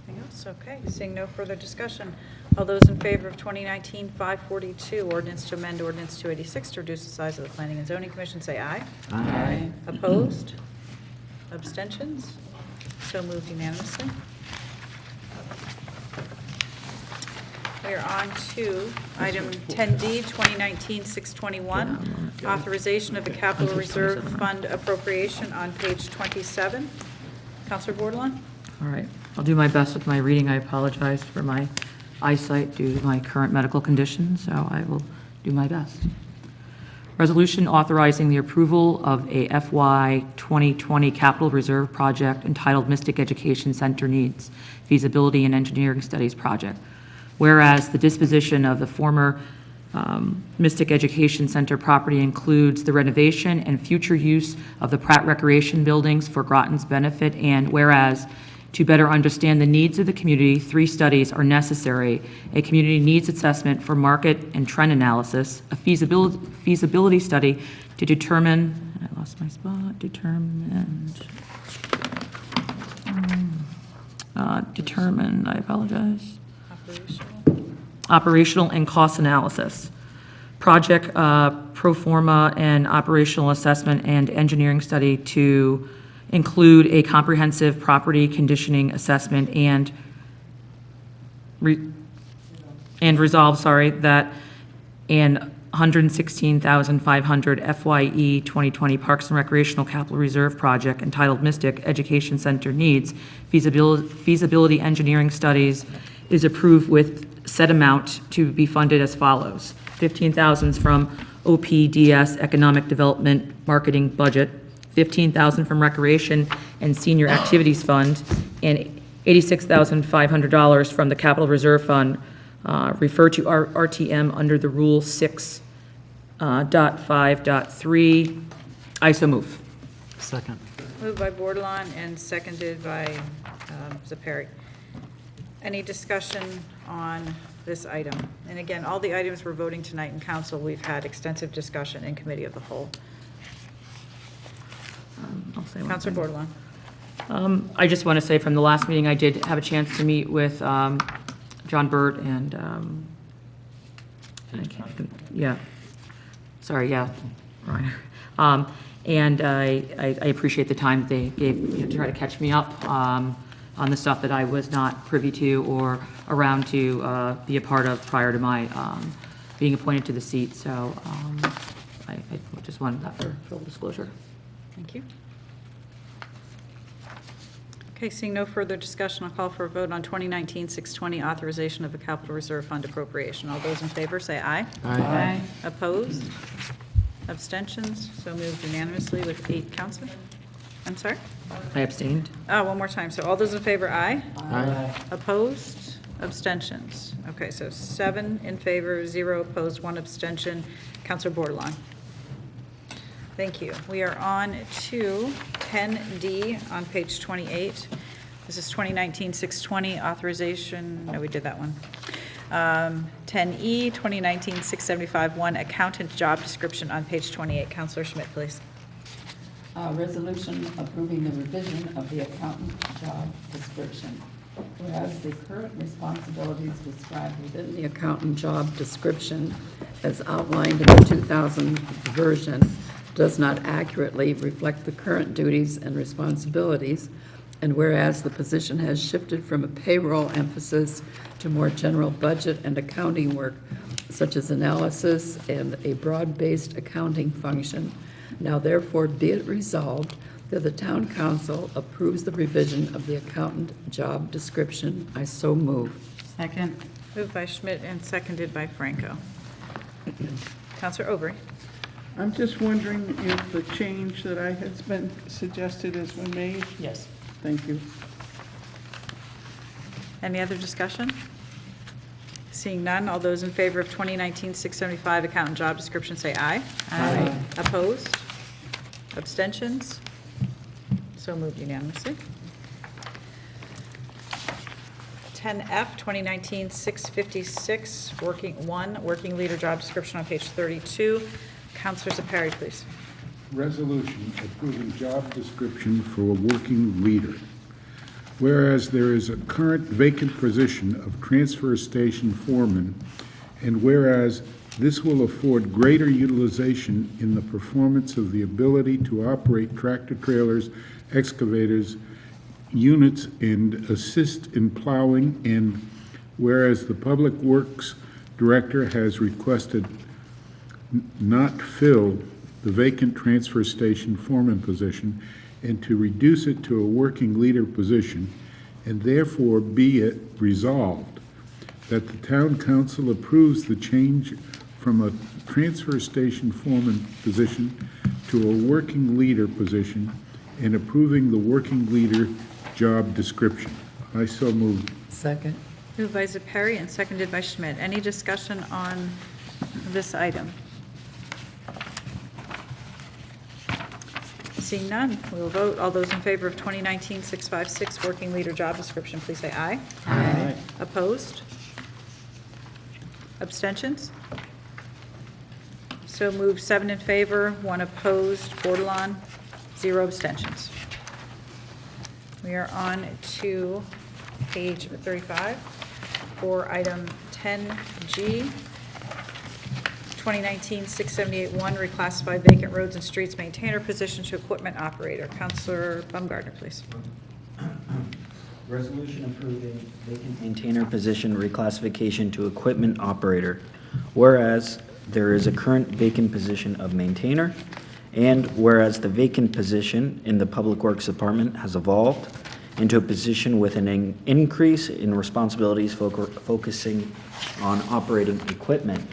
Anything else? Okay, seeing no further discussion. All those in favor of 2019-542, ordinance to amend ordinance 286 to reduce the size of the Planning and Zoning Commission, say aye. Aye. Opposed? Abstentions? So moved unanimously. We are on to item 10D, 2019-621, authorization of the Capital Reserve Fund appropriation on page 27. Counselor Bordelon? All right, I'll do my best with my reading. I apologize for my eyesight due to my current medical condition, so I will do my best. Resolution authorizing the approval of a FY 2020 capital reserve project entitled Mystic Education Center Needs Feasibility and Engineering Studies Project. Whereas the disposition of the former Mystic Education Center property includes the renovation and future use of the Pratt Recreation buildings for Groton's benefit, and whereas to better understand the needs of the community, 3 studies are necessary: a community needs assessment for market and trend analysis, a feasibility study to determine, I lost my spot, determine, I apologize. Operational and cost analysis. Project pro forma and operational assessment and engineering study to include a comprehensive property conditioning assessment and resolve, that an $116,500 FYE 2020 Parks and Recreational Capital Reserve project entitled Mystic Education Center Needs Feasibility Engineering Studies is approved with said amount to be funded as follows: $15,000 from OPDS Economic Development Marketing Budget, $15,000 from Recreation and Senior Activities Fund, and $86,500 from the Capital Reserve Fund, referred to RTM under the Rule 6.5.3. I so move. Second. Moved by Bordelon and seconded by Zepari. Any discussion on this item? And again, all the items we're voting tonight in council, we've had extensive discussion in committee of the whole. I'll say one Councilor thing. Bordelon. I just want to say from the last meeting, I did have a chance to meet with John Burt and, Ryan. And I appreciate the time that they gave to try to catch me up on the stuff that I was not privy to or around to be a part of prior to my being appointed to the seat, so I just wanted that for full disclosure. Thank you. Okay, seeing no further discussion, I'll call for a vote on 2019-620 authorization of the capital reserve fund appropriation. All those in favor say aye. Aye. Opposed? Abstentions? So moved unanimously with 8 counselors. I'm sorry? I abstained. Oh, one more time. So all those in favor, aye. Aye. Opposed? Abstentions? Okay, so 7 in favor, 0 opposed, 1 abstention. Counselor Bordelon. Thank you. We are on to 10D on page 28. This is 2019-620 authorization. No, we did that one. 10E, 2019-675-1 accountant job description on page 28. Counselor Schmidt, please. Resolution approving the revision of the accountant job description. Whereas the current responsibilities described within the accountant job description as outlined in the 2000 version does not accurately reflect the current duties and responsibilities, and whereas the position has shifted from a payroll emphasis to more general budget and accounting work, such as analysis and a broad-based accounting function, now therefore be it resolved that the town council approves the revision of the accountant job description. I so move. Second. Moved by Schmidt and seconded by Franco. Counselor Overy. I'm just wondering if the change that I has been suggested has been made? Yes. Thank you. Any other discussion? Seeing none, all those in favor of 2019-675 accountant job description say aye. Aye. Opposed? Abstentions? So moved unanimously. 10F, 2019-656, working leader job description on page 32. Counselor Zepari, please. Resolution approving job description for a working leader. Whereas there is a current vacant position of transfer station foreman, and whereas this will afford greater utilization in the performance of the ability to operate tractor trailers, excavators, units, and assist in plowing, and whereas the Public Works Director has requested not fill the vacant transfer station foreman position and to reduce it to a working leader position, and therefore be it resolved that the town council approves the change from a transfer station foreman position to a working leader position and approving the working leader job description. I so move. Second. Moved by Zepari and seconded by Schmidt. Any discussion on this item? Seeing none, we will vote. All those in favor of 2019-656 working leader job description, please say aye. Aye. Opposed? Abstentions? So moved, 7 in favor, 1 opposed, Bordelon, 0 abstentions. We are on to page 35 for item 10G, 2019-678-1, reclassify vacant roads and streets maintainer position to equipment operator. Counselor Baumgartner, please. Resolution approving vacant maintainer position reclassification to equipment operator. Whereas there is a current vacant position of maintainer, and whereas the vacant position in the Public Works Department has evolved into a position with an increase in responsibilities focusing on operating equipment.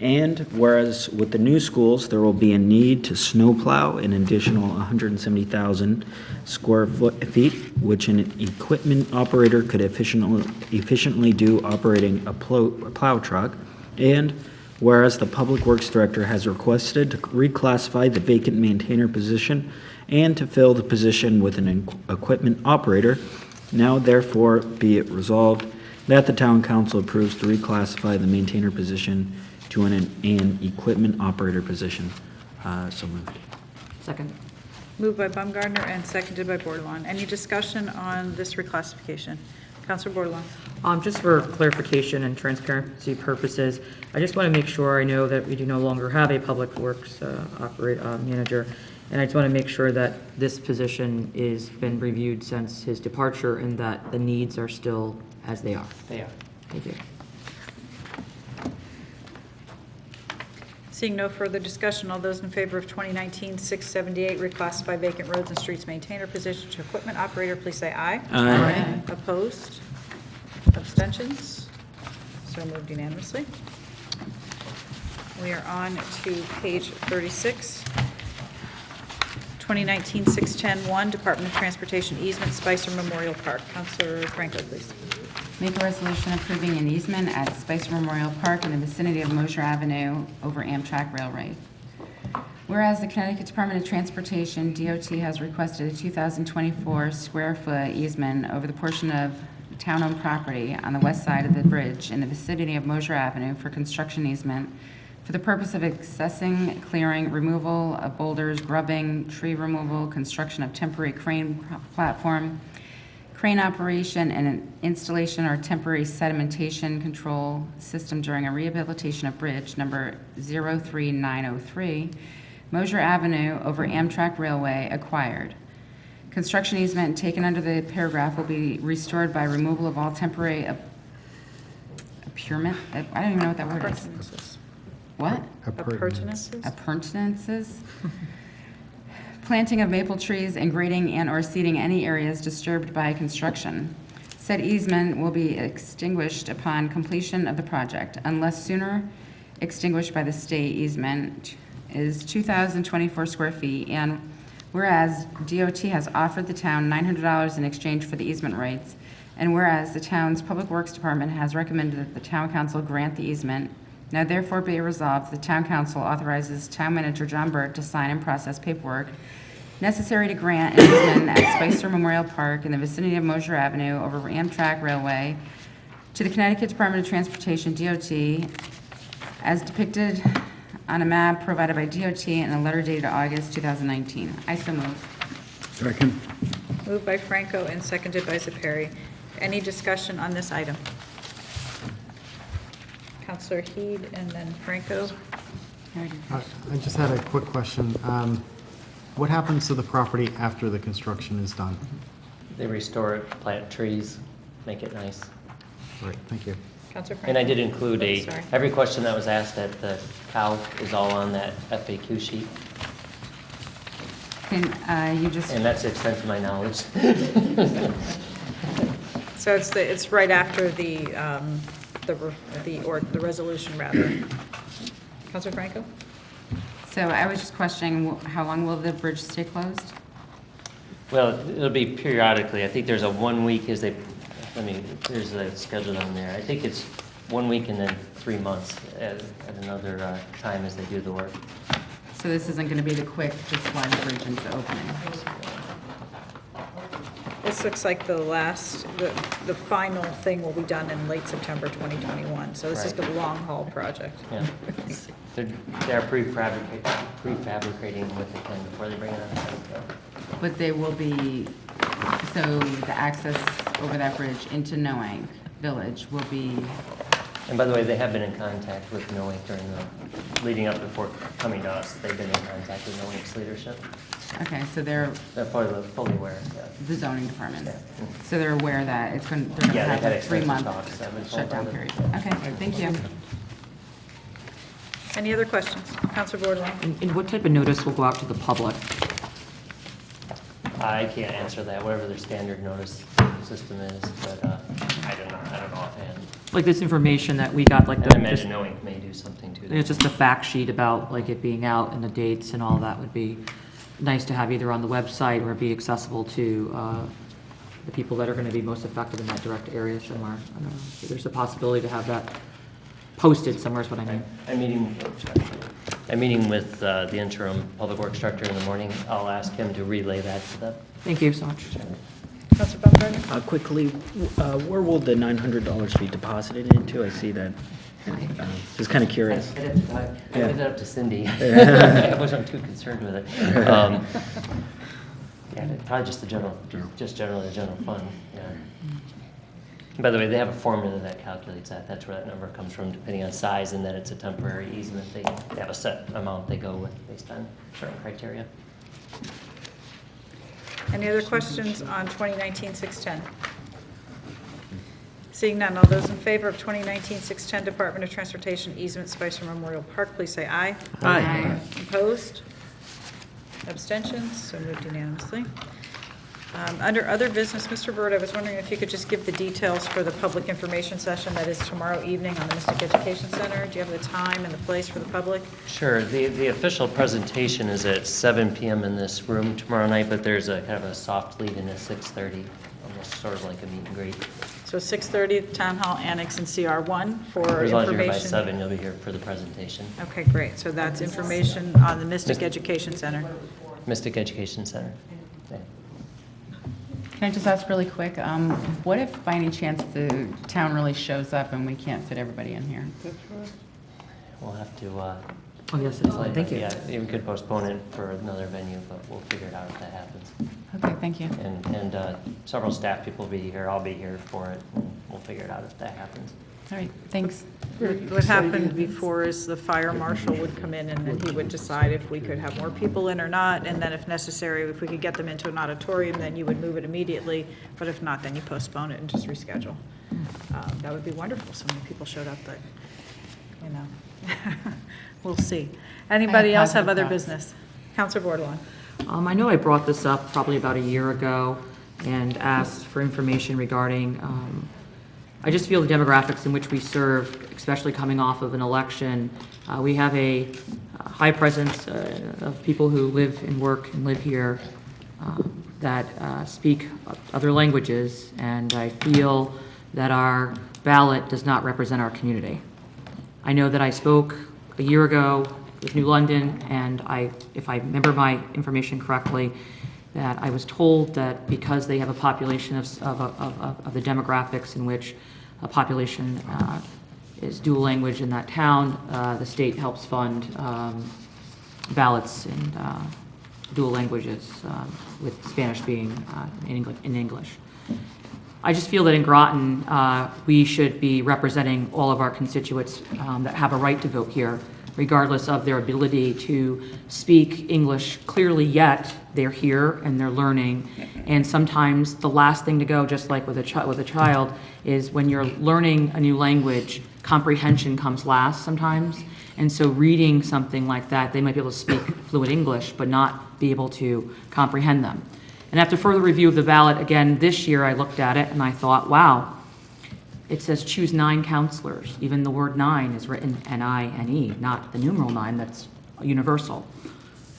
And whereas with the new schools, there will be a need to snowplow an additional 170,000 square feet, which an equipment operator could efficiently do operating a plow truck. And whereas the Public Works Director has requested to reclassify the vacant maintainer position and to fill the position with an equipment operator, now therefore be it resolved that the Town Council approves to reclassify the maintainer position to an equipment operator position. So moved. Second. Moved by Baumgartner and seconded by Bordelon. Any discussion on this reclassification? Counselor Bordelon. Just for clarification and transparency purposes, I just want to make sure I know that we do no longer have a Public Works manager, and I just want to make sure that this position is been reviewed since his departure and that the needs are still as they are. They are. Thank you. Seeing no further discussion, all those in favor of 2019-678, reclassify vacant roads and streets maintainer position to equipment operator, please say aye. Aye. Opposed? Abstentions? So moved unanimously. We are on to page 36. 2019-610-1, Department of Transportation easement, Spicer Memorial Park. Counselor Franco, please. Make a resolution approving an easement at Spicer Memorial Park in the vicinity of Mosher Avenue over Amtrak Railway. Whereas the Connecticut Department of Transportation, DOT, has requested a 2,024 square foot easement over the portion of town-owned property on the west side of the bridge in the vicinity of Mosher Avenue for construction easement for the purpose of accessing, clearing, removal of boulders, grubbing, tree removal, construction of temporary crane platform, crane operation, and an installation or temporary sedimentation control system during a rehabilitation of bridge number 03903, Mosher Avenue over Amtrak Railway acquired. Construction easement taken under the paragraph will be restored by removal of all temporary appurtenances. I don't even know what that word is. Appurtenances. What? Appurtenances? Appurtenances. Planting of maple trees and grading and/or seeding any areas disturbed by construction. Said easement will be extinguished upon completion of the project, unless sooner extinguished by the state. Easement is 2,024 square feet, and whereas DOT has offered the town $900 in exchange for the easement rights, and whereas the town's Public Works Department has recommended that the town council grant the easement, now therefore be resolved, the town council authorizes town manager John Burt to sign and process paperwork necessary to grant an easement at Spicer Memorial Park in the vicinity of Mosher Avenue over Amtrak Railway to the Connecticut Department of Transportation, DOT, as depicted on a map provided by DOT in a letter dated August 2019. I so move. Second. Moved by Franco and seconded by Zepari. Any discussion on this item? Counselor Heed and then Franco. I just had a quick question. What happens to the property after the construction is done? They restore it, plant trees, make it nice. Right, thank you. Counselor Franco. And I did include Sorry. every question that was asked at the COW is all on that FAQ sheet, Can you just, and that's the extent of my knowledge. So it's right after the resolution rather. Counselor Franco? so I was just questioning, how long will the bridge stay closed? Well, it'll be periodically. I think there's a 1 week there's a schedule on there. I think it's 1 week and then 3 months at another time as they do the work. So this isn't going to be the quick, just slide the bridge into opening? This looks like the final thing will be done in late September 2021. So this is the long haul project. Yeah. They're prefabricating what they can before they bring it up. But they will be, so the access over that bridge into Noank Village will be, And by the way, they have been in contact with Noank during the, leading up before coming to us. They've been in contact with Noank's leadership. okay, so they're They're fully aware, yeah. the zoning department. Yeah. So they're aware that they're going to Yeah, have they've had a extensive 3-month talks. I've been told shutdown by them. period. Okay, thank you. Any other questions? Counselor Bordelon? And what type of notice will go out to the public? I can't answer that, whatever their standard notice system is, but I don't know offhand. Like this information that we got, like And I the, imagine Noank may do something too. it's just a fact sheet about like it being out and the dates and all that would be nice to have either on the website or be accessible to the people that are going to be most affected in that direct area somewhere. I don't know. If there's a possibility to have that posted somewhere is what I mean. I'm meeting with the interim public works director in the morning. I'll ask him to relay that to them. Thank you so much. Counselor Baumgartner? Quickly, where will the $900 be deposited into? I see that. Just kind of curious. I left it up to Cindy. Yeah. I wasn't too concerned with it. Yeah, probably just generally the general fund. Yeah. By the way, they have a formula that calculates that. That's where that number comes from, depending on size and that it's a temporary easement. They have a set amount they go with based on certain criteria. Any other questions on 2019-610? Seeing none, all those in favor of 2019-610 Department of Transportation easement Spicer Memorial Park, please say aye. Aye. Opposed? Abstentions? So moved unanimously. Under other business, Mr. Byrd, I was wondering if you could just give the details for the public information session that is tomorrow evening on the Mystic Education Center. Do you have the time and the place for the public? Sure. The official presentation is at 7 p.m. in this room tomorrow night, but there's a kind of a soft lead in at 6:30, almost sort of like a meet and greet. So 6:30, Town Hall Annex in CR1 for As long as you're here by information. 7, you'll be here for the presentation. Okay, great. So that's information on the Mystic Education Center. Mystic Education Center. Yeah. Can I just ask really quick, what if by any chance the town really shows up and we can't fit everybody in here? We'll have to, Oh, yes, it is. Thank you. yeah, we could postpone it for another venue, but we'll figure it out if that happens. Okay, thank you. And several staff people will be here, I'll be here for it, and we'll figure it out if that happens. All right, thanks. What happened before is the fire marshal would come in and then he would decide if we could have more people in or not. And then if necessary, if we could get them into an auditorium, then you would move it immediately. But if not, then you postpone it and just reschedule. That would be wonderful. So many people showed up that, you know, we'll see. Anybody else have other business? Counselor Bordelon. I know I brought this up probably about a year ago and asked for information regarding, I just feel the demographics in which we serve, especially coming off of an election, we have a high presence of people who live and work and live here that speak other languages, and I feel that our ballot does not represent our community. I know that I spoke a year ago with New London, and if I remember my information correctly, that I was told that because they have a population of the demographics in which a population is dual language in that town, the state helps fund ballots in dual languages, with Spanish being in English. I just feel that in Groton, we should be representing all of our constituents that have a right to vote here, regardless of their ability to speak English clearly, yet they're here and they're learning. And sometimes the last thing to go, just like with a child, is when you're learning a new language, comprehension comes last sometimes. And so reading something like that, they might be able to speak fluent English, but not be able to comprehend them. And after further review of the ballot, again, this year I looked at it and I thought, wow, it says choose 9 counselors. Even the word 9 is written N-I-N-E, not the numeral 9, that's universal.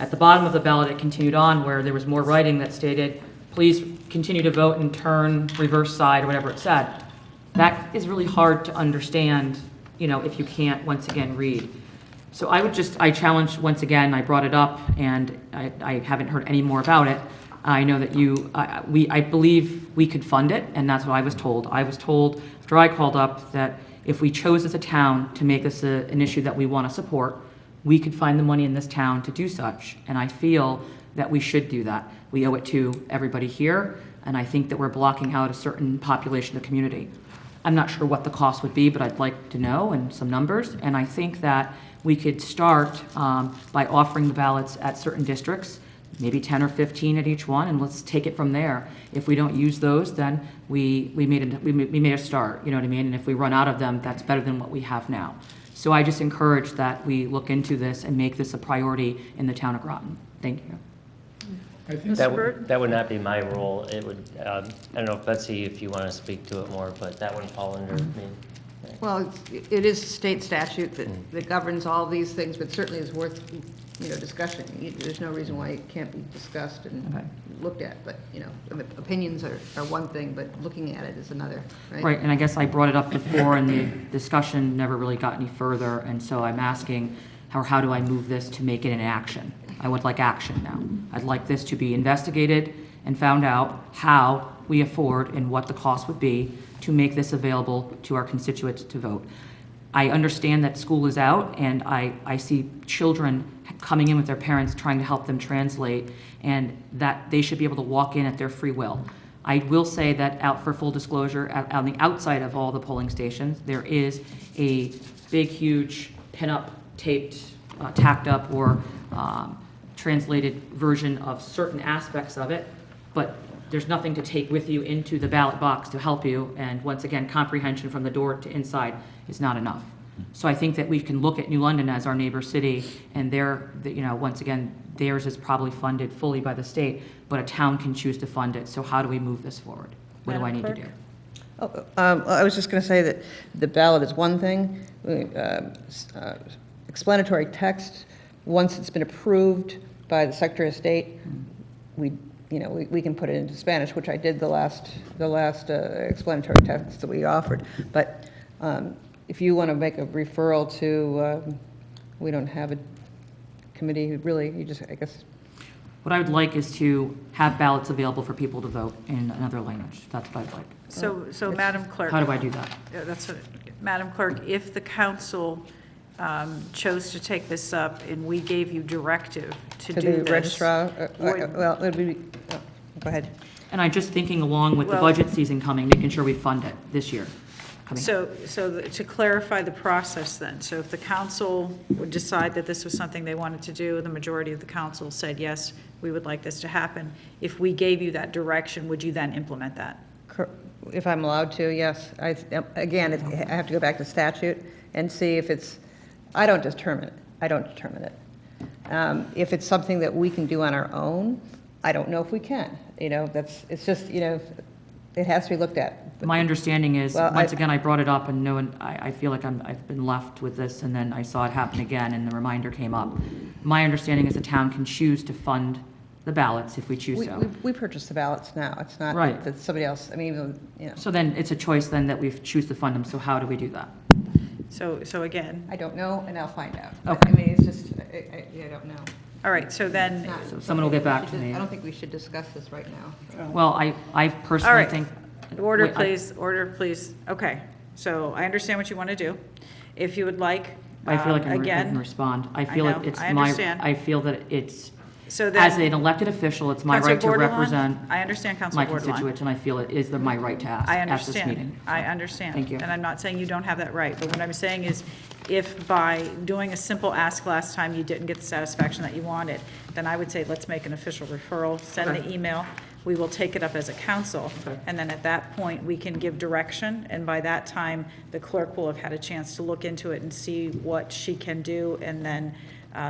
At the bottom of the ballot, it continued on where there was more writing that stated, please continue to vote and turn reverse side, or whatever it said. That is really hard to understand, you know, if you can't, once again, read. So I challenged, once again, I brought it up, and I haven't heard any more about it. I know that I believe we could fund it, and that's what I was told. I was told, after I called up, that if we chose as a town to make this an issue that we want to support, we could find the money in this town to do such. And I feel that we should do that. We owe it to everybody here, and I think that we're blocking out a certain population of the community. I'm not sure what the cost would be, but I'd like to know, and some numbers. And I think that we could start by offering the ballots at certain districts, maybe 10 or 15 at each one, and let's take it from there. If we don't use those, then we made a start, you know what I mean? And if we run out of them, that's better than what we have now. So I just encourage that we look into this and make this a priority in the town of Groton. Thank you. That would not be my role. It would, I don't know, Betsy, if you want to speak to it more, but that wouldn't fall under me. Well, it is state statute that governs all these things, but certainly is worth, discussion. There's no reason why it can't be discussed and looked at, but, opinions are one thing, but looking at it is another, right? Right, and I guess I brought it up before, and the discussion never really got any further, and so I'm asking, how do I move this to make it an action? I would like action now. I'd like this to be investigated and found out how we afford and what the cost would be to make this available to our constituents to vote. I understand that school is out, and I see children coming in with their parents trying to help them translate, and that they should be able to walk in at their free will. I will say that, out for full disclosure, on the outside of all the polling stations, there is a big, huge pin-up, taped, tacked up, or translated version of certain aspects of it, but there's nothing to take with you into the ballot box to help you. And once again, comprehension from the door to inside is not enough. So I think that we can look at New London as our neighbor city, and once again, theirs is probably funded fully by the state, but a town can choose to fund it. So how do we move this forward? What do I need to do? I was just going to say that the ballot is one thing. Explanatory text, once it's been approved by the Secretary of State, we can put it into Spanish, which I did the last explanatory text that we offered. But if you want to make a referral to, we don't have a committee, really, you just, I guess. What I would like is to have ballots available for people to vote in another language. That's what I'd like. So Madam Clerk. How do I do that? Madam Clerk, if the council chose to take this up and we gave you directive to do the this. registrar, well, it would be, go ahead. And I'm just thinking along with the budget season coming, making sure we fund it this year. To clarify the process then, so if the council would decide that this was something they wanted to do, the majority of the council said, yes, we would like this to happen. If we gave you that direction, would you then implement that? If I'm allowed to, yes. Again, I have to go back to statute and see if it's, I don't determine it. If it's something that we can do on our own, I don't know if we can. It's just, it has to be looked at. My understanding is, once again, I brought it up and I feel like I've been left with this, and then I saw it happen again and the reminder came up. My understanding is the town can choose to fund the ballots if we choose so. We purchase the ballots now. It's not right. that somebody else, So then it's a choice then that we choose to fund them. So how do we do that? So again. I don't know, and I'll find out. Okay. It's just, I don't know. All right, so then. So someone will get back to me. I don't think we should discuss this right now. Well, I personally think. Order, please. Order, please. Okay. So I understand what you want to do. If you would like, I feel like I again, can respond. I feel like it's I feel that it's, so then, as an elected official, it's my right to represent I understand, my constituents, and I feel it is my right to ask at this meeting. I understand. Thank you. And I'm not saying you don't have that right, but what I'm saying is if by doing a simple ask last time you didn't get the satisfaction that you wanted, then I would say let's make an official referral, send the email. We will take it up as a council, and then at that point, we can give direction, and by that time, the clerk will have had a chance to look into it and see what she can do, and then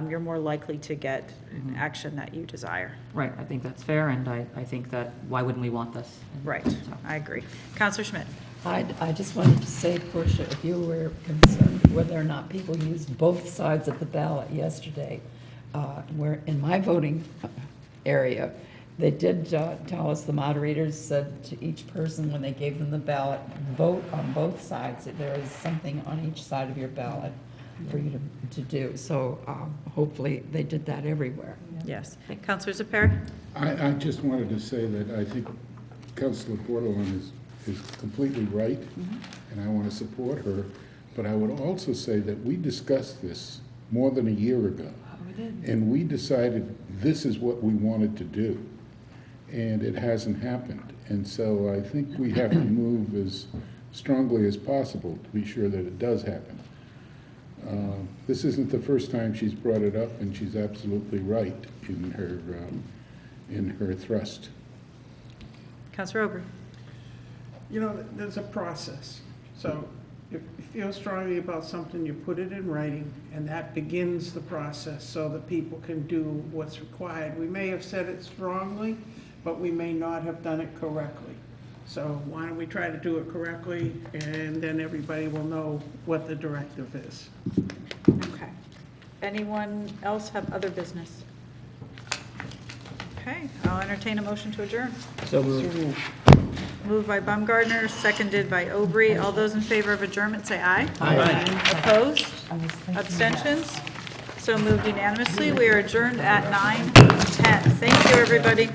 you're more likely to get action that you desire. Right, I think that's fair, and I think that, why wouldn't we want this? Right, I agree. Councilor Schmidt. I just wanted to say, Portia, if you were concerned whether or not people used both sides of the ballot yesterday, where in my voting area, they did tell us, the moderators said to each person when they gave them the ballot, vote on both sides. There is something on each side of your ballot for you to do. So hopefully they did that everywhere. Yes. Councilor Zepari? I just wanted to say that I think Councilor Bordelon is completely right, and I want to support her. But I would also say that we discussed this more than a year ago. And we decided this is what we wanted to do. And it hasn't happened. And so I think we have to move as strongly as possible to be sure that it does happen. This isn't the first time she's brought it up, and she's absolutely right in her thrust. Councilor Ober. There's a process. So if you feel strongly about something, you put it in writing, and that begins the process so that people can do what's required. We may have said it strongly, but we may not have done it correctly. So why don't we try to do it correctly, and then everybody will know what the directive is. Okay. Anyone else have other business? Okay, I'll entertain a motion to adjourn. So moved. Moved by Baumgartner, seconded by Aubry. All those in favor of adjournment, say aye. Aye. Opposed? Abstentions? So moved unanimously. We are adjourned at 9:10. Thank you, everybody.